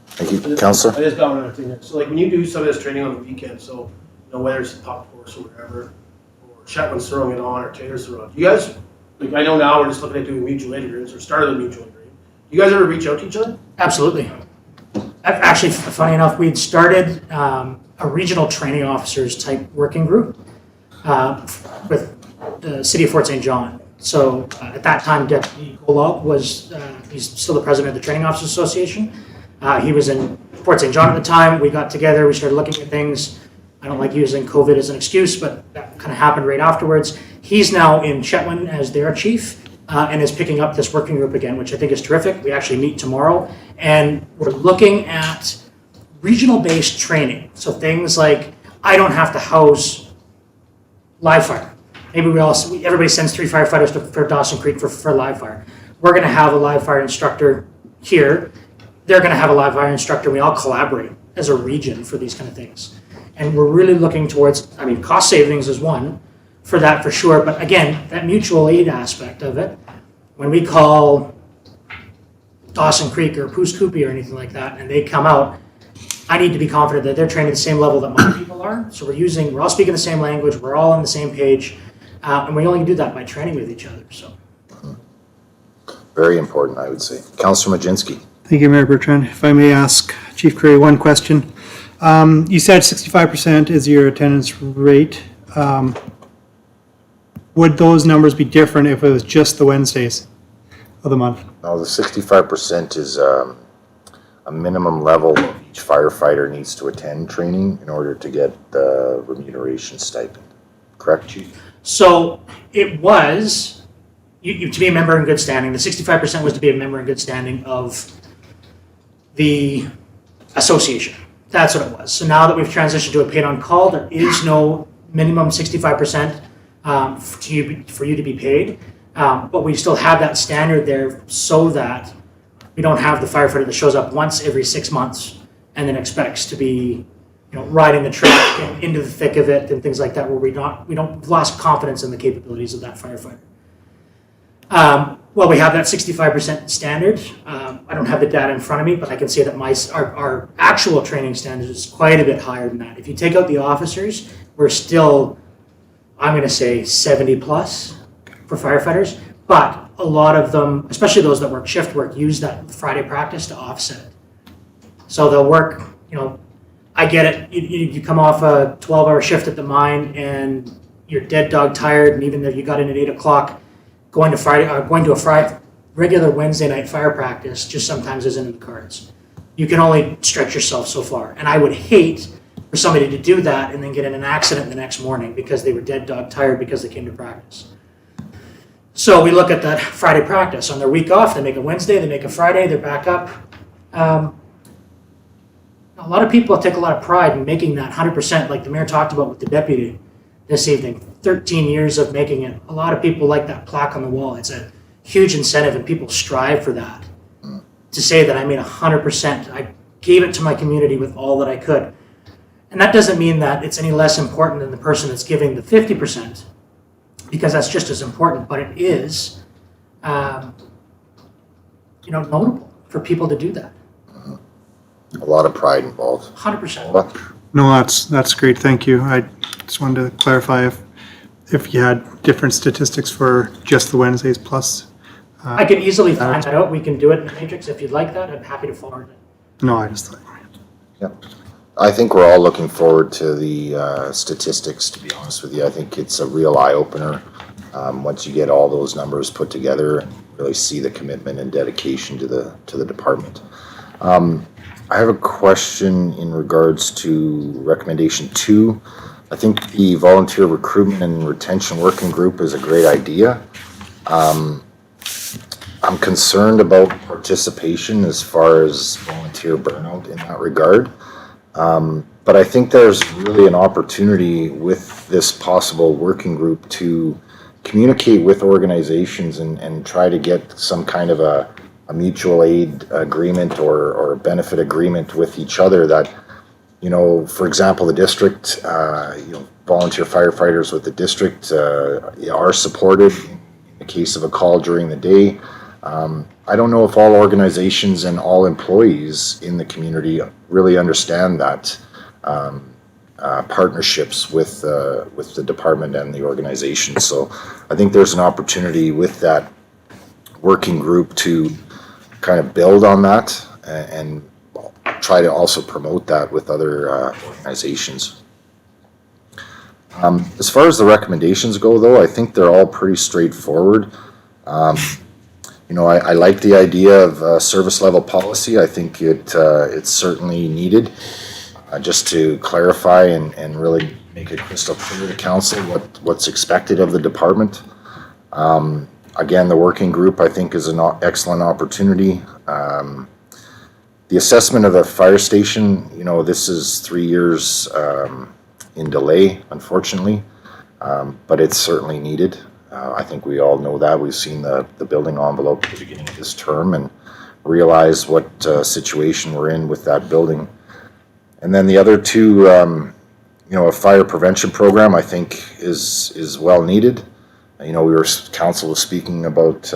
Thank you, Councillor. I just got another thing there. So like when you do some of this training on the weekend, so whether it's a pop course or whatever, or Chetwin's throwing it on or Taylor's throwing it on, you guys, like I know now we're just looking at doing mutual aid agreements or started a mutual aid agreement. Do you guys ever reach out to each other? Absolutely. Actually, funny enough, we'd started a regional training officers type working group with the city of Fort St. John. So at that time, Deputy Golub was, he's still the president of the Training Officers Association. He was in Fort St. John at the time. We got together, we started looking at things. I don't like using COVID as an excuse, but that kind of happened right afterwards. He's now in Chetwin as their chief and is picking up this working group again, which I think is terrific. We actually meet tomorrow, and we're looking at regional-based training. So things like, I don't have to house live fire. Maybe everybody sends 3 firefighters for Dawson Creek for live fire. We're gonna have a live fire instructor here. They're gonna have a live fire instructor. We all collaborate as a region for these kind of things. And we're really looking towards, I mean, cost savings is one for that for sure. But again, that mutual aid aspect of it, when we call Dawson Creek or Poos Koopy or anything like that, and they come out, I need to be confident that they're trained at the same level that my people are. So we're all speaking the same language, we're all on the same page, and we only do that by training with each other, so. Very important, I would say. Councillor Majinski. Thank you, Mayor Bertrand. If I may ask Chief Curry one question. You said 65% is your attendance rate. Would those numbers be different if it was just the Wednesdays of the month? Now, the 65% is a minimum level each firefighter needs to attend training in order to get the remuneration stipend. Correct, Chief? So it was, to be a member in good standing, the 65% was to be a member in good standing of the association. That's what it was. So now that we've transitioned to a paid on call, there is no minimum 65% for you to be paid. But we still have that standard there so that we don't have the firefighter that shows up once every 6 months and then expects to be, riding the track and into the thick of it and things like that, where we've lost confidence in the capabilities of that firefighter. Well, we have that 65% standard. I don't have the data in front of me, but I can say that our actual training standard is quite a bit higher than that. If you take out the officers, we're still, I'm going to say 70 plus for firefighters, but a lot of them, especially those that work shift work, use that Friday practice to offset it. So they'll work, I get it. You come off a 12-hour shift at the mine and you're dead dog tired, and even though you got in at 8 o'clock, going to a regular Wednesday night fire practice just sometimes isn't in the cards. You can only stretch yourself so far. And I would hate for somebody to do that and then get in an accident the next morning because they were dead dog tired because they came to practice. So we look at that Friday practice. On their week off, they make a Wednesday, they make a Friday, they're back up. A lot of people take a lot of pride in making that 100%, like the mayor talked about with the deputy this evening. 13 years of making it. A lot of people like that plaque on the wall. It's a huge incentive, and people strive for that. To say that I made 100%, I gave it to my community with all that I could. And that doesn't mean that it's any less important than the person that's giving the 50%, because that's just as important, but it is, notable for people to do that. A lot of pride involved. 100%. No, that's great. Thank you. I just wanted to clarify if you had different statistics for just the Wednesdays plus I can easily find that out. We can do it in the matrix if you'd like that. I'm happy to forward it. No, I just thought. I think we're all looking forward to the statistics, to be honest with you. I think it's a real eye-opener once you get all those numbers put together and really see the commitment and dedication to the department. I have a question in regards to recommendation 2. I think the volunteer recruitment and retention working group is a great idea. I'm concerned about participation as far as volunteer burnout in that regard. But I think there's really an opportunity with this possible working group to communicate with organizations and try to get some kind of a mutual aid agreement or benefit agreement with each other that, you know, for example, the district, volunteer firefighters with the district are supported in the case of a call during the day. I don't know if all organizations and all employees in the community really understand that partnerships with the department and the organization. So I think there's an opportunity with that working group to kind of build on that and try to also promote that with other organizations. As far as the recommendations go, though, I think they're all pretty straightforward. I like the idea of service level policy. I think it's certainly needed just to clarify and really make it crystal clear to council what's expected of the department. Again, the working group, I think, is an excellent opportunity. The assessment of the fire station, this is 3 years in delay, unfortunately, but it's certainly needed. I think we all know that. We've seen the building envelope at the beginning of this term and realize what situation we're in with that building. And then the other two, a fire prevention program, I think is well needed. Council was speaking about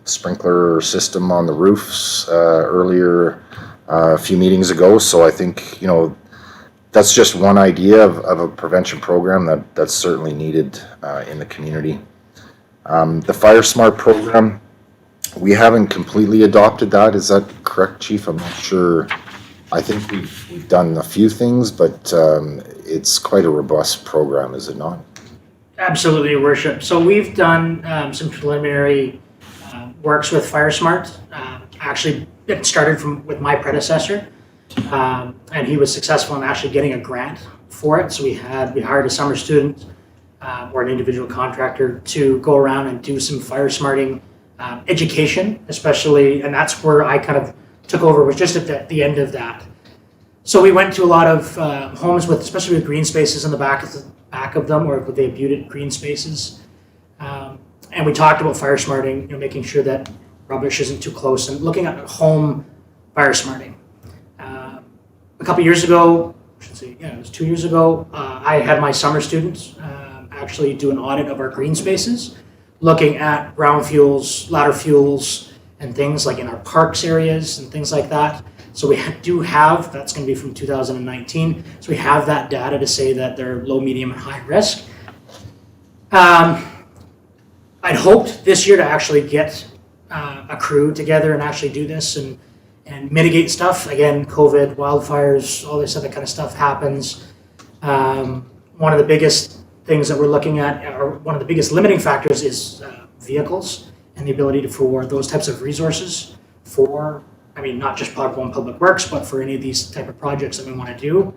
sprinkler system on the roofs earlier a few meetings ago. So I think, that's just one idea of a prevention program that's certainly needed in the community. The Fire Smart program, we haven't completely adopted that. Is that correct, Chief? I'm not sure. I think we've done a few things, but it's quite a robust program, is it not? Absolutely, Your Worship. So we've done some preliminary works with FireSmart. Actually, it started with my predecessor, and he was successful in actually getting a grant for it. So we hired a summer student or an individual contractor to go around and do some fire smarting education, especially, and that's where I kind of took over, was just at the end of that. So we went to a lot of homes especially with green spaces in the back of them, or with the abutted green spaces. And we talked about fire smarting, making sure that rubbish isn't too close, and looking at home fire smarting. A couple years ago, it was 2 years ago, I had my summer students actually do an audit of our green spaces, looking at brown fuels, ladder fuels, and things like in our parks areas and things like that. So we do have, that's going to be from 2019, so we have that data to say that they're low, medium, and high risk. I'd hoped this year to actually get a crew together and actually do this and mitigate stuff. Again, COVID, wildfires, all this other kind of stuff happens. One of the biggest things that we're looking at, or one of the biggest limiting factors, is vehicles and the ability for those types of resources not just public works, but for any of these type of projects that we want to do.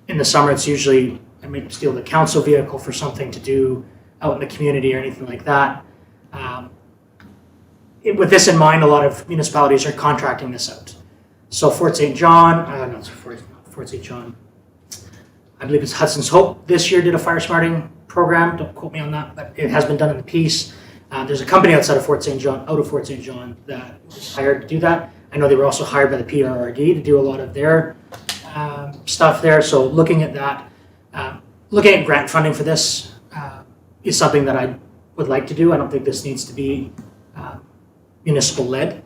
In the summer, it's usually, steal the council vehicle for something to do out in the community or anything like that. With this in mind, a lot of municipalities are contracting this out. So Fort St. John, Fort St. John, I believe it's Hudson's Hope this year did a fire smarting program. Don't quote me on that, but it has been done in the piece. There's a company out of Fort St. John that was hired to do that. I know they were also hired by the PRRD to do a lot of their stuff there. So looking at that, looking at grant funding for this is something that I would like to do. I don't think this needs to be municipal-led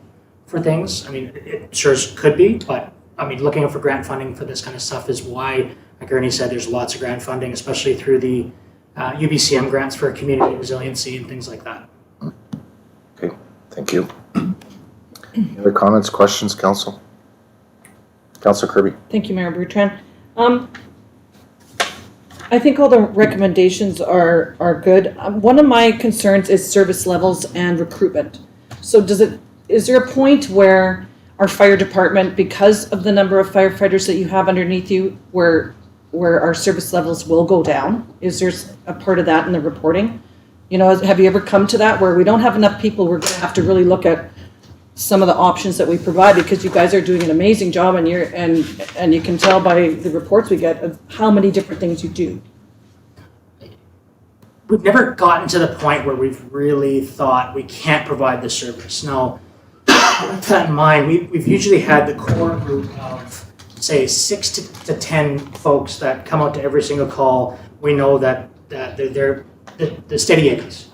for things. It sure could be, but looking for grant funding for this kind of stuff is why, like Ernie said, there's lots of grant funding, especially through the UBCM grants for community resiliency and things like that. Thank you. Any other comments, questions, Council? Councilor Kirby? Thank you, Mayor Bertrand. I think all the recommendations are good. One of my concerns is service levels and recruitment. So is there a point where our fire department, because of the number of firefighters that you have underneath you, where our service levels will go down? Is there a part of that in the reporting? You know, have you ever come to that where we don't have enough people, we're gonna have to really look at some of the options that we provide, because you guys are doing an amazing job and you can tell by the reports we get of how many different things you do. We've never gotten to the point where we've really thought we can't provide the service. Now, with that in mind, we've usually had the core group of, say, 6 to 10 folks that come out to every single call. We know that they're the steady Eddies.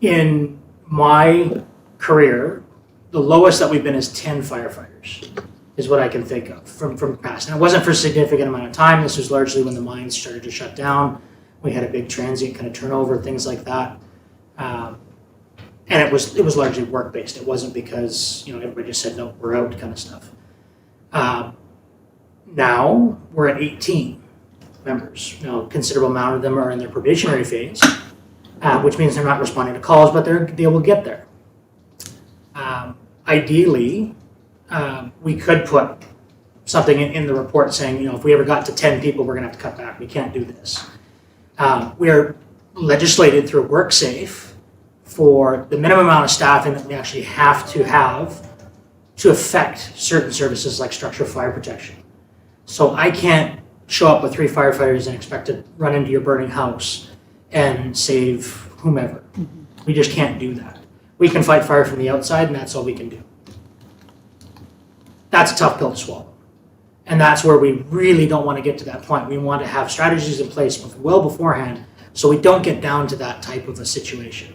In my career, the lowest that we've been is 10 firefighters, is what I can think of from past. And it wasn't for a significant amount of time. This was largely when the mines started to shut down. We had a big transient kind of turnover, things like that. And it was largely work-based. It wasn't because, you know, everybody just said, no, we're out kind of stuff. Now we're at 18 members. Now, a considerable amount of them are in their probationary phase, which means they're not responding to calls, but they will get there. Ideally, we could put something in the report saying, you know, if we ever got to 10 people, we're gonna have to cut back. We can't do this. We're legislated through WorkSafe for the minimum amount of staffing that we actually have to affect certain services like structural fire protection. So I can't show up with 3 firefighters and expect to run into your burning house and save whomever. We just can't do that. We can fight fire from the outside, and that's all we can do. That's a tough pill to swallow. And that's where we really don't want to get to that point. We want to have strategies in place well beforehand so we don't get down to that type of a situation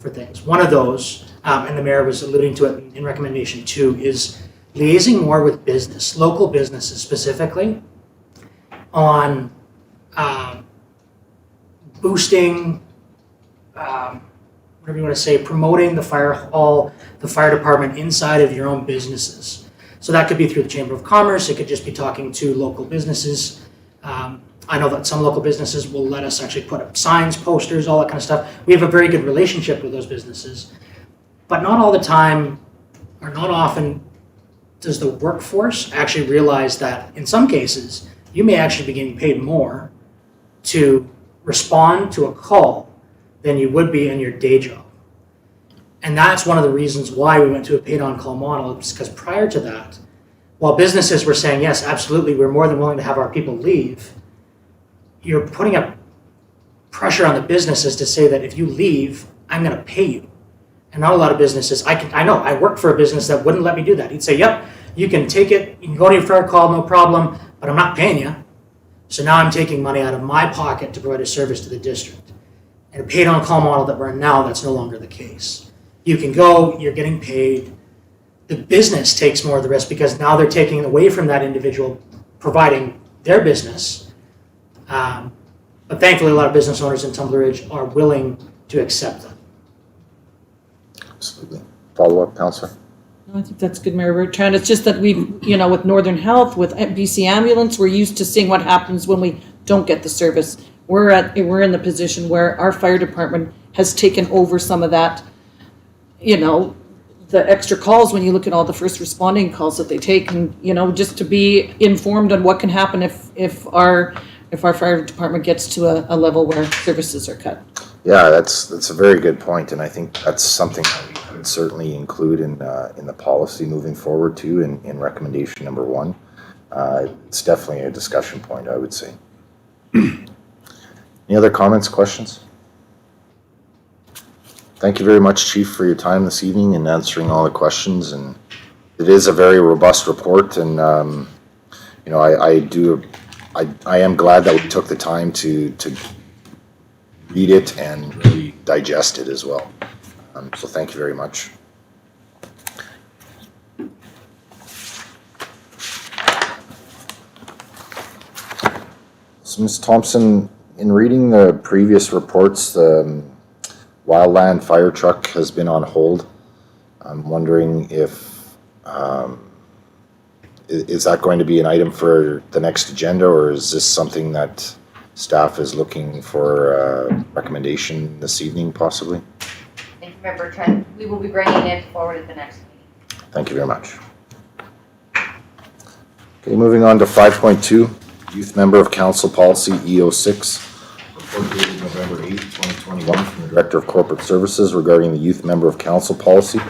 for things. One of those, and the mayor was alluding to it in recommendation 2, is liaising more with business, local businesses specifically, on boosting, whatever you want to say, promoting the fire hall, the fire department inside of your own businesses. So that could be through the Chamber of Commerce. It could just be talking to local businesses. I know that some local businesses will let us actually put up signs, posters, all that kind of stuff. We have a very good relationship with those businesses, but not all the time or not often does the workforce actually realize that in some cases, you may actually be getting paid more to respond to a call than you would be in your day job. And that's one of the reasons why we went to a paid-on-call model, because prior to that, while businesses were saying, yes, absolutely, we're more than willing to have our people leave, you're putting up pressure on the businesses to say that if you leave, I'm going to pay you. And not a lot of businesses, I know, I worked for a business that wouldn't let me do that. He'd say, yep, you can take it, you can go to your fair call, no problem, but I'm not paying you. So now I'm taking money out of my pocket to provide a service to the district. And a paid-on-call model that we're in now, that's no longer the case. You can go, you're getting paid. The business takes more of the risk because now they're taking away from that individual providing their business. But thankfully, a lot of business owners in Tumbler Ridge are willing to accept that. Absolutely. Follow-up, Councillor? I think that's good, Mayor Bertrand. It's just that we've, you know, with Northern Health, with BC Ambulance, we're used to seeing what happens when we don't get the service. We're in the position where our fire department has taken over some of that, you know, the extra calls when you look at all the first responding calls that they take, and, you know, just to be informed on what can happen if our fire department gets to a level where services are cut. Yeah, that's a very good point, and I think that's something that we could certainly include in the policy moving forward too, in recommendation number 1. It's definitely a discussion point, I would say. Any other comments, questions? Thank you very much, Chief, for your time this evening and answering all the questions. And it is a very robust report, and you know, I am glad that we took the time to read it and really digest it as well. So thank you very much. So Ms. Thompson, in reading the previous reports, wildland fire truck has been on hold. I'm wondering if, is that going to be an item for the next agenda, or is this something that staff is looking for a recommendation this evening possibly? Thank you, Member Bertrand. We will be bringing it forward at the next meeting. Thank you very much. Okay, moving on to 5.2, Youth Member of Council Policy EO6, report dated November 8, 2021, from the Director of Corporate Services regarding the Youth Member of Council Policy.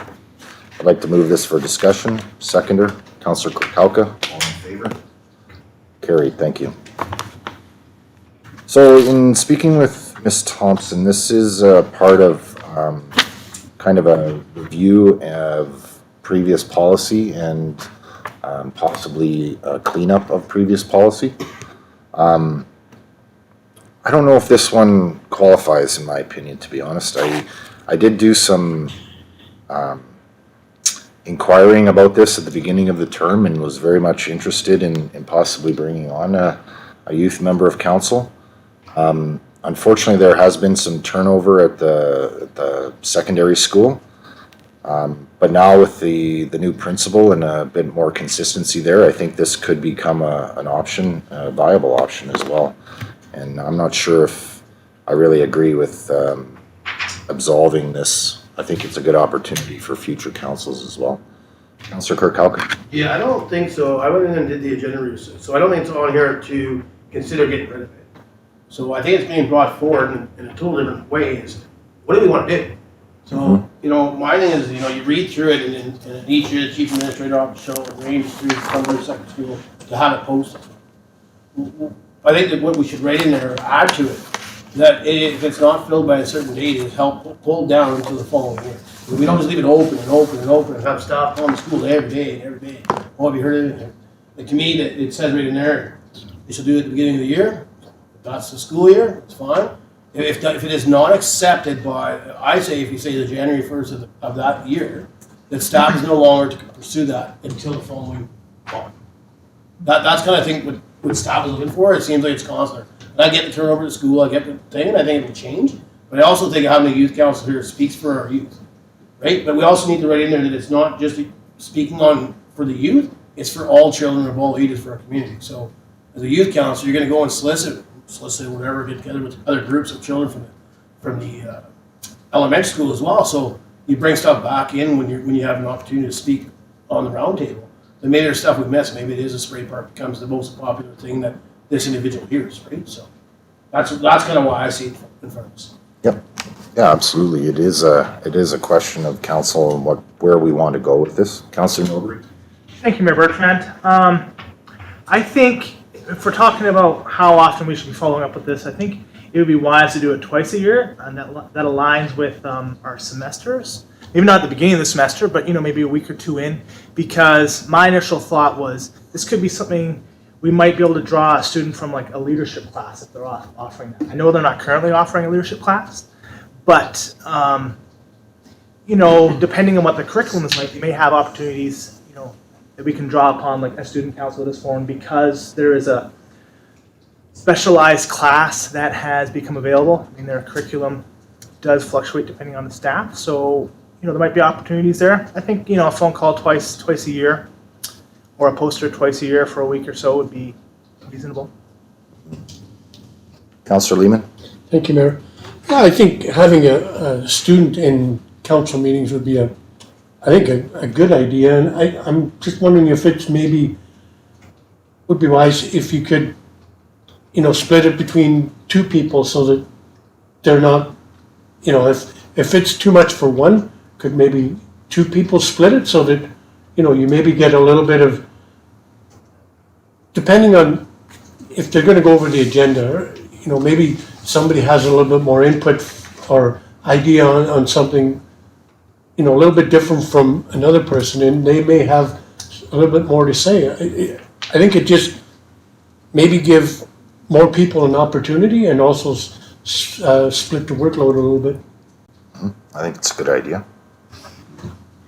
I'd like to move this for discussion. Seconder, Councillor Kurkowka. All in favor? Carried, thank you. So in speaking with Ms. Thompson, this is part of kind of a review of previous policy and possibly a cleanup of previous policy. I don't know if this one qualifies, in my opinion, to be honest. I did do some inquiring about this at the beginning of the term and was very much interested in possibly bringing on a youth member of council. Unfortunately, there has been some turnover at the secondary school. But now with the new principal and a bit more consistency there, I think this could become an option, a viable option as well. And I'm not sure if I really agree with absolving this. I think it's a good opportunity for future councils as well. Councillor Kurkowka. Yeah, I don't think so. I went in and did the agenda research, so I don't think it's on here to consider getting rid of it. So I think it's being brought forward in a total different way is, what do we want to do? So, you know, my thing is, you know, you read through it and each year the chief administrator office shall arrange through Tumbler Second School to have it posted. I think that what we should write in there, or add to it, that if it's not filled by a certain date, it's help pull down until the following year. We don't just leave it open and open and open and have staff on the school every day. Oh, have you heard anything? Like, to me, that it says right in there, they should do it at the beginning of the year. If that's the school year, it's fine. If it is not accepted by, I say, if you say the January 1st of that year, that staff is no longer to pursue that until the following fall. That's kind of thing what staff is looking for. It seems like it's constant. And I get the turnover to school, I get the thing, and I think it will change. But I also think having a youth council here speaks for our youth, right? But we also need to write in there that it's not just speaking on for the youth, it's for all children of all ages for our community. So as a youth council, you're going to go and solicit whatever, get together with other groups of children from the elementary school as well. So you bring stuff back in when you have an opportunity to speak on the round table. And maybe there's stuff we missed. Maybe it is a spray park becomes the most popular thing that this individual hears, right? So that's kind of why I see it in front of us. Yep. Yeah, absolutely. It is a question of council and where we want to go with this. Councillor Milbury. Thank you, Mayor Bertrand. I think if we're talking about how often we should be following up with this, I think it would be wise to do it twice a year, and that aligns with our semesters. Maybe not at the beginning of the semester, but maybe a week or two in, because my initial thought was this could be something we might be able to draw a student from like a leadership class if they're offering that. I know they're not currently offering a leadership class, but depending on what the curriculum is like, they may have opportunities that we can draw upon, like a student council of this forum, because there is a specialized class that has become available. I mean, their curriculum does fluctuate depending on the staff, so there might be opportunities there. I think a phone call twice a year, or a poster twice a year for a week or so would be reasonable. Councillor Lehman. Thank you, Mayor. Yeah, I think having a student in council meetings would be a good idea, and I'm just wondering if it's maybe would be wise if you could, split it between two people so that they're not, if it's too much for one, could maybe two people split it so that, you maybe get a little bit of, depending on if they're going to go over the agenda, maybe somebody has a little bit more input or idea on something, a little bit different from another person, and they may have a little bit more to say. I think it just maybe give more people an opportunity and also split the workload a little bit. I think it's a good idea.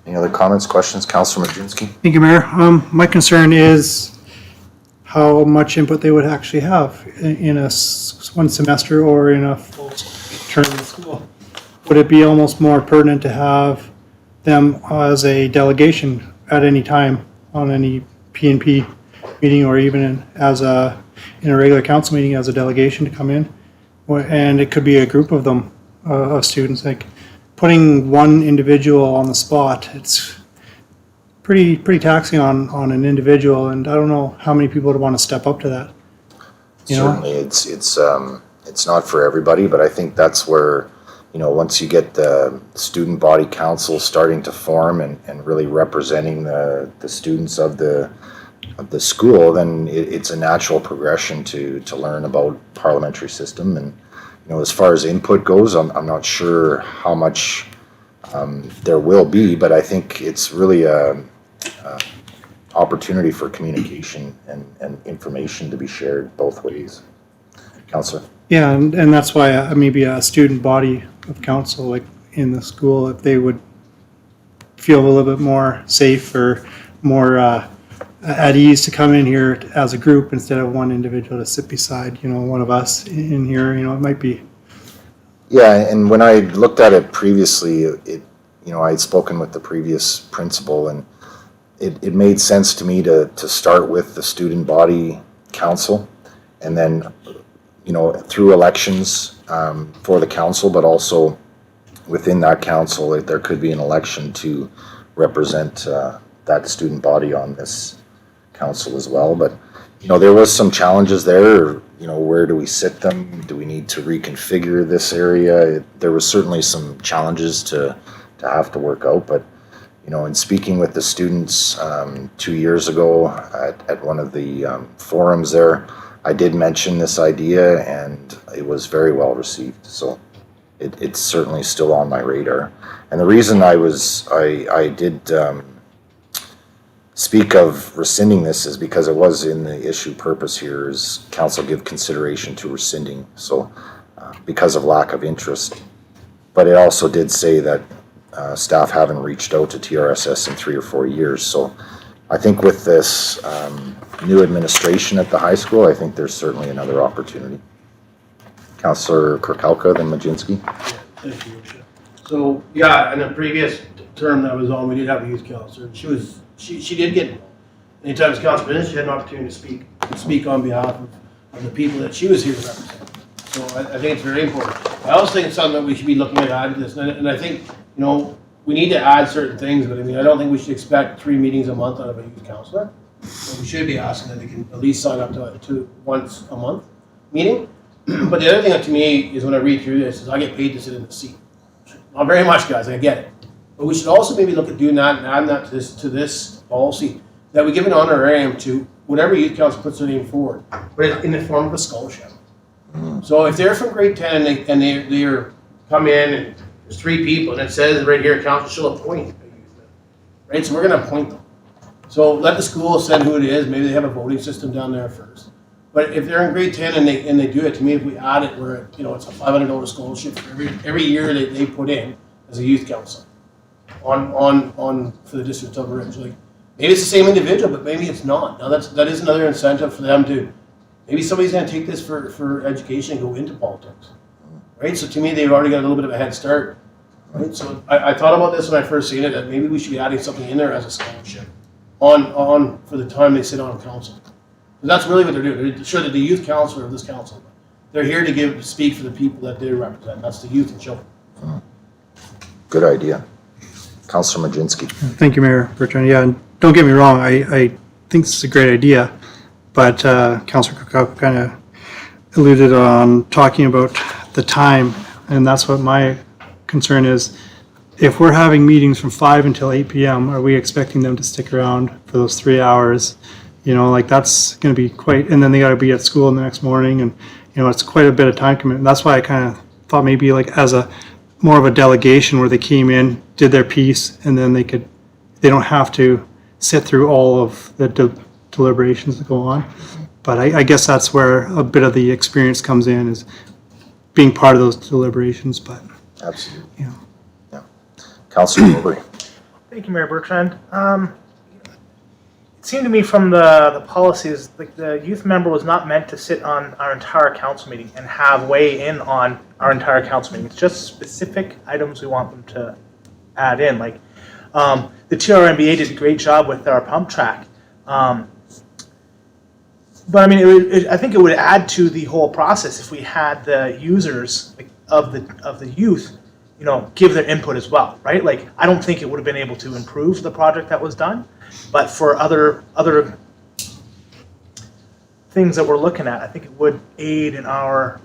Any other comments, questions? Councillor Majinski. Thank you, Mayor. My concern is how much input they would actually have in one semester or in a full term of school. would it be almost more pertinent to have them as a delegation at any time on any P&P meeting, or even in a regular council meeting as a delegation to come in? And it could be a group of them, of students. Like putting one individual on the spot, it's pretty taxing on an individual, and I don't know how many people would want to step up to that. You know? Certainly, it's not for everybody, but I think that's where, once you get the student body council starting to form and really representing the students of the school, then it's a natural progression to learn about parliamentary system. And as far as input goes, I'm not sure how much there will be, but I think it's really a opportunity for communication and information to be shared both ways. Councillor? Yeah, and that's why maybe a student body of council, like in the school, if they would feel a little bit more safe or more at ease to come in here as a group instead of one individual to sit beside, one of us in here, it might be. Yeah, and when I looked at it previously, I had spoken with the previous principal, and it made sense to me to start with the student body council, and then through elections for the council, but also within that council, there could be an election to represent that student body on this council as well. But there was some challenges there. Where do we sit them? Do we need to reconfigure this area? There was certainly some challenges to have to work out. But in speaking with the students 2 years ago at one of the forums there, I did mention this idea, and it was very well received. So it's certainly still on my radar. And the reason I did speak of rescinding this is because it was in the issue purpose here is council give consideration to rescinding. So because of lack of interest. But it also did say that staff haven't reached out to TRSS in 3 or 4 years. So I think with this new administration at the high school, I think there's certainly another opportunity. Councillor Kirkowka, then Majinski. Thank you, Worship. So, yeah, in the previous term that I was on, we did have a youth councillor, and she did get involved. Anytime as council president, she had an opportunity to speak on behalf of the people that she was here to represent. So I think it's very important. I also think it's something that we should be looking at adding to this, and I think, we need to add certain things, but I don't think we should expect 3 meetings a month out of a youth councillor. So we should be asking that they can at least sign up to once a month meeting. But the other thing that to me is when I read through this is I get paid to sit in the seat. Not very much, guys, I get it. But we should also maybe look at doing that and adding that to this policy, that we give an honorarium to whatever youth council puts their name forward, but it's in the form of a scholarship. So if they're from grade 10 and they're come in and there's 3 people and it says right here, council shall appoint a youth member, right? So we're going to appoint them. So let the school send who it is. Maybe they have a voting system down there first. But if they're in grade 10 and they do it, to me, if we add it where it's a $500 scholarship for every year that they put in as a youth council on for the District of Tumbler Ridge, like maybe it's the same individual, but maybe it's not. Now that is another incentive for them to maybe somebody's going to take this for education and go into politics, right? So to me, they've already got a little bit of a head start, right? So I thought about this when I first seen it, that maybe we should be adding something in there as a scholarship on for the time they sit on council. Because that's really what they're doing. They're sure that the youth councillor of this council, they're here to speak for the people that they represent. That's the youth and children. Good idea. Councillor Majinski. Thank you, Mayor Bertrand. Yeah, and don't get me wrong, I think this is a great idea, but Councillor Cook kind of alluded on talking about the time, and that's what my concern is. If we're having meetings from 5 until 8 p.m., are we expecting them to stick around for those 3 hours? That's going to be quite, and then they got to be at school the next morning, and it's quite a bit of time commitment. That's why I kind of thought maybe as a more of a delegation where they came in, did their piece, and then they don't have to sit through all of the deliberations that go on. But I guess that's where a bit of the experience comes in, is being part of those deliberations. But absolutely, yeah. Councillor Mowbray. Thank you, Mayor Bertrand. It seemed to me from the policies, like the youth member was not meant to sit on our entire council meeting and have weigh in on our entire council meeting. It's just specific items we want them to add in. Like the TRMBA did a great job with our pump track. But I mean, I think it would add to the whole process if we had the users of the youth, you know, give their input as well, right? Like, I don't think it would have been able to improve the project that was done, but for other things that we're looking at, I think it would aid in our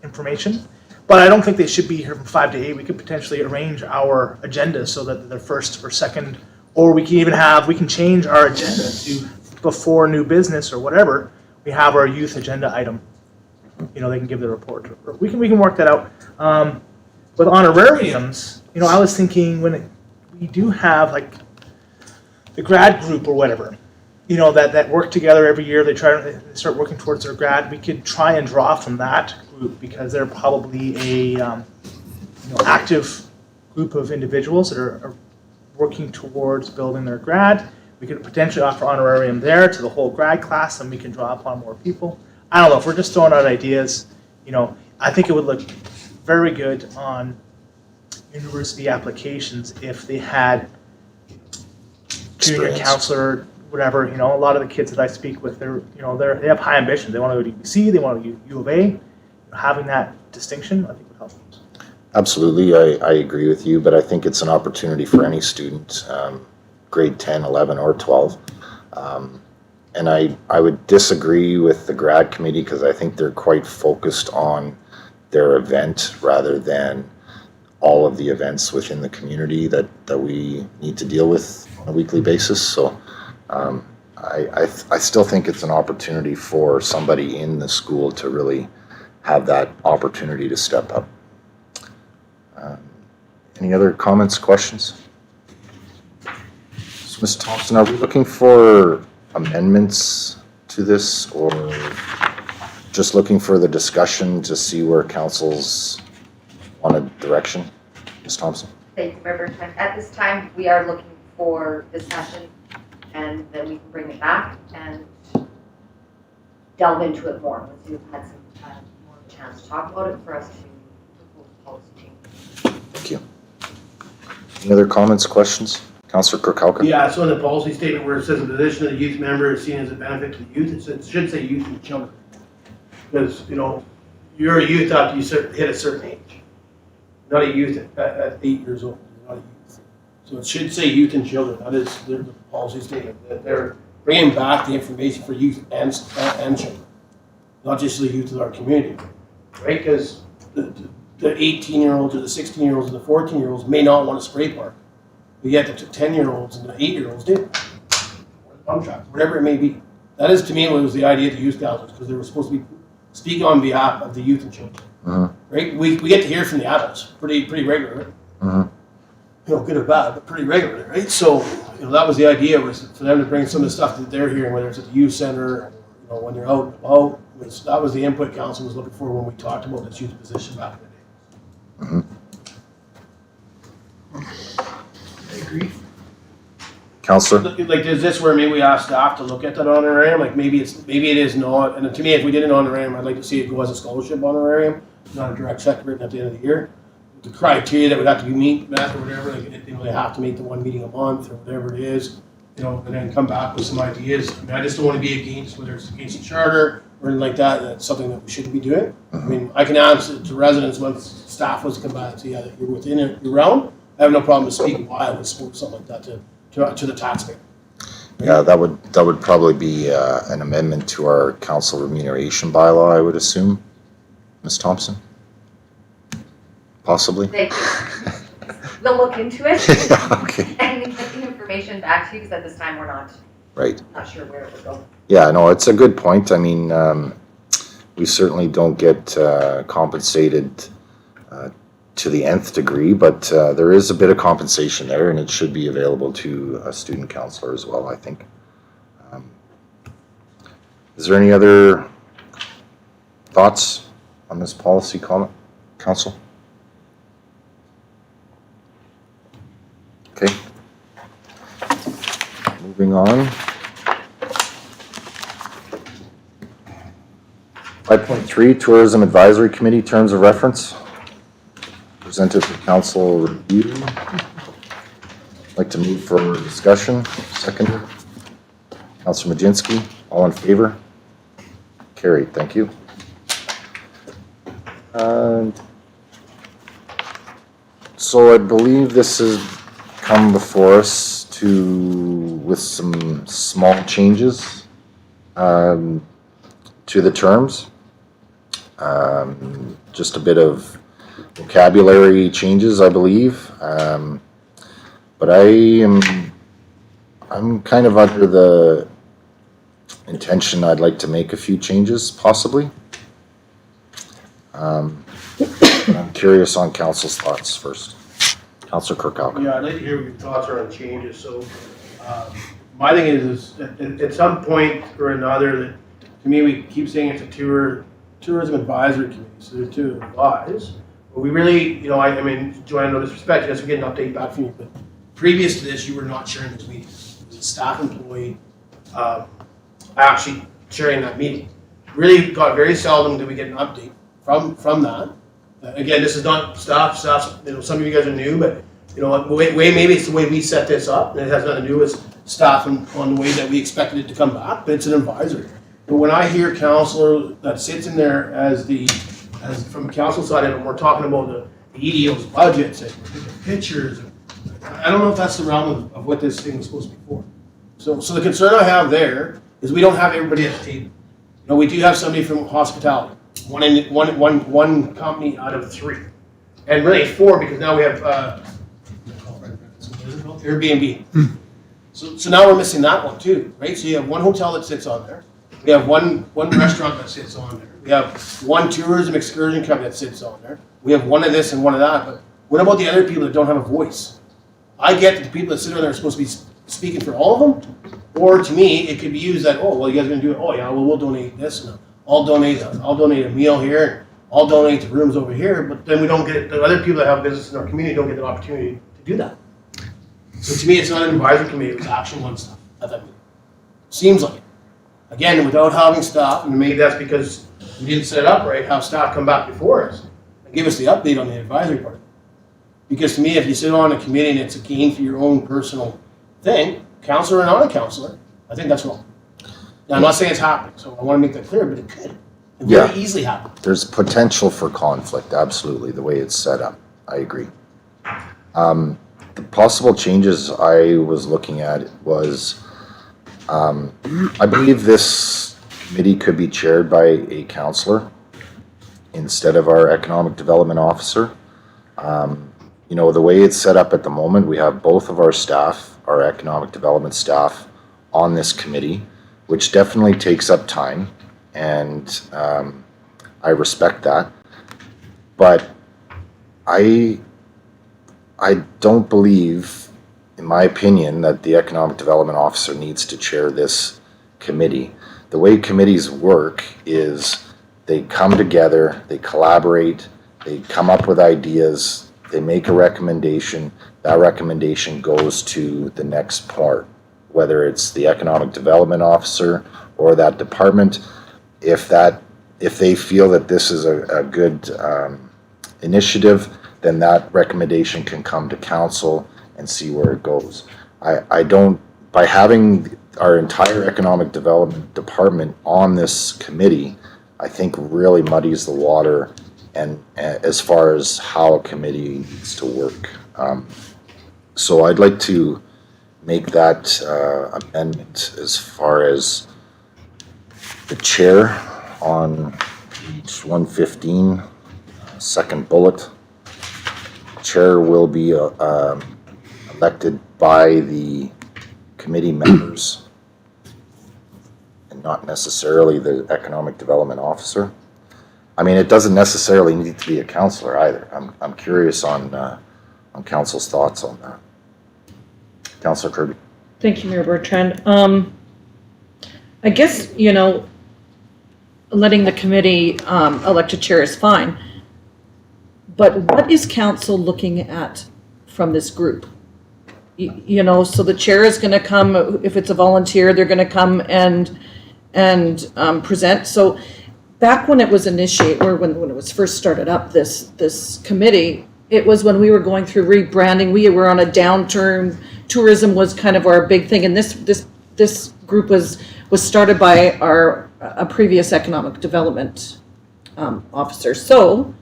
information. But I don't think they should be here from 5 to 8. We could potentially arrange our agenda so that they're first or second, or we can change our agenda to before new business or whatever. We have our youth agenda item. You know, they can give their report. We can work that out. With honorariums, you know, I was thinking we do have like the grad group or whatever, you know, that work together every year. They start working towards their grad. We could try and draw from that group because they're probably a active group of individuals that are working towards building their grad. We could potentially offer honorarium there to the whole grad class, and we can draw upon more people. I don't know, if we're just throwing out ideas, you know, I think it would look very good on university applications if they had junior Experience. counselor, whatever. You know, a lot of the kids that I speak with, they have high ambitions. They want to go to UBC, they want to go to U of A. Having that distinction, I think would help. Absolutely, I agree with you, but I think it's an opportunity for any student, grade 10, 11, or 12. And I would disagree with the grad committee because I think they're quite focused on their event rather than all of the events within the community that we need to deal with on a weekly basis. So I still think it's an opportunity for somebody in the school to really have that opportunity to step up. Any other comments, questions? So, Ms. Thompson, are we looking for amendments to this or just looking for the discussion to see where council's wanted direction? Ms. Thompson? Thank you, Member Trent. At this time, we are looking for discussion, and then we can bring it back and delve into it more once you've had some more chance to talk about it for us to propose policy change. Thank you. Any other comments, questions? Councillor Kirkowka? Yeah, so in the policy statement where it says the position of the youth member is seen as a benefit to the youth, it should say youth and children. Because, you know, you're a youth after you hit a certain age. Not a youth at 8 years old, you're not a youth. So it should say youth and children. That is the policy statement, that they're bringing back the information for youth and children, not just the youth of our community, right? Because the 18-year-olds or the 16-year-olds or the 14-year-olds may not want a spray park, but yet the 10-year-olds and the 8-year-olds do. Or the pump track, whatever it may be. That is, to me, what was the idea of the youth councils, because they were supposed to be speaking on behalf of the youth and children. Right? We get to hear from the adults pretty regularly. You know, good or bad, but pretty regularly, right? So, you know, that was the idea, was for them to bring some of the stuff that they're hearing, whether it's at the youth center, you know, when you're out and about. That was the input council was looking for when we talked about this youth position back in the day. I agree. Councillor? Like, is this where maybe we ask staff to look at that honorarium? Like, maybe it is not. And to me, if we did an honorarium, I'd like to see it go as a scholarship honorarium, not a direct check written at the end of the year. The criteria that would have to be met or whatever, like they have to make the one meeting a month or whatever it is, you know, and then come back with some ideas. I mean, I just don't want to be against, whether it's against the charter or anything like that. That's something that we shouldn't be doing. I mean, I can answer to residents once staff was to come back and say, yeah, that you're within your realm. I have no problem with speaking why I would support something like that to the taxpayer. Yeah, that would probably be an amendment to our council remuneration bylaw, I would assume. Ms. Thompson? Possibly? Thank you. We'll look into it. Okay. And get the information back to you, because at this time we're not sure where it would go. Yeah, no, it's a good point. I mean, we certainly don't get compensated to the nth degree, but there is a bit of compensation there, and it should be available to a student counselor as well, I think. Is there any other thoughts on this policy comment, Council? Okay. Moving on. 5.3, Tourism Advisory Committee Terms of Reference. Presented for council review. Like to move for discussion. Seconder. Councilor Majinski, all in favor? Carried, thank you. So I believe this has come before us with some small changes to the terms. Just a bit of vocabulary changes, I believe. But I'm kind of under the intention I'd like to make a few changes, possibly. I'm curious on council's thoughts first. Councilor Kirkhope. Yeah, I'd like to hear what your thoughts are on changes. So, my thing is at some point or another, that to me, we keep saying it's a tourism advisory committee, so they're to advise. But we really, I mean, Joanne, no disrespect, yes, we get an update back from you, but previous to this, you were not sharing those meetings. As a staff employee, actually sharing that meeting. Really got very seldom do we get an update from that. Again, this is not staff, some of you guys are new, but maybe it's the way we set this up, and it has nothing to do with staff on the way that we expected it to come back, but it's an advisory. But when I hear councilor that sits in there as from council side, and we're talking about the EDO's budgets and pictures, I don't know if that's the realm of what this thing was supposed to be for. So the concern I have there is we don't have everybody at the table. We do have somebody from hospitality, one company out of 3, and really 4 because now we have Airbnb. So now we're missing that one too, right? So you have one hotel that sits on there. We have one restaurant that sits on there. We have one tourism excursion company that sits on there. We have one of this and one of that. But what about the other people that don't have a voice? I get that the people that sit on there are supposed to be speaking for all of them. Or to me, it could be used that, oh, well, you guys are going to do it. Oh, yeah, well, we'll donate this. And I'll donate a meal here. I'll donate the rooms over here. But then we don't get the other people that have business in our community don't get the opportunity to do that. So to me, it's not an advisory committee. It's action one stuff at that meeting. Seems like it. Again, without having staff, and maybe that's because we didn't set it up right, have staff come back before us and give us the update on the advisory part. Because to me, if you sit on a committee and it's a gain for your own personal thing, counselor or not a counselor, I think that's wrong. Now, I'm not saying it's happening, so I want to make that clear, but it could. It very easily happen. There's potential for conflict, absolutely, the way it's set up. I agree. The possible changes I was looking at was, I believe this committee could be chaired by a counselor instead of our economic development officer. The way it's set up at the moment, we have both of our staff, our economic development staff, on this committee, which definitely takes up time, and I respect that. But I don't believe, in my opinion, that the economic development officer needs to chair this committee. The way committees work is they come together, they collaborate, they come up with ideas, they make a recommendation, that recommendation goes to the next part, whether it's the economic development officer or that department. If they feel that this is a good initiative, then that recommendation can come to council and see where it goes. By having our entire economic development department on this committee, I think really muddies the water and as far as how a committee needs to work. So I'd like to make that amendment as far as the chair on page 115, second bullet. Chair will be elected by the committee members and not necessarily the economic development officer. I mean, it doesn't necessarily need to be a counselor either. I'm curious on council's thoughts on that. Councilor Kirby. Thank you, Mayor Bertrand. I guess, letting the committee elect a chair is fine. But what is council looking at from this group? So the chair is going to come, if it's a volunteer, they're going to come and present. So back when it was initiated, or when it was first started up, this committee, it was when we were going through rebranding, we were on a downturn, tourism was kind of our big thing, and this group was started by a previous economic development officer. So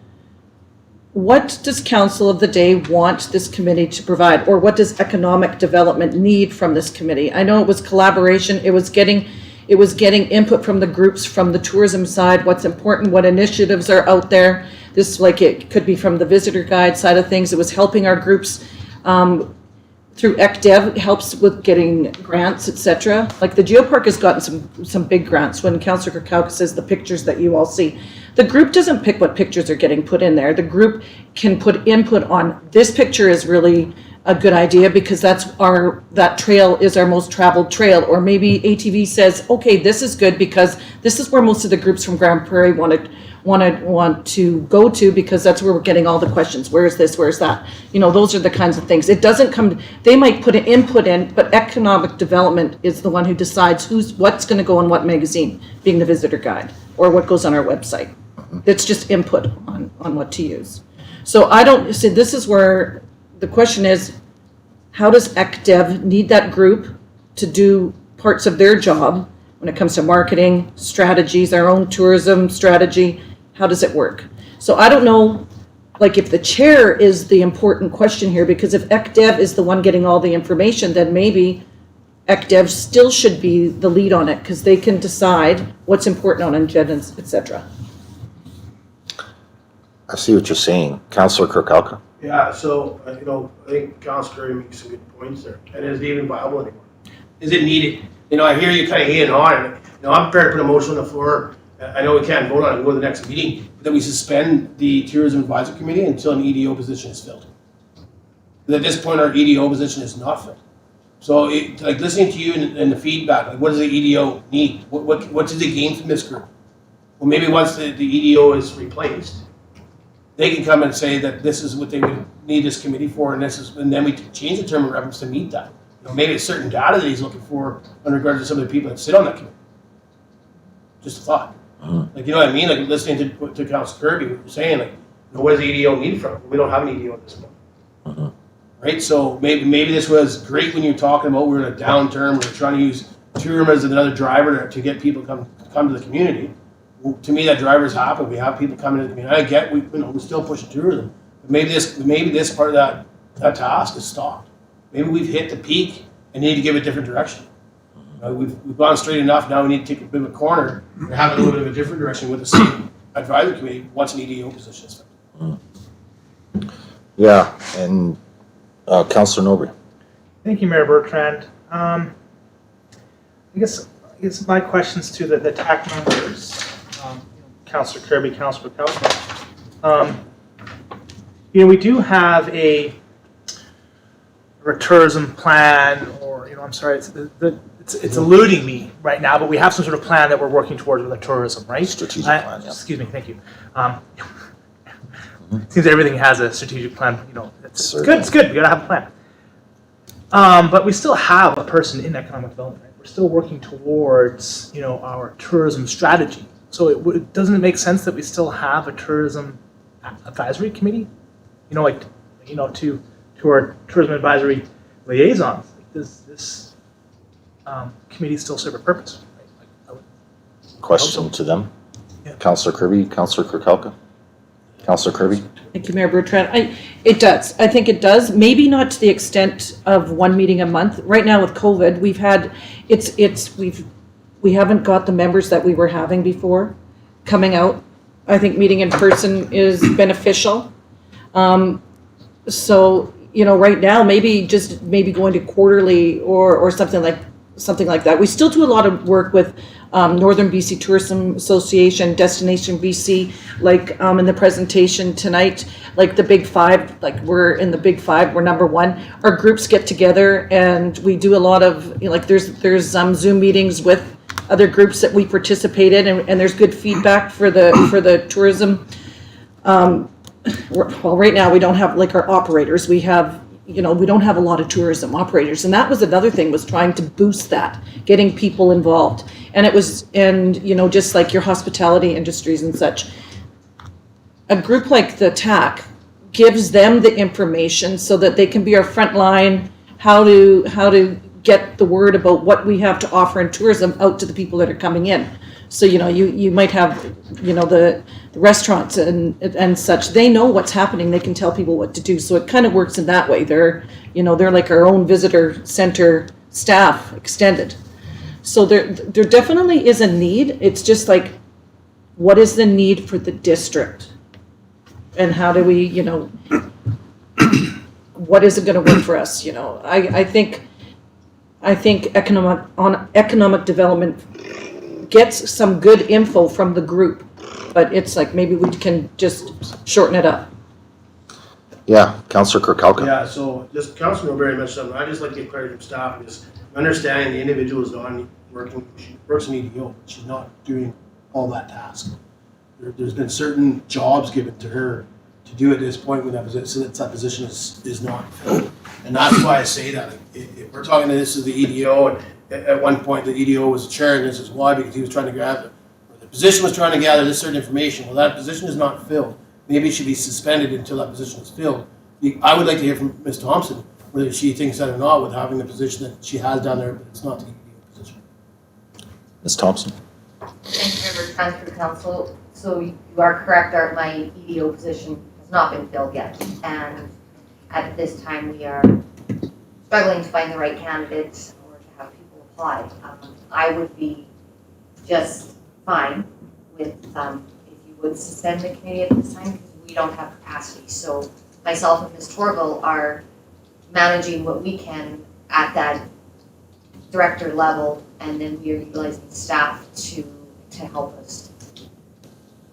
what does Council of the Day want this committee to provide, or what does economic development need from this committee? I know it was collaboration, it was getting input from the groups, from the tourism side, what's important, what initiatives are out there. This, like, it could be from the visitor guide side of things. It was helping our groups through ECDev, helps with getting grants, etc. Like the Geopark has gotten some big grants. When Councillor Kirkowka says the pictures that you all see, the group doesn't pick what pictures are getting put in there. The group can put input on, this picture is really a good idea because that trail is our most traveled trail. Or maybe ATV says, okay, this is good because this is where most of the groups from Grand Prairie want to go to, because that's where we're getting all the questions. Where is this? Where is that? You know, those are the kinds of things. It doesn't come, they might put an input in, but economic development is the one who decides what's going to go in what magazine, being the visitor guide, or what goes on our website. It's just input on what to use. So I don't see, this is where the question is, how does ECDev need that group to do parts of their job when it comes to marketing, strategies, our own tourism strategy? How does it work? So I don't know, like, if the chair is the important question here, because if ECDev is the one getting all the information, then maybe ECDev still should be the lead on it, because they can decide what's important on agendas, etc. I see what you're saying. Councillor Kirkowka. Yeah, so, I think Councilor Curry makes some good points there. And is it even viable anymore? Is it needed? I hear you kind of hanging on, and, I'm prepared to put a motion on the floor. I know we can't vote on it, we'll go to the next meeting, but that we suspend the Tourism Advisory Committee until an EDO position is filled. But at this point, our EDO position is not filled. So, like, listening to you and the feedback, like, what does the EDO need? What does it gain from this group? Well, maybe once the EDO is replaced, they can come and say that this is what they would need this committee for, and then we change the term of reference to meet that. Maybe it's certain data that he's looking for in regards to some of the people that sit on that committee. Just a thought. Like, you know what I mean? Like, listening to Councilor Kirby, what you're saying, like, what does the EDO need from it? We don't have an EDO at this point. Right? So maybe this was great when you're talking about we're in a downturn, we're trying to use tourism as another driver to get people come to the community. Well, to me, that driver's happen. We have people coming to the community. I get we're still pushing tourism, but maybe this part of that task is stopped. Maybe we've hit the peak and need to give a different direction. We've gone straight enough. Now we need to take a bit of a corner and have a little bit of a different direction with the state advisory committee once an EDO position is filled. Yeah, and Councillor Nobre. Thank you, Mayor Bertrand. I guess my questions to the TAC members, Councillor Kirby, Councillor Kelso. We do have a tourism plan, or I'm sorry, it's eluding me right now, but we have some sort of plan that we're working towards with the tourism, right? Strategic plan, yeah. Excuse me, thank you. It seems everything has a strategic plan. It's good. It's good. We gotta have a plan. But we still have a person in economic development. Right? We're still working towards our tourism strategy. So it doesn't make sense that we still have a tourism advisory committee. To our tourism advisory liaisons. Does this committee still serve a purpose? Right? Question to them. Yeah. Councillor Kirby, Councillor Kirkowka. Councillor Kirby. Thank you, Mayor Bertrand. It does. I think it does. Maybe not to the extent of one meeting a month. Right now with COVID, we haven't got the members that we were having before coming out. I think meeting in person is beneficial. So, right now, maybe going to quarterly or something like that. We still do a lot of work with Northern BC Tourism Association, Destination BC, like in the presentation tonight, like the Big Five, like we're in the Big Five, we're number one. Our groups get together and we do a lot of, there's Zoom meetings with other groups that we participate in, and there's good feedback for the tourism. Well, right now we don't have like our operators. We have you know, we don't have a lot of tourism operators. And that was another thing, was trying to boost that, getting people involved. And it was, and, you know, just like your hospitality industries and such. A group like the TAC gives them the information so that they can be our front line, how to get the word about what we have to offer in tourism out to the people that are coming in. So, you know, you might have, you know, the restaurants and such, they know what's happening, they can tell people what to do. So it kind of works in that way. They're, you know, they're like our own visitor center staff extended. So there definitely is a need. It's just like, what is the need for the district? And how do we, you know, what is it going to work for us? You know, I think economic development gets some good info from the group, but it's like maybe we can just shorten it up. Yeah, Councillor Kirkowka. Yeah, so just Councilor very much something. I just like to get clarity from staff and just understanding the individual is on working, she works in EDO, but she's not doing all that task. There's been certain jobs given to her to do at this point when that position is not filled. And that's why I say that. If we're talking to this is the EDO, and at one point the EDO was the chair, and this is why, because he was trying to gather, or the position was trying to gather this certain information. Well, that position is not filled. Maybe it should be suspended until that position is filled. I would like to hear from Ms. Thompson whether she thinks that or not with having the position that she has down there, but it's not the EDO position. Ms. Thompson. Thank you, Member Trent, for the council. So you are correct, my EDO position has not been filled yet. And at this time, we are struggling to find the right candidates or to have people apply. I would be just fine with if you would suspend the committee at this time, because we don't have capacity. So myself and Ms. Torval are managing what we can at that director level, and then we are utilizing staff to help us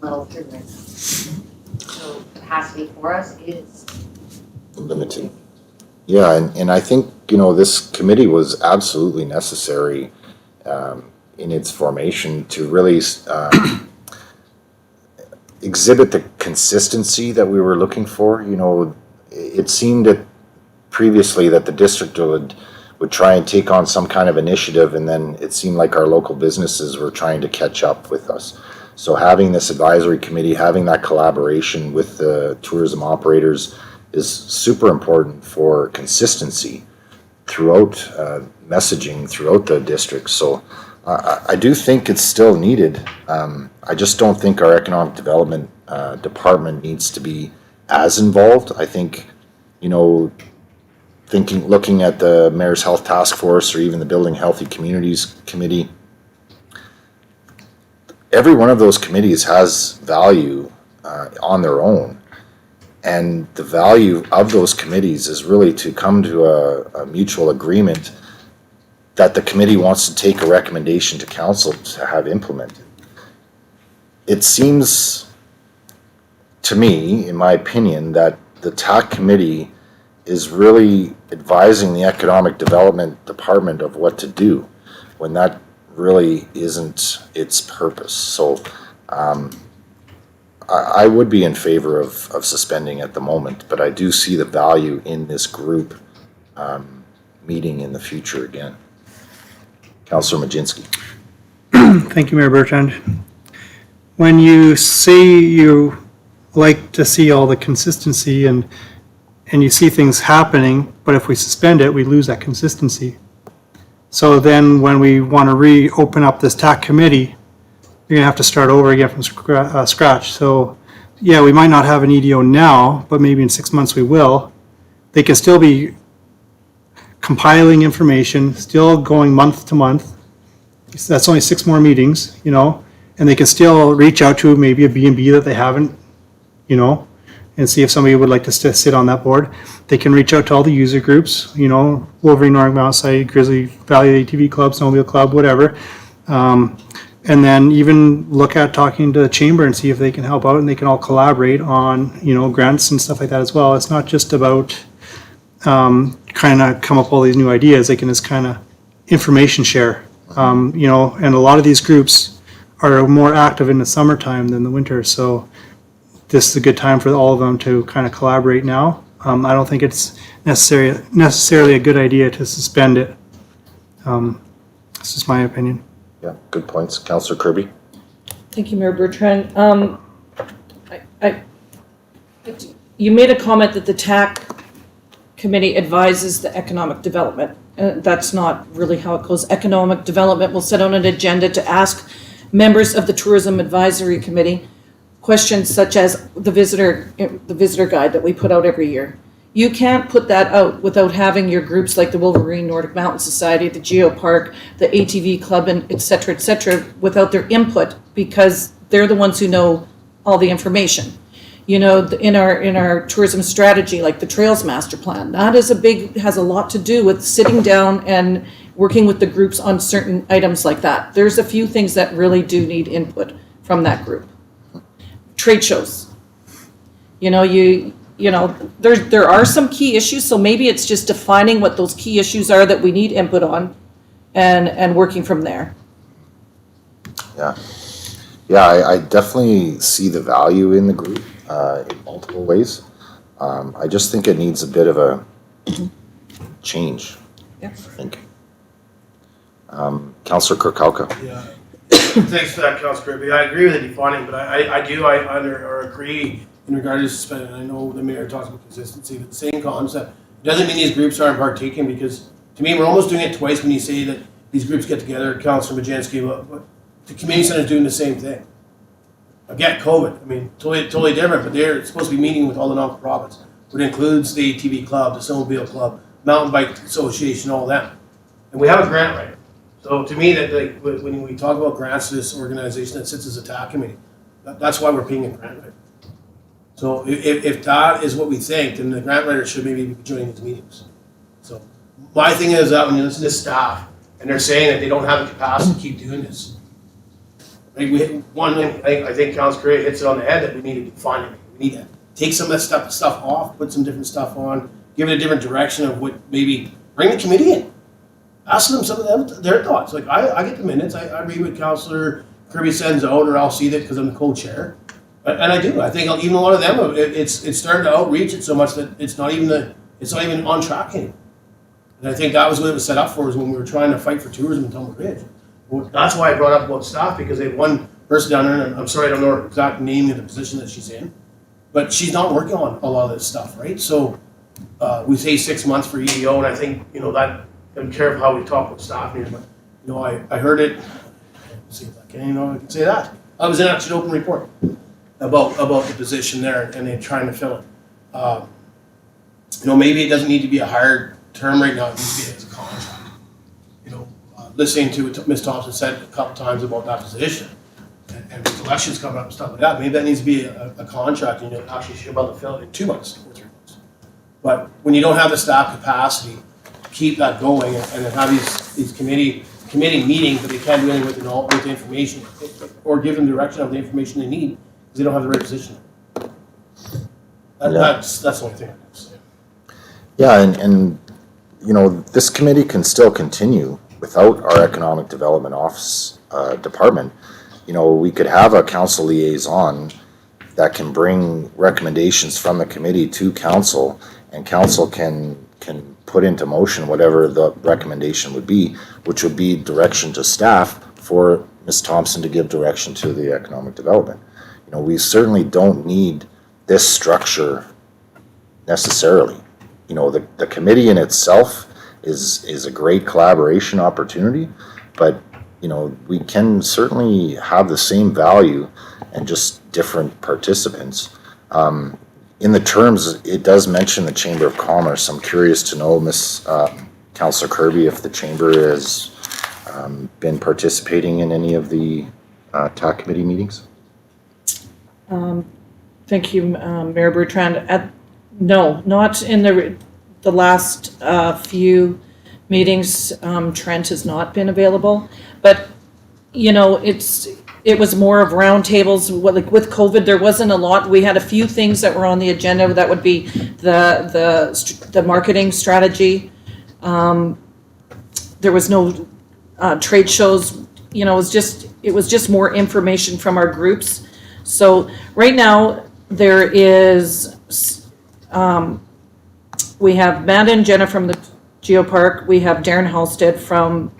muddle through this. So capacity for us is Limited. Yeah, and I think, you know, this committee was absolutely necessary in its formation to really exhibit the consistency that we were looking for. You know, it seemed that previously that the district would try and take on some kind of initiative, and then it seemed like our local businesses were trying to catch up with us. So having this advisory committee, having that collaboration with the tourism operators is super important for consistency throughout messaging throughout the district. So I do think it's still needed. I just don't think our economic development department needs to be as involved. I think, you know, looking at the Mayor's Health Task Force or even the Building Healthy Communities Committee, every one of those committees has value on their own. And the value of those committees is really to come to a mutual agreement that the committee wants to take a recommendation to council to have implemented. It seems to me, in my opinion, that the TAC committee is really advising the economic development department of what to do, when that really isn't its purpose. So I would be in favor of suspending at the moment, but I do see the value in this group meeting in the future again. Councillor Majinski. Thank you, Mayor Bertrand. When you say you like to see all the consistency and you see things happening, but if we suspend it, we lose that consistency. So then when we want to reopen up this TAC committee, you're going to have to start over again from scratch. So yeah, we might not have an EDO now, but maybe in 6 months we will. They can still be compiling information, still going month to month. That's only 6 more meetings, you know, and they can still reach out to maybe a B&B that they haven't, you know, and see if somebody would like to sit on that board. They can reach out to all the user groups, you know, Wolverine, Northern Mountain Site, Grizzly Valley ATV Club, Snowmobile Club, whatever. And then even look at talking to the chamber and see if they can help out, and they can all collaborate on, you know, grants and stuff like that as well. It's not just about kind of come up with all these new ideas. They can just kind of information share, you know, and a lot of these groups are more active in the summertime than the winter. So this is a good time for all of them to kind of collaborate now. I don't think it's necessarily a good idea to suspend it. This is my opinion. Yeah, good points. Councillor Kirby? Thank you, Mayor Bertrand. You made a comment that the TAC committee advises the economic development. That's not really how it goes. Economic development will set on an agenda to ask members of the Tourism Advisory Committee questions such as the visitor guide that we put out every year. You can't put that out without having your groups like the Wolverine Nordic Mountain Society, the Geopark, the ATV Club, and et cetera, without their input, because they're the ones who know all the information. You know, in our tourism strategy, like the Trails Master Plan, that is has a lot to do with sitting down and working with the groups on certain items like that. There's a few things that really do need input from that group. Trade shows. You know, there are some key issues, so maybe it's just defining what those key issues are that we need input on and working from there. Yeah. Yeah, I definitely see the value in the group in multiple ways. I just think it needs a bit of a change, Yeah. I think. Councillor Kirkauka. Yeah. Thanks for that, Councillor Kirby. I agree with the defining, but I agree in regard to suspending. I know the mayor talks about consistency, but the same concept. It doesn't mean these groups aren't partaking, because to me, we're almost doing it twice when you say that these groups get together. Councillor Majenski, but the community center is doing the same thing. Again, COVID, I mean, totally different, but they're supposed to be meeting with all the non-profits, which includes the ATV Club, the Snowmobile Club, Mountain Bike Association, all that. And we have a grant writer. So to me, that like when we talk about grants to this organization that sits as a TAC committee, that's why we're paying a grant writer. So if that is what we think, then the grant writer should maybe be joining these meetings. So my thing is that when you listen to staff and they're saying that they don't have the capacity to keep doing this, like I think Councilor Curry hits it on the head that we need to define it. We need to take some of that stuff off, put some different stuff on, give it a different direction of what maybe bring the committee in. Ask them some of their thoughts. Like I get the minutes. I read what Councillor Kirby sends out, or I'll see that because I'm the co-chair. And I do. I think even a lot of them, it's starting to outreach it so much that it's not even on track anymore. And I think that was what it was set up for, is when we were trying to fight for tourism in Tumbler Ridge. Well, that's why I brought up about staff, because they have one person down there, and I'm sorry I don't know her exact name of the position that she's in, but she's not working on a lot of this stuff, right? So we say 6 months for EDO, and I think that. I'm careful how we talk about staff here, but I heard it. Let's see if I can say that. I was in actually an open report about the position there, and they're trying to fill it. Maybe it doesn't need to be a hard term right now. It needs to be as a contract. Listening to what Ms. Thompson said a couple times about that position, and with elections coming up and stuff like that, maybe that needs to be a contract, and actually should be able to fill it in 2 months or 3 months. But when you don't have the staff capacity, keep that going and then have these committee meetings, but they can't do anything with the information or give them direction of the information they need because they don't have the right position. That's the only thing I can say. Yeah, and this committee can still continue without our Economic Development Office department. We could have a council liaison that can bring recommendations from the committee to council, and council can put into motion whatever the recommendation would be, which would be direction to staff for Ms. Thompson to give direction to the economic development. We certainly don't need this structure necessarily. The committee in itself is a great collaboration opportunity, but we can certainly have the same value and just different participants. In the terms, it does mention the Chamber of Commerce. I'm curious to know, Councillor Kirby, if the Chamber has been participating in any of the TAC committee meetings? Thank you, Mayor Bertrand. No, not in the last few meetings. Trent has not been available, but it was more of roundtables. Like with COVID, there wasn't a lot. We had a few things that were on the agenda. That would be the marketing strategy. There was no trade shows. It was just more information from our groups. So right now there is we have Manda and Jenna from the Geopark, we have Darren Halstead from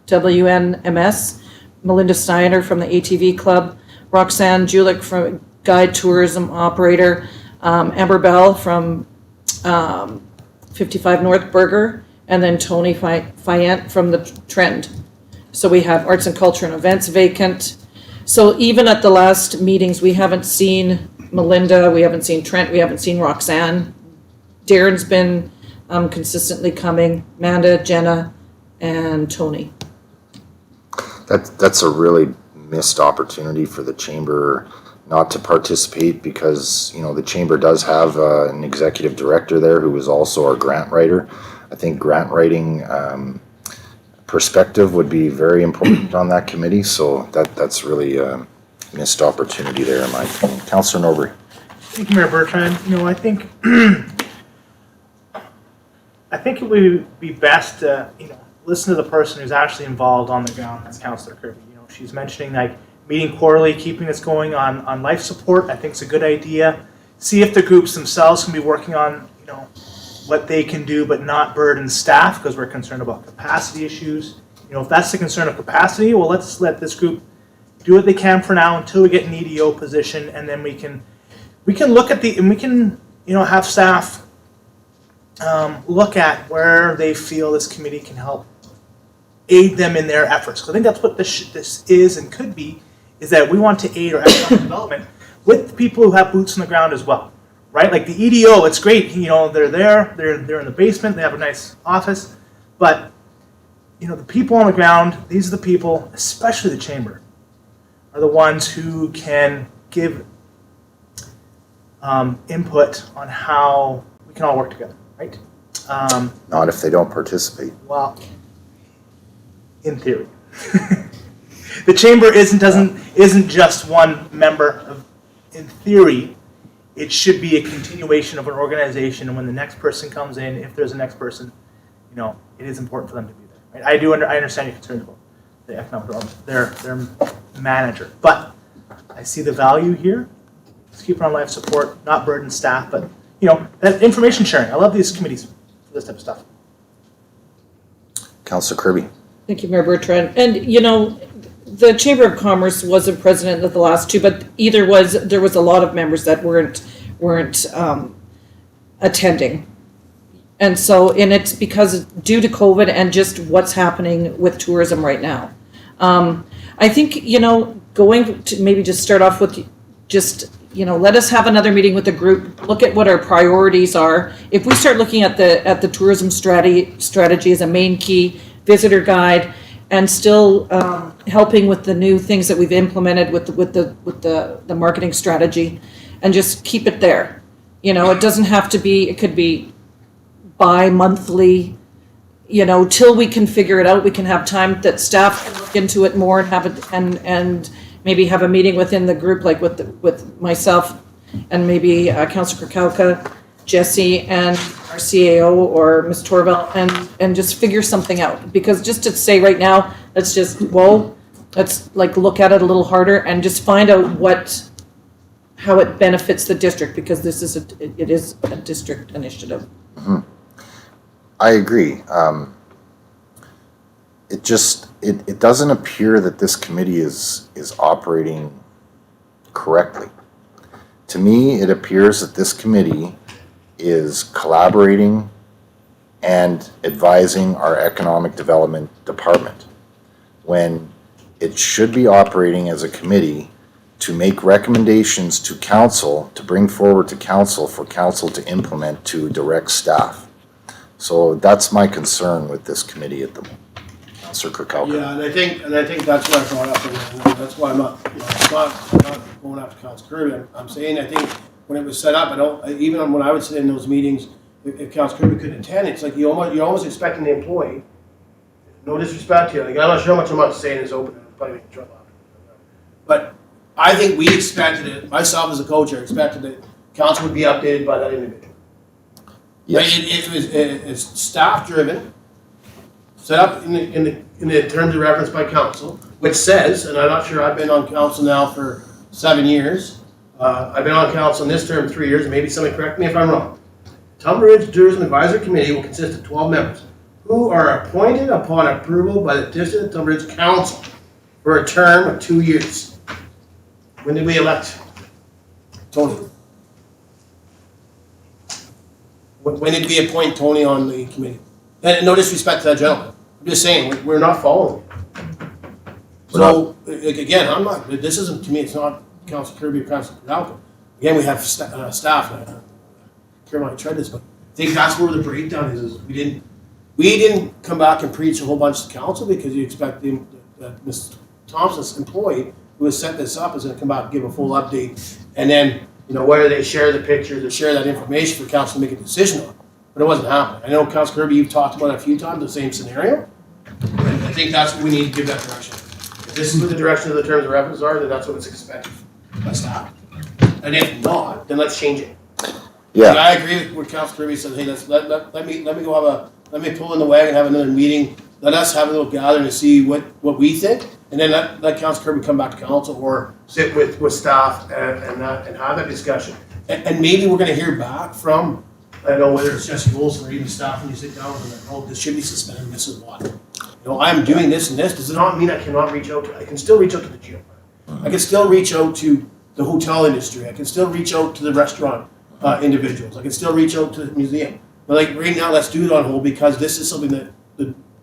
WNMS, Melinda Steiner from the ATV Club, Roxanne Julik from Guide Tourism Operator, Amber Bell from 55 North Burger, and then Tony Fayette from the Trend. So we have Arts and Culture and Events vacant. So even at the last meetings, we haven't seen Melinda, we haven't seen Trent, we haven't seen Roxanne. Darren's been consistently coming, Manda, Jenna, and Tony. That's a really missed opportunity for the chamber not to participate, because, you know, the chamber does have an executive director there who is also our grant writer. I think grant writing perspective would be very important on that committee, so that's really a missed opportunity there in my opinion. Councillor Norbury. Thank you, Mayor Bertrand. You know, I think it would be best to, you know, listen to the person who's actually involved on the ground. That's Councillor Kirby. You know, she's mentioning like meeting quarterly, keeping this going on life support. I think it's a good idea. See if the groups themselves can be working on, you know, what they can do, but not burden staff, because we're concerned about capacity issues. You know, if that's the concern of capacity, well, let's let this group do what they can for now until we get an EDO position, and then we can look at and we can, you know, have staff look at where they feel this committee can help aid them in their efforts. Because I think that's what this is and could be, is that we want to aid our economic development with people who have boots on the ground as well, right? Like the EDO, it's great, you know, they're there, they're in the basement, they have a nice office, but, you know, the people on the ground, these are the people, especially the chamber, are the ones who can give input on how we can all work together, right? Not if they don't participate. Well, in theory. The chamber isn't just one member. In theory, it should be a continuation of an organization, and when the next person comes in, if there's a next person, you know, it is important for them to be there. Right? I understand your concerns about the economic development, their manager, but I see the value here. Let's keep it on life support, not burden staff, but, you know, that information sharing. I love these committees for this type of stuff. Councillor Kirby. Thank you, Mayor Bertrand. And, you know, the Chamber of Commerce wasn't president of the last two, but there was a lot of members that weren't attending. And so, and it's because due to COVID and just what's happening with tourism right now. I think, you know, going to maybe just start off with just, you know, let us have another meeting with the group, look at what our priorities are. If we start looking at the tourism strategy as a main key, visitor guide, and still helping with the new things that we've implemented with the marketing strategy, and just keep it there. You know, it doesn't have to be, it could be bi-monthly, you know, till we can figure it out. We can have time that staff can look into it more and have it, and maybe have a meeting within the group, like with myself and maybe Councillor Krakalka, Jesse, and our CAO or Ms. Torvald, and just figure something out. Because just to say right now, let's like look at it a little harder and just find out how it benefits the district, because this is it is a district initiative. Mm-hmm. I agree. It doesn't appear that this committee is operating correctly. To me, it appears that this committee is collaborating and advising our economic development department, when it should be operating as a committee to make recommendations to council, to bring forward to council for council to implement to direct staff. So that's my concern with this committee at the moment. Councillor Krakalka. Yeah, and I think that's what I brought up, and that's why I'm not going after Council Kirby. I'm saying, I think when it was set up, even when I would sit in those meetings, if Council Kirby couldn't attend, it's like you're almost expecting the employee. No disrespect to you, like, I'm not sure how much I'm saying is open, I'm probably making trouble. But I think we expected it, myself as a co-chair, expected that council would be updated by that individual. Yes. It's staff driven, set up in the terms of reference by council, which says, and I'm not sure, I've been on council now for 7 years. I've been on council in this term 3 years, and maybe somebody correct me if I'm wrong. Tumbler Ridge Tourism Advisory Committee will consist of 12 members who are appointed upon approval by the District of Tumbler Ridge Council for a term of 2 years. When did we elect Tony? When did we appoint Tony on the committee? And no disrespect to that gentleman. I'm just saying, we're not following. So, again, I'm not, this isn't, to me, it's not Council Kirby or Council Coralco. Again, we have staff, Caroline tried this, but I think that's where the breakdown is we didn't come back and preach a whole bunch to council because you expect that Ms. Thompson's employee who has set this up is gonna come back and give a full update. And then, whether they share the pictures or share that information for council to make a decision on. But it wasn't happening. I know Council Kirby, you've talked about it a few times, the same scenario. And I think that's what we need to give that direction. If this is what the direction of the terms of reference are, then that's what it's expected by staff. And if not, then let's change it. Yeah. And I agree with what Council Kirby said, hey, let me go let me pull in the wagon, have another meeting, let us have a little gathering to see what we think, and then let Council Kirby come back to council or sit with staff and have that discussion. And maybe we're gonna hear back from, I don't know whether it's Jesse Olson or even staff when you sit down and like, oh, this should be suspended, and this is what. I'm doing this and this, does it not mean I cannot reach out I can still reach out to the geopark. I can still reach out to the hotel industry, I can still reach out to the restaurant individuals, I can still reach out to the museum. But like right now, let's do it on hold because this is something that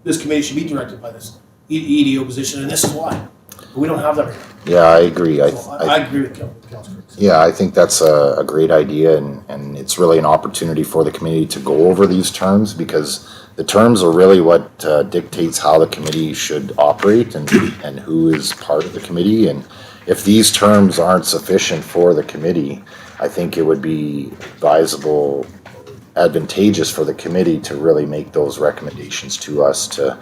this committee should be directed by this EDO position, and this is why. But we don't have that right now. Yeah, I agree. I agree with Councilor. Yeah, I think that's a great idea, and it's really an opportunity for the committee to go over these terms because the terms are really what dictates how the committee should operate and who is part of the committee. And if these terms aren't sufficient for the committee, I think it would be advantageous for the committee to really make those recommendations to us to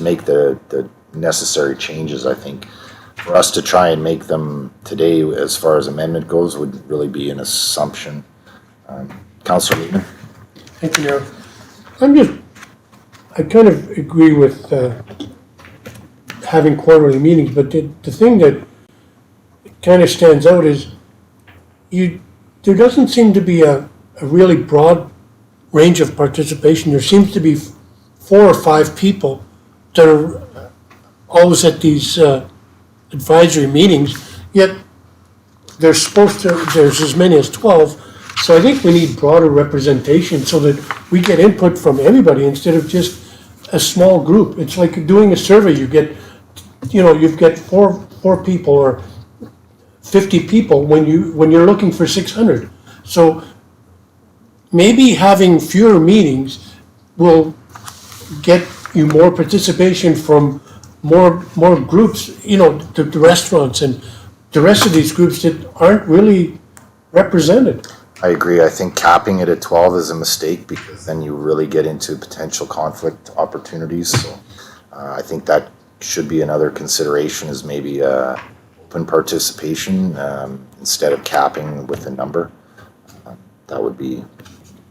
make the necessary changes. I think for us to try and make them today as far as amendment goes would really be an assumption. Councilor Lehman? Thank you, Mayor. I kind of agree with having quarterly meetings, but the thing that kind of stands out is there doesn't seem to be a really broad range of participation. There seems to be 4 or 5 people that are always at these advisory meetings, yet there's as many as 12. So I think we need broader representation so that we get input from everybody instead of just a small group. It's like doing a survey. You get 4 people or 50 people when you're looking for 600. So maybe having fewer meetings will get you more participation from more groups, the restaurants and the rest of these groups that aren't really represented. I agree. I think capping it at 12 is a mistake because then you really get into potential conflict opportunities. So I think that should be another consideration is maybe open participation instead of capping with a number. That would be a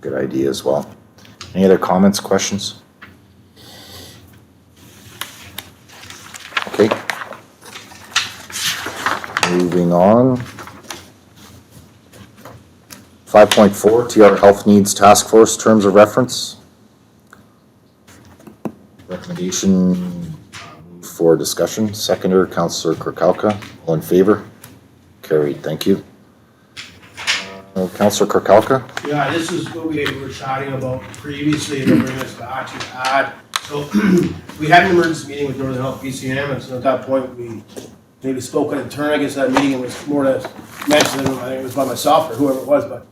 good idea as well. Any other comments, questions? Okay. Moving on. 5.4, TR Health Needs Task Force Terms of Reference. Recommendation for discussion. Seconder, Councilor Kirkowka. All in favor? Carried. Thank you. Councilor Kirkowka? Yeah, this is what we were chatting about previously, and bring us back to add. So we had an emergency meeting with Northern Health BCM, and so at that point we maybe spoke in turn. I guess that meeting it was more to mention, I think it was by myself or whoever it was, but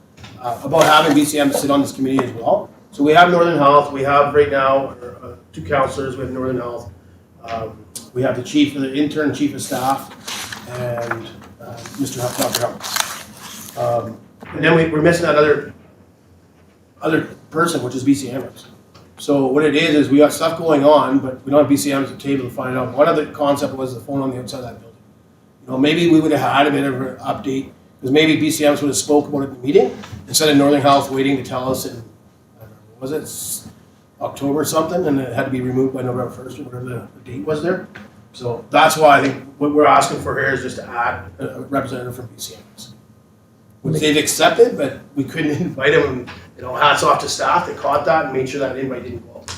about having BCM sit on this committee as well. So we have Northern Health. We have right now 2 councillors with Northern Health. We have the intern chief of staff, and Mr. Dr. Hunt. And then we're missing that other person, which is BCMers. So what it is we got stuff going on, but we don't have BCMers at the table to find out. One other concept was the phone on the outside of that building. Maybe we would have had a bit of an update, because maybe BCMs would have spoke about it in the meeting, instead of Northern Health waiting to tell us in, I don't know, was it October or something, and it had to be removed by November 1st or whatever the date was there. So that's why I think what we're asking for here is just to add a representative from BCMs. which they've accepted, but we couldn't invite them. And, hats off to staff, they caught that and made sure that invite didn't go out.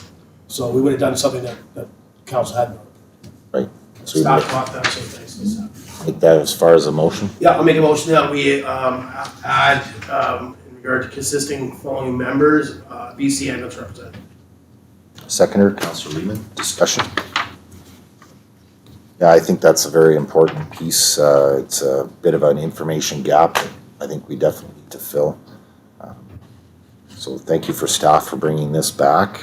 So we would have done something that council hadn't. Right. So we Staff caught that, so thanks to staff. make that as far as a motion. Yeah, I'll make a motion that we add, in regard to consisting following members, BC ambulance representative. Seconder, Councillor Lehman, discussion? Yeah, I think that's a very important piece. It's a bit of an information gap that I think we definitely need to fill. So thank you for staff for bringing this back.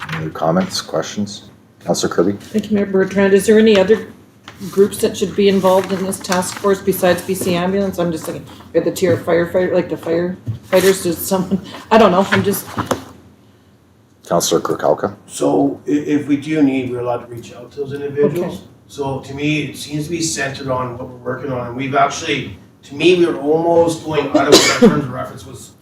Any other comments, questions? Councillor Kirby? Thank you, Mayor Bertrand. Is there any other groups that should be involved in this task force besides BC Ambulance? I'm just thinking, we have the tier firefighter, like the firefighters, does someone, I don't know, I'm just, Councillor Kirkowka? So if we do need, we're allowed to reach out to those individuals. Okay. So to me, it seems to be centered on what we're working on. And we've actually, to me, we were almost going out of what our terms of reference was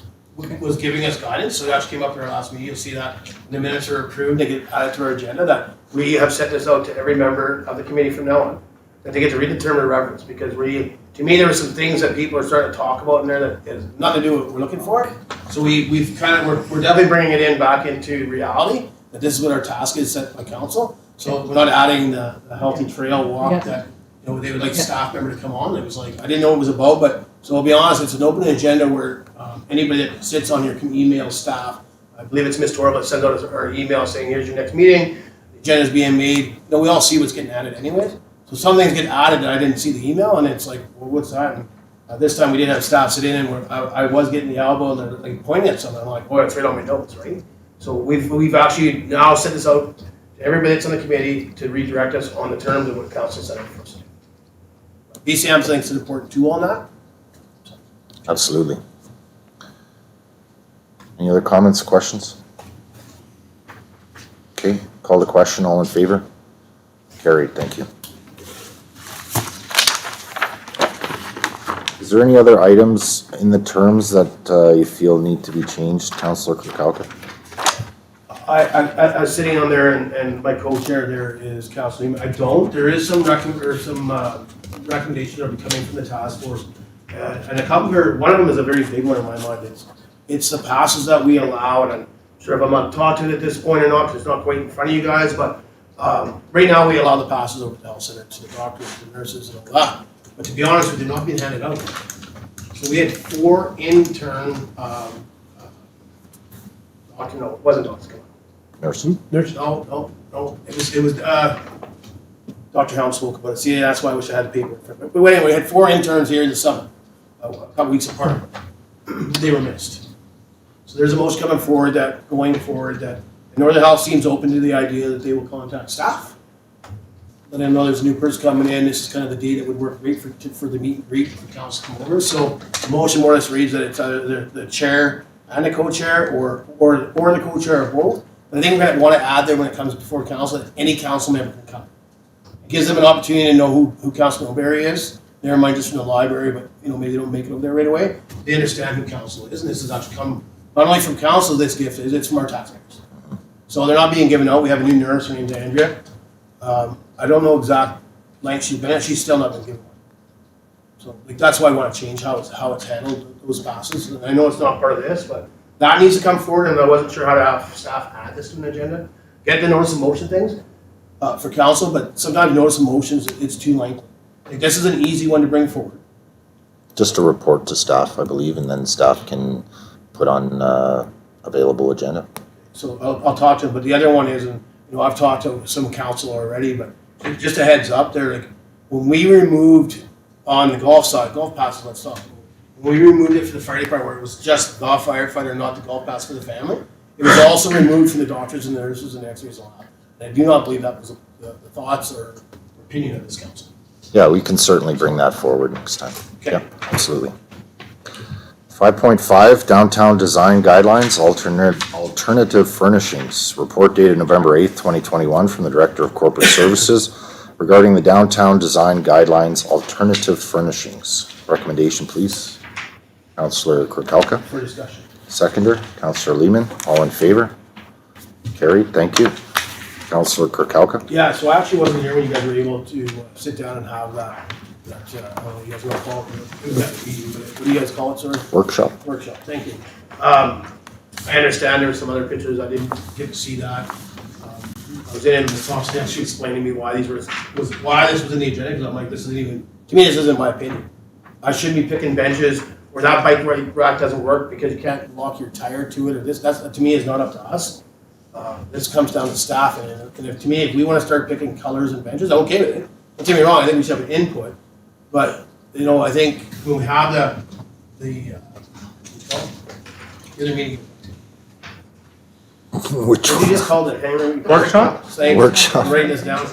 giving us guidance. So it actually came up in our last meeting. You'll see that when the minutes are approved, they get added to our agenda, that we have sent this out to every member of the committee from now on. That they get to read the term of reference, because to me, there were some things that people are starting to talk about in there that has nothing to do with what we're looking for. So we're definitely bringing it back into reality, that this is what our task is set by council. So we're not adding the healthy trail walk Yeah. that, they would like a staff member to come on. It was like, I didn't know what it was about, but, so I'll be honest, it's an open agenda where anybody that sits on here can email staff. I believe it's Ms. Torba that sends out our email saying, here's your next meeting, the agenda's being made. We all see what's getting added anyways. So some things get added and I didn't see the email, and it's like, well, what's that? And this time we did have staff sit in, and I was getting the elbow and they're like pointing at something. I'm like, boy, it's right on my notes, right? So we've actually now sent this out to everybody that's on the committee to redirect us on the terms of what council said for us. BCM thinks it's an important tool on that. Absolutely. Any other comments, questions? Okay, call the question. All in favor? Carried, thank you. Is there any other items in the terms that you feel need to be changed, Councillor Kirkowka? I was sitting on there, and my co-chair there is Councilor Lehman. I don't. There is some recommendations that will be coming from the task force, and a couple of one of them is a very big one in my mind. It's the passes that we allow, and I'm sure if I'm not taught to it at this point or not, because it's not quite in front of you guys, but right now we allow the passes over to the health center, to the doctors, to the nurses, and all that. But to be honest with you, they're not being handed out. So we had 4 intern, no, it wasn't doctors, come on. Nursing? No. It was Dr. Helm spoke about it. See, that's why I wish I had the paper. But anyway, we had 4 interns here in the summer, a couple weeks apart. They were missed. So there's a motion coming forward that Northern Health seems open to the idea that they will contact staff. Let them know there's a new person coming in. This is kind of the day that would work great for the meet and greet for council to come over. So the motion more or less reads that it's either the chair and the co-chair or the co-chair or both. But I think we're going to want to add there when it comes before council that any council member can come. It gives them an opportunity to know who Councilor O'Berry is. Never mind just from the library, but maybe they don't make it over there right away. They understand who council is, and this has actually come not only from council. This gift it's from our taxpayers. So they're not being given out. We have a new nurse. Her name's Andrea. I don't know exact length she's been at. She's still not been given one. So that's why I want to change how it's handled, those passes. And I know it's not part of this, but that needs to come forward, and I wasn't sure how to have staff add this to an agenda. Get the notice of motion things for council, but sometimes notice of motions, it's too lengthy. This is an easy one to bring forward. Just a report to staff, I believe, and then staff can put on available agenda. So I'll talk to them, but the other one is, and I've talked to some council already, but just a heads up, they're like, when we removed on the golf side, golf passes, let's talk. When we removed it for the fire department, where it was just the firefighter, not the golf pass for the family, it was also removed from the doctors and the nurses and the x-rays lab. And I do not believe that was the thoughts or opinion of this council. Yeah, we can certainly bring that forward next time. Okay. Yeah, absolutely. 5.5, Downtown Design Guidelines, Alternative Furnishings. Report dated November 8th, 2021 from the Director of Corporate Services regarding the Downtown Design Guidelines, Alternative Furnishings. Recommendation, please. Councillor Kirkowka. For discussion. Seconder, Councillor Lehman. All in favor? Carried, thank you. Councillor Kirkowka. Yeah, so I actually wasn't here when you guys were able to sit down and have that, I don't know, you guys want to call it, what do you guys call it, sir? Workshop. Workshop, thank you. I understand there were some other pictures, I didn't get to see that. I was in, Ms. Thompson actually explained to me why these why this was in the agenda, because I'm like, this isn't even, to me, this isn't my opinion. I shouldn't be picking benches where that bike rack doesn't work because you can't lock your tire to it, or this, that's, to me, is not up to us. This comes down to staff, and if, to me, if we want to start picking colors and benches, I'm okay with it. Don't get me wrong, I think we should have an input, but, you know, I think when we have the other meeting, Which you just called it, Henry? Workshop? Thanks. Workshop. I'm writing this down.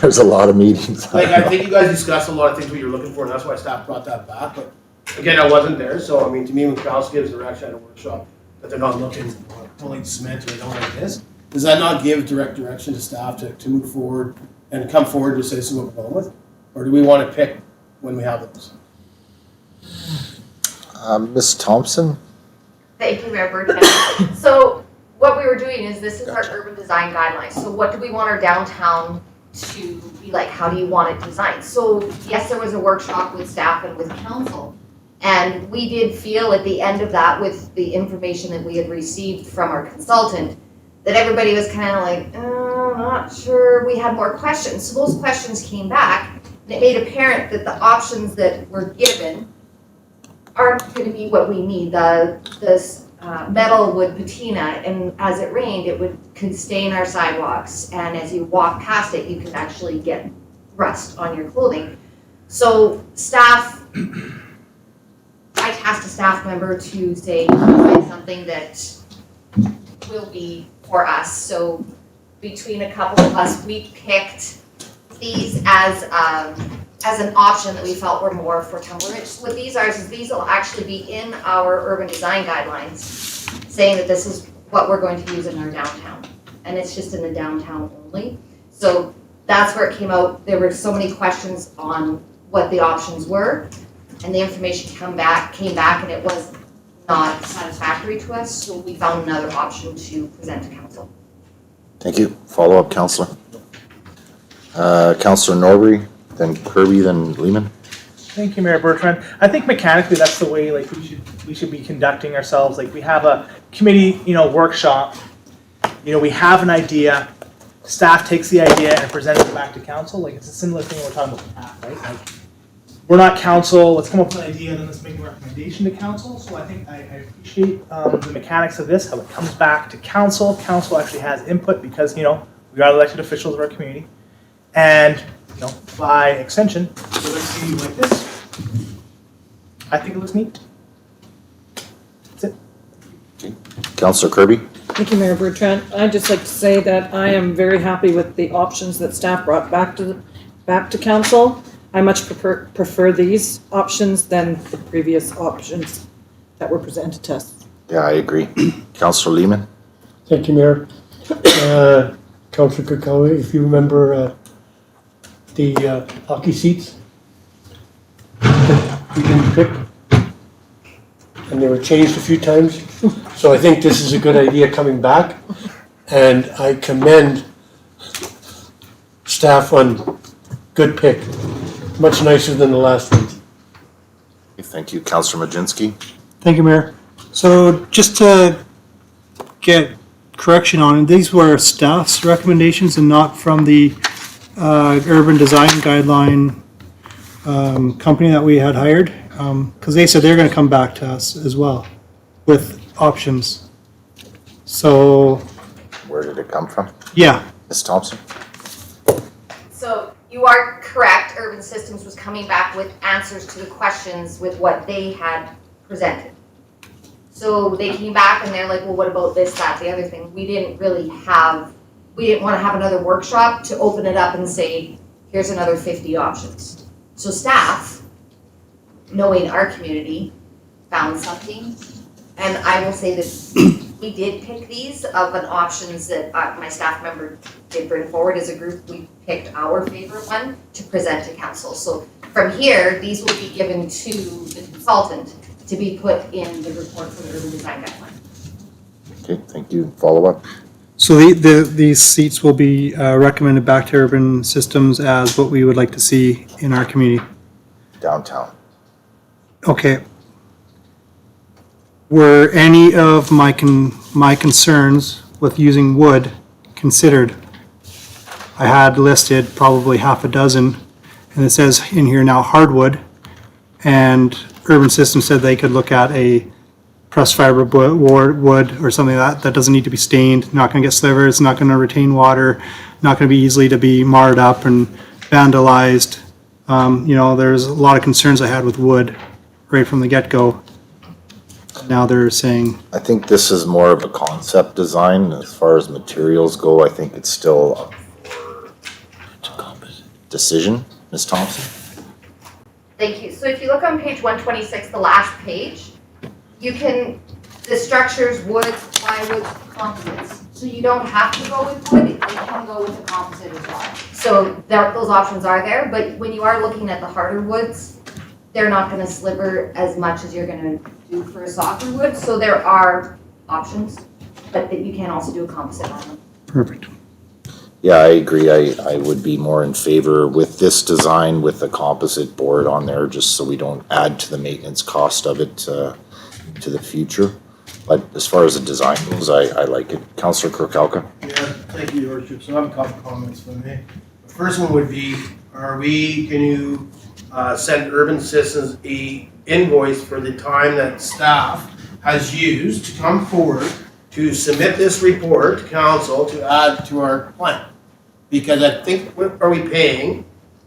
There's a lot of meetings. Like, I think you guys discussed a lot of things what you're looking for, and that's why staff brought that back, but again, I wasn't there, so I mean, to me, when council gives direction at a workshop, that they're not looking pulling cement or anything like this, does that not give direct direction to staff to move forward and come forward to say this is what we're going with? Or do we want to pick when we have those? Ms. Thompson? Thank you, Mayor Bertrand. So what we were doing is, this is our urban design guidelines. So what do we want our downtown to be like? How do you want it designed? So yes, there was a workshop with staff and with council. And we did feel at the end of that, with the information that we had received from our consultant, that everybody was kind of like, oh, not sure. We had more questions. So those questions came back, and it made apparent that the options that were given aren't going to be what we need. This metal wood patina, and as it rained, could stain our sidewalks, and as you walk past it, you could actually get rust on your clothing. So staff, I tasked a staff member to say, find something that will be for us. So between a couple of us, we picked these as an option that we felt were more for Tumbler Ridge. So what these are is these will actually be in our urban design guidelines, saying that this is what we're going to use in our downtown. And it's just in the downtown only. So that's where it came out. There were so many questions on what the options were, and the information came back and it was not satisfactory to us, so we found another option to present to council. Thank you. Follow up, Councillor. Councillor Norbury, then Kirby, then Lehman. Thank you, Mayor Bertrand. I think mechanically that's the way like we should be conducting ourselves. Like we have a committee, workshop. We have an idea. Staff takes the idea and presents it back to council. Like it's a similar thing we're talking about, right? Like we're not council. Let's come up with an idea and then let's make a recommendation to council. So I think I appreciate the mechanics of this, how it comes back to council. Council actually has input because we are elected officials of our community, and by extension, with a CD like this, I think it looks neat. That's it. Okay. Councillor Kirby. Thank you, Mayor Bertrand. I'd just like to say that I am very happy with the options that staff brought back to council. I much prefer these options than the previous options that were presented to us. Yeah, I agree. Councillor Lehman. Thank you, Mayor. Councillor Kakawe, if you remember the hockey seats that we didn't pick, and they were changed a few times. So I think this is a good idea coming back, and I commend staff on good pick. Much nicer than the last ones. Thank you. Councillor Majinski. Thank you, Mayor. So just to get correction on it, these were staff's recommendations and not from the urban design guideline company that we had hired, because they said they're going to come back to us as well with options. So, Where did it come from? yeah. Ms. Thompson. So you are correct, Urban Systems was coming back with answers to the questions with what they had presented. So they came back and they're like, well, what about this, that, the other thing? We didn't want to have another workshop to open it up and say, here's another 50 options. So staff, knowing our community, found something. And I will say that we did pick these of an options that my staff member did bring forward as a group. We picked our favorite one to present to council. So from here, these will be given to the consultant to be put in the report for the urban design guideline. Okay, thank you. Follow up. So these seats will be recommended back to Urban Systems as what we would like to see in our community. Downtown. Okay. Were any of my concerns with using wood considered? I had listed probably half a dozen, and it says in here now hardwood, and Urban Systems said they could look at a pressed fiber wood or something that doesn't need to be stained, not going to get slivered, it's not going to retain water, not going to be easily to be marred up and vandalized. You know, there's a lot of concerns I had with wood right from the get-go. Now they're saying, I think this is more of a concept design. As far as materials go, I think it's still up for decision. Ms. Thompson? Thank you. So if you look on page 126, the last page, you can, the structures, wood, plywood, composites. So you don't have to go with wood, you can go with a composite as well. So those options are there, but when you are looking at the harder woods, they're not gonna sliver as much as you're gonna do for a softer wood. So there are options, but that you can also do a composite on them. perfect. Yeah, I agree. I would be more in favor with this design with the composite board on there, just so we don't add to the maintenance cost of it to the future. But as far as the design goes, I like it. Councillor Kirkcalka? Yeah, thank you, Your Worship. So I have a couple comments for me. The first one would be, can you send Urban Systems a invoice for the time that staff has used to come forward to submit this report to council to add to our plan? Because I think, are we paying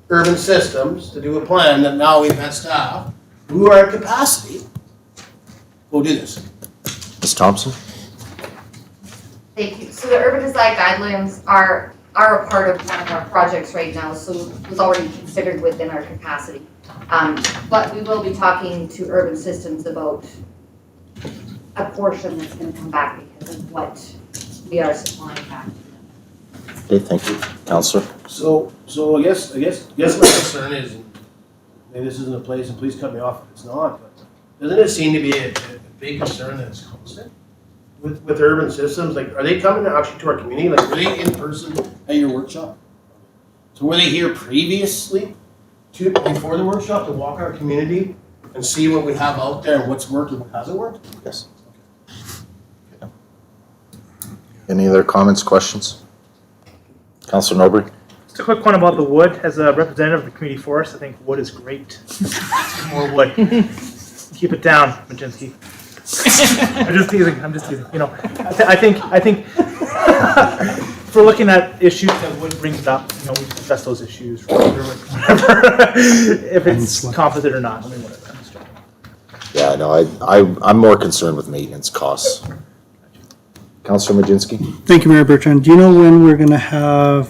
Urban Systems to do a plan that now we've had staff who are at capacity go do this? Ms. Thompson? Thank you. So the urban design guidelines are a part of one of our projects right now, so it was already considered within our capacity. But we will be talking to Urban Systems about a portion that's gonna come back because of what we are supplying back to them. Okay, thank you. Councillor? So I guess my concern is, and maybe this isn't a place, and please cut me off if it's not, but doesn't it seem to be a big concern that it's constant with Urban Systems? Like, are they coming actually to our community? Like, were they in person at your workshop? So were they here previously before the workshop to walk our community and see what we have out there and what's worked and what hasn't worked? Yes. Okay. Any other comments, questions? Councillor Norbury? Just a quick one about the wood. As a representative of the community forest, I think wood is great. More wood. Keep it down, Majinski. I'm just teasing. You know, I think if we're looking at issues that wood brings up, you know, we discuss those issues, whatever, if it's composite or not. I mean, whatever. I'm just joking. Yeah, no, I'm more concerned with maintenance costs. Councillor Majinski? Thank you, Mayor Bertrand. Do you know when we're gonna have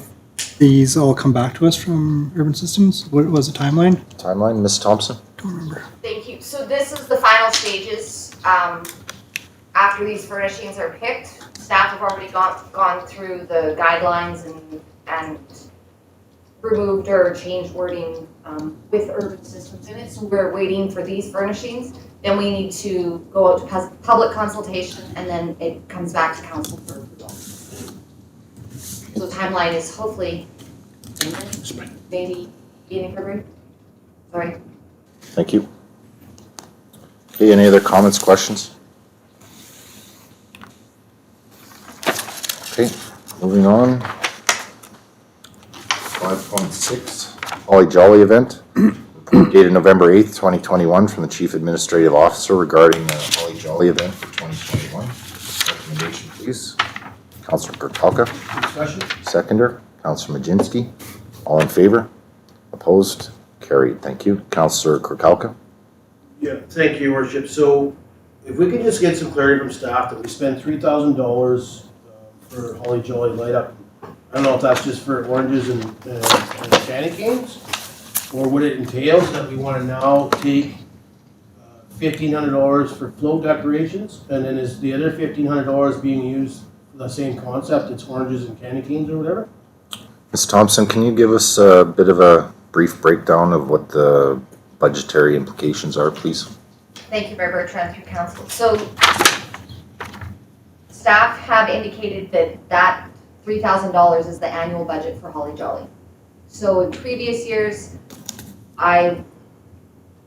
these all come back to us from Urban Systems? What was the timeline? Timeline, Ms. Thompson? Don't remember. Thank you. So this is the final stages. After these furnishings are picked, staff have already gone through the guidelines and removed or changed wording with Urban Systems in it. So we're waiting for these furnishings. Then we need to go out to public consultation, and then it comes back to council for approval. So the timeline is hopefully maybe beginning February. Sorry. Thank you. Okay, any other comments, questions? Okay, moving on. 5.6, Holly Jolly event. Report dated November 8th, 2021 from the Chief Administrative Officer regarding the Holly Jolly event for 2021. Recommendation, please. Councillor Kirkcalka. Discussion? Seconder, Councillor Majinski. All in favor? Opposed? Carried. Thank you. Councillor Kirkcalka. Yeah, thank you, Your Worship. So if we can just get some clarity from staff that we spent $3,000 for Holly Jolly light up. I don't know if that's just for oranges and candy canes, or what it entails that we want to now take $1,500 for float decorations, and then is the other $1,500 being used for the same concept, it's oranges and candy canes or whatever? Ms. Thompson, can you give us a bit of a brief breakdown of what the budgetary implications are, please? Thank you, Mayor Bertrand, through council. So staff have indicated that $3,000 is the annual budget for Holly Jolly. So in previous years, I've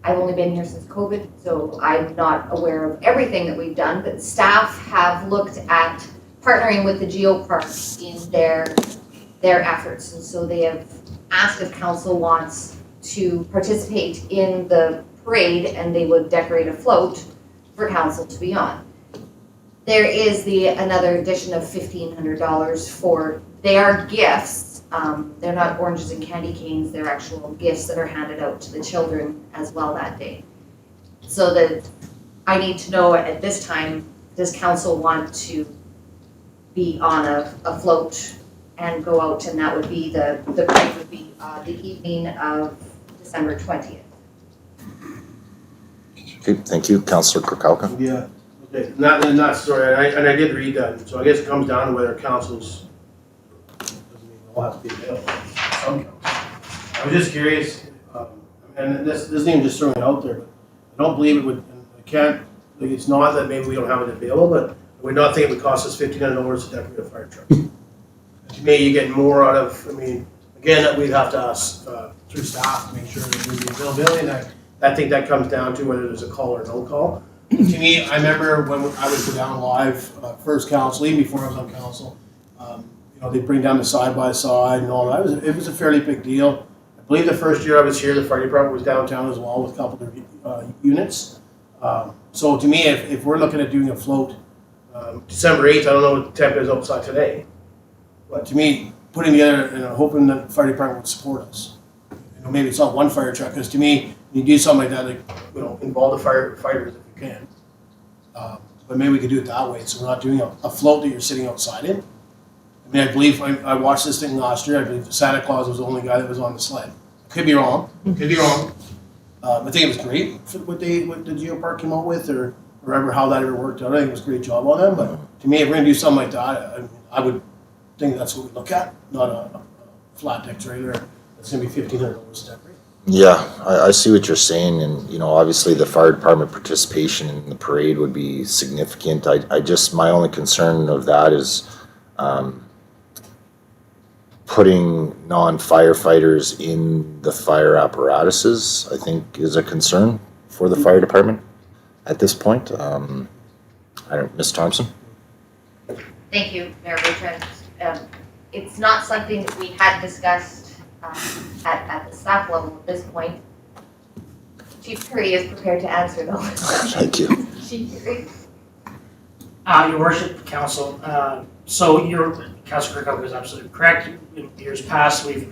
only been here since COVID, so I'm not aware of everything that we've done, but staff have looked at partnering with the Geopark in their efforts. And so they have asked if council wants to participate in the parade, and they would decorate a float for council to be on. There is another addition of $1,500 for, they are gifts. They're not oranges and candy canes, they're actual gifts that are handed out to the children as well that day. So that I need to know at this time, does council want to be on a float and go out, and that would be, the parade would be the evening of December 20th. Okay, thank you. Councillor Kirkowka. Yeah, okay, not sorry, and I did read that, so I guess it comes down to whether councils, doesn't mean they'll have to be available, some councils. I was just curious, and this isn't even just throwing it out there, but I don't believe it would, and I can't, like, it's not that maybe we don't have it available, but I would not think it would cost us $1,500 to decorate a fire truck. To me, you get more out of, I mean, again, we'd have to ask through staff to make sure that there's the availability, and I think that comes down to whether there's a call or no call. To me, I remember when I would go down live, first council, even before I was on council, you know, they'd bring down the side-by-side and all that. It was a fairly big deal. I believe the first year I was here, the fire department was downtown as well with a couple of units. So to me, if we're looking at doing a float, December 8th, I don't know what the temp is outside today, but to me, putting together and hoping that the fire department would support us. You know, maybe it's not one fire truck, because to me, you do something like that, like, you know, involve the firefighters if you can. But maybe we could do it that way, so we're not doing a float that you're sitting outside in. I mean, I believe, I watched this thing last year, I believe Santa Claus was the only guy that was on the sled. Could be wrong, could be wrong. I think it was great for what the Geopark came out with, or remember how that ever worked out. I think it was a great job on them, but to me, if we're gonna do something like that, I would think that's what we look at, not a flat deck trailer that's gonna be $1,500 to decorate. Yeah, I see what you're saying, and, you know, obviously the fire department participation in the parade would be significant. I just, my only concern of that is putting non-firefighters in the fire apparatuses, I think, is a concern for the fire department at this point. Ms. Thompson? Thank you, Mayor Bertrand. It's not something that we had discussed at the staff level at this point. Chief Curry is prepared to answer though. Thank you. Chief Curry. Your worship, council, so your, Councilor Kirkhope is absolutely correct. In years past, we've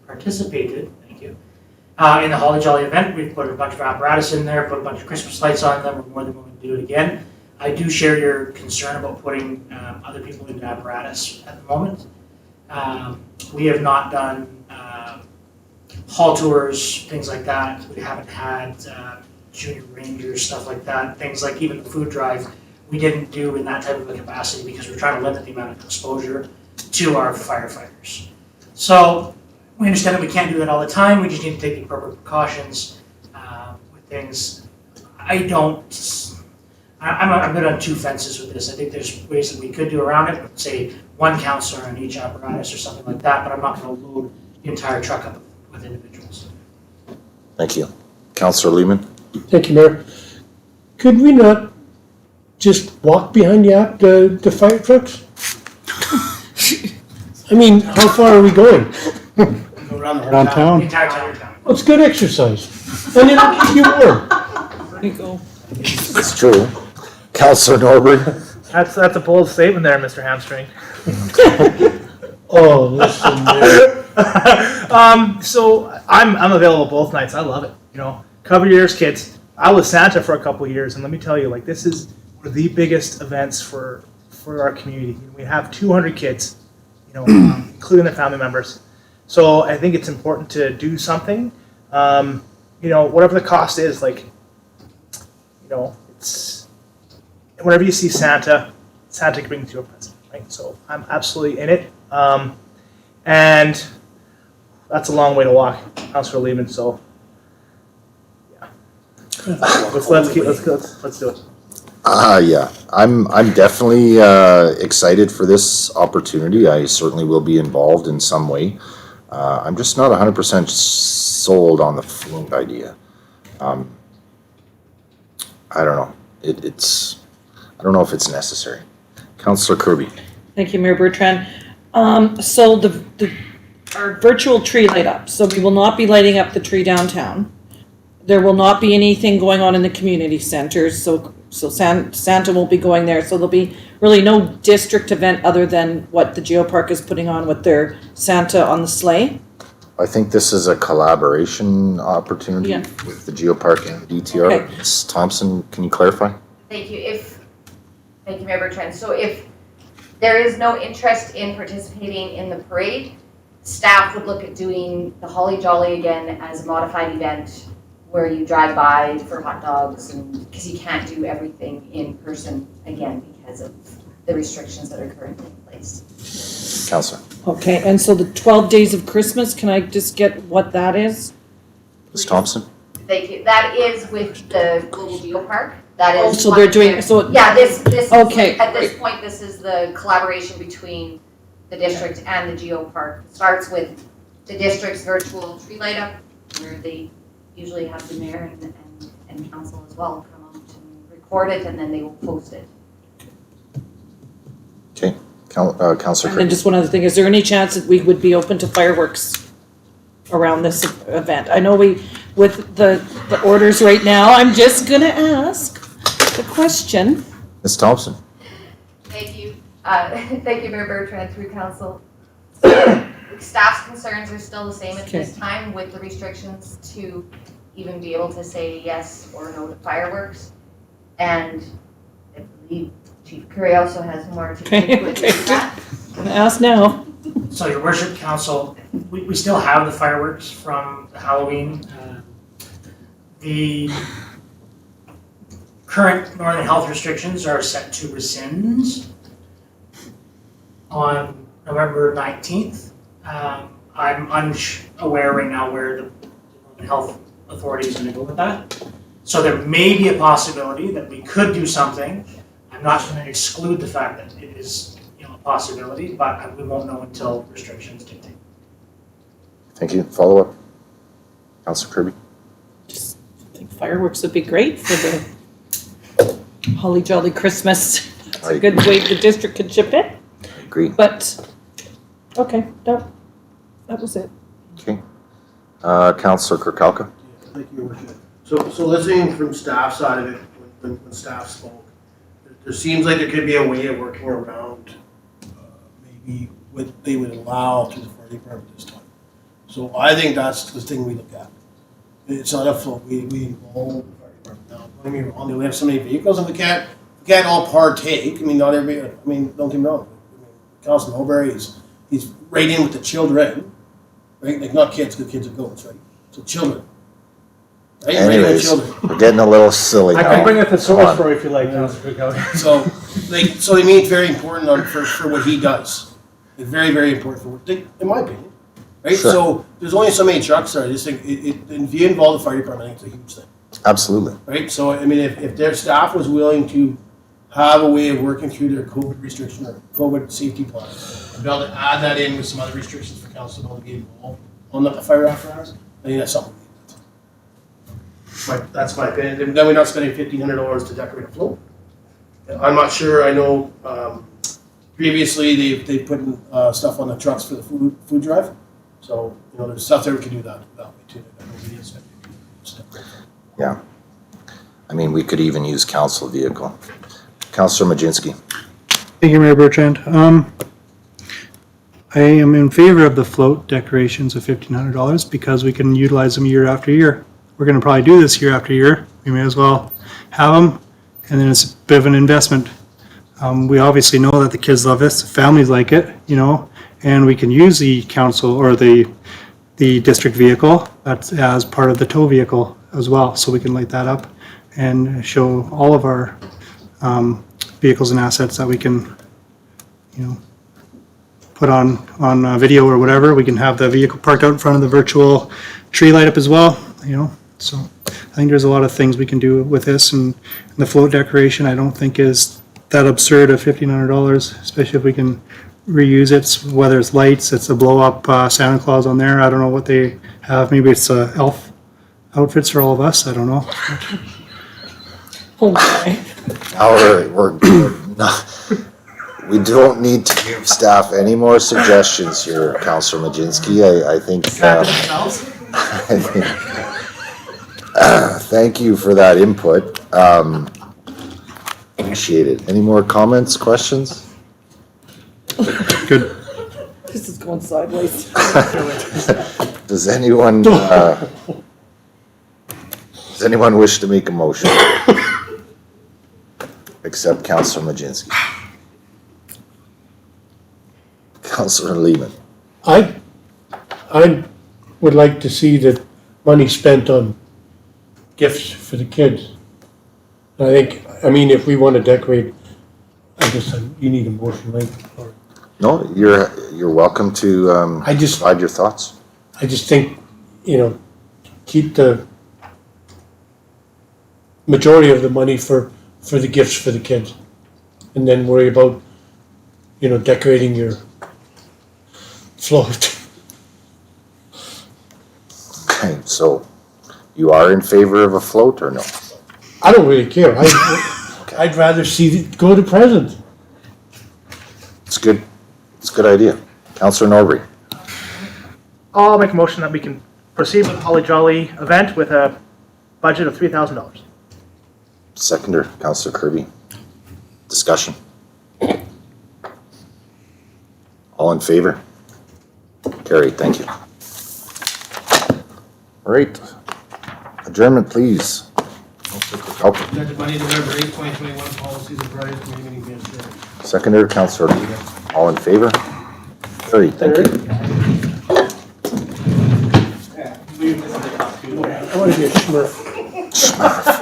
participated, thank you, in the Holly Jolly event. We've put a bunch of apparatus in there, put a bunch of Christmas lights on them. We're more than willing to do it again. I do share your concern about putting other people into apparatus at the moment. We have not done hall tours, things like that. We haven't had junior rangers, stuff like that. Things like even the food drive, we didn't do in that type of a capacity because we're trying to limit the amount of exposure to our firefighters. So we understand that we can't do that all the time. We just need to take the appropriate precautions with things. I'm a bit on two fences with this. I think there's ways that we could do around it, say one counselor on each apparatus or something like that, but I'm not going to load the entire truck up with individuals. Thank you. Councillor Lehman? Thank you, Mayor. Could we not just walk behind the fire trucks? I mean, how far are we going? Go around the whole Around town. town? The entire town. Well, it's good exercise, and it'll keep you warm. There you go. It's true. Councillor Norbury? That's a bold statement there, Mr. Hamstring. Oh, listen, Mayor. So I'm available both nights. I love it. You know, cover your ears, kids. I was Santa for a couple of years, and let me tell you, like, this is one of the biggest events for our community. We have 200 kids, you know, including their family members. So I think it's important to do something. You know, whatever the cost is, like, you know, it's whenever you see Santa brings you a present, right? So I'm absolutely in it. And that's a long way to walk, Councilor Lehman, so yeah. Let's do it. Yeah, I'm definitely excited for this opportunity. I certainly will be involved in some way. I'm just not 100% sold on the float idea. I don't know. I don't know if it's necessary. Councillor Kirby. Thank you, Mayor Bertrand. So our virtual tree light up, so we will not be lighting up the tree downtown. There will not be anything going on in the community centers, so Santa won't be going there, so there'll be really no district event other than what the Geopark is putting on with their Santa on the sleigh. I think this is a collaboration opportunity Yeah. with the Geopark and DTR. Okay. Ms. Thompson, can you clarify? Thank you. Thank you, Mayor Bertrand. So if there is no interest in participating in the parade, staff would look at doing the Holly Jolly again as a modified event where you drive by for hot dogs, and because you can't do everything in person again because of the restrictions that are currently in place. Councillor. Okay, and so the 12 days of Christmas, can I just get what that is? Ms. Thompson? Thank you. That is with the Global Geopark. That is. Oh, so they're doing, so. Yeah, this is, Okay, at this point, this is the collaboration between the district and the Geopark. It starts with the district's virtual tree light up, where they usually have the mayor and council as well come out and record it, and then they will post it. Okay. Councillor And then Kirby. just one other thing, is there any chance that we would be open to fireworks around this event? I know with the orders right now, I'm just gonna ask the question. Ms. Thompson? Thank you. Thank you, Mayor Bertrand, through council. Staff's concerns are still the same at this time with the restrictions to even be able to say yes or no to fireworks. And I believe Chief Curry also has more to do with that. I'm gonna ask now. So your worship, council, we still have the fireworks from the Halloween. The current Northern Health restrictions are set to rescind on November 19th. I'm unaware right now where the Northern Health Authority is going to go with that. So there may be a possibility that we could do something. I'm not going to exclude the fact that it is a possibility, but we won't know until restrictions dictate. Thank you. Follow up. Councillor Kirby. Just think fireworks would be great for the Holly Jolly Christmas. It's a good way the district could chip in, I agree. but, okay, no, that was it. Okay. Councillor Kirkowka. Thank you, Your Worship. So listening from staff side of it, when staff spoke, there seems like there could be a way of working around maybe what they would allow through the fire department this time. So I think that's the thing we look at. It's not a float, we involve the fire department. Now, don't get me wrong, they only have so many vehicles, and we can't all partake. I mean, not everybody, don't get me wrong. Councilman Holberry, he's right in with the children, right? Like not kids, because kids are goats, right? So children. Right? Anyways, Children. we're getting a little silly I now. can bring a thesaurus Come on. for you if you like, Councillor Cook. So to me, it's very important for what he does. It's very, very important for what, in my opinion, right? Sure. So there's only so many trucks there. I just think if you involve the fire department, I think it's a huge thing, Absolutely. right? So I mean, if their staff was willing to have a way of working through their COVID restriction or COVID safety plan, and be able to add that in with some other restrictions for council to be involved on the fire apparatus, I think that's something. That's my opinion. Then we're not spending $1,500 to decorate a float. I'm not sure. I know previously they put stuff on the trucks for the food drive. So there's stuff there we can do that way too. Yeah. I mean, we could even use council vehicle. Councillor Majinski. Thank you, Mayor Bertrand. I am in favor of the float decorations of $1,500 because we can utilize them year after year. We're going to probably do this year after year. We may as well have them, and then it's a bit of an investment. We obviously know that the kids love this, the families like it, and we can use the council or the district vehicle that's as part of the tow vehicle as well, so we can light that up and show all of our vehicles and assets that we can, put on video or whatever. We can have the vehicle parked out in front of the virtual tree light up as well, so I think there's a lot of things we can do with this, and the float decoration I don't think is that absurd of $1,500, especially if we can reuse it, whether it's lights, it's a blow-up Santa Claus on there, I don't know what they have, maybe it's elf outfits for all of us, I don't know. Oh my. Now we don't need to give staff any more suggestions here, Councillor Majinski. I think, thank you for that input. Appreciate it. Any more comments, questions? Good. This is going sideways. Does anyone wish to make a motion? Except Councillor Majinski. Councillor Lehman. I would like to see the money spent on gifts for the kids. I mean, if we want to decorate, I guess you need a motion, right? Or- No, you're welcome to provide your thoughts. I just think, keep the majority of the money for the gifts for the kids. And then worry about, decorating your float. Okay, so you are in favor of a float or no? I don't really care. I'd rather see it go to present. It's good. It's a good idea. Councillor Norbury. I'll make a motion that we can proceed with the Holly Jolly event with a budget of $3,000. Seconder, Councillor Kirby. Discussion. All in favor? Carried, thank you. All right. Adjournment, please. Help. Budget Monday, November 8th, 2021, policies and priorities, committee meeting being adjourned. Seconder, Councillor Lee. All in favor? Carried, thank you. I want to be a Smurf.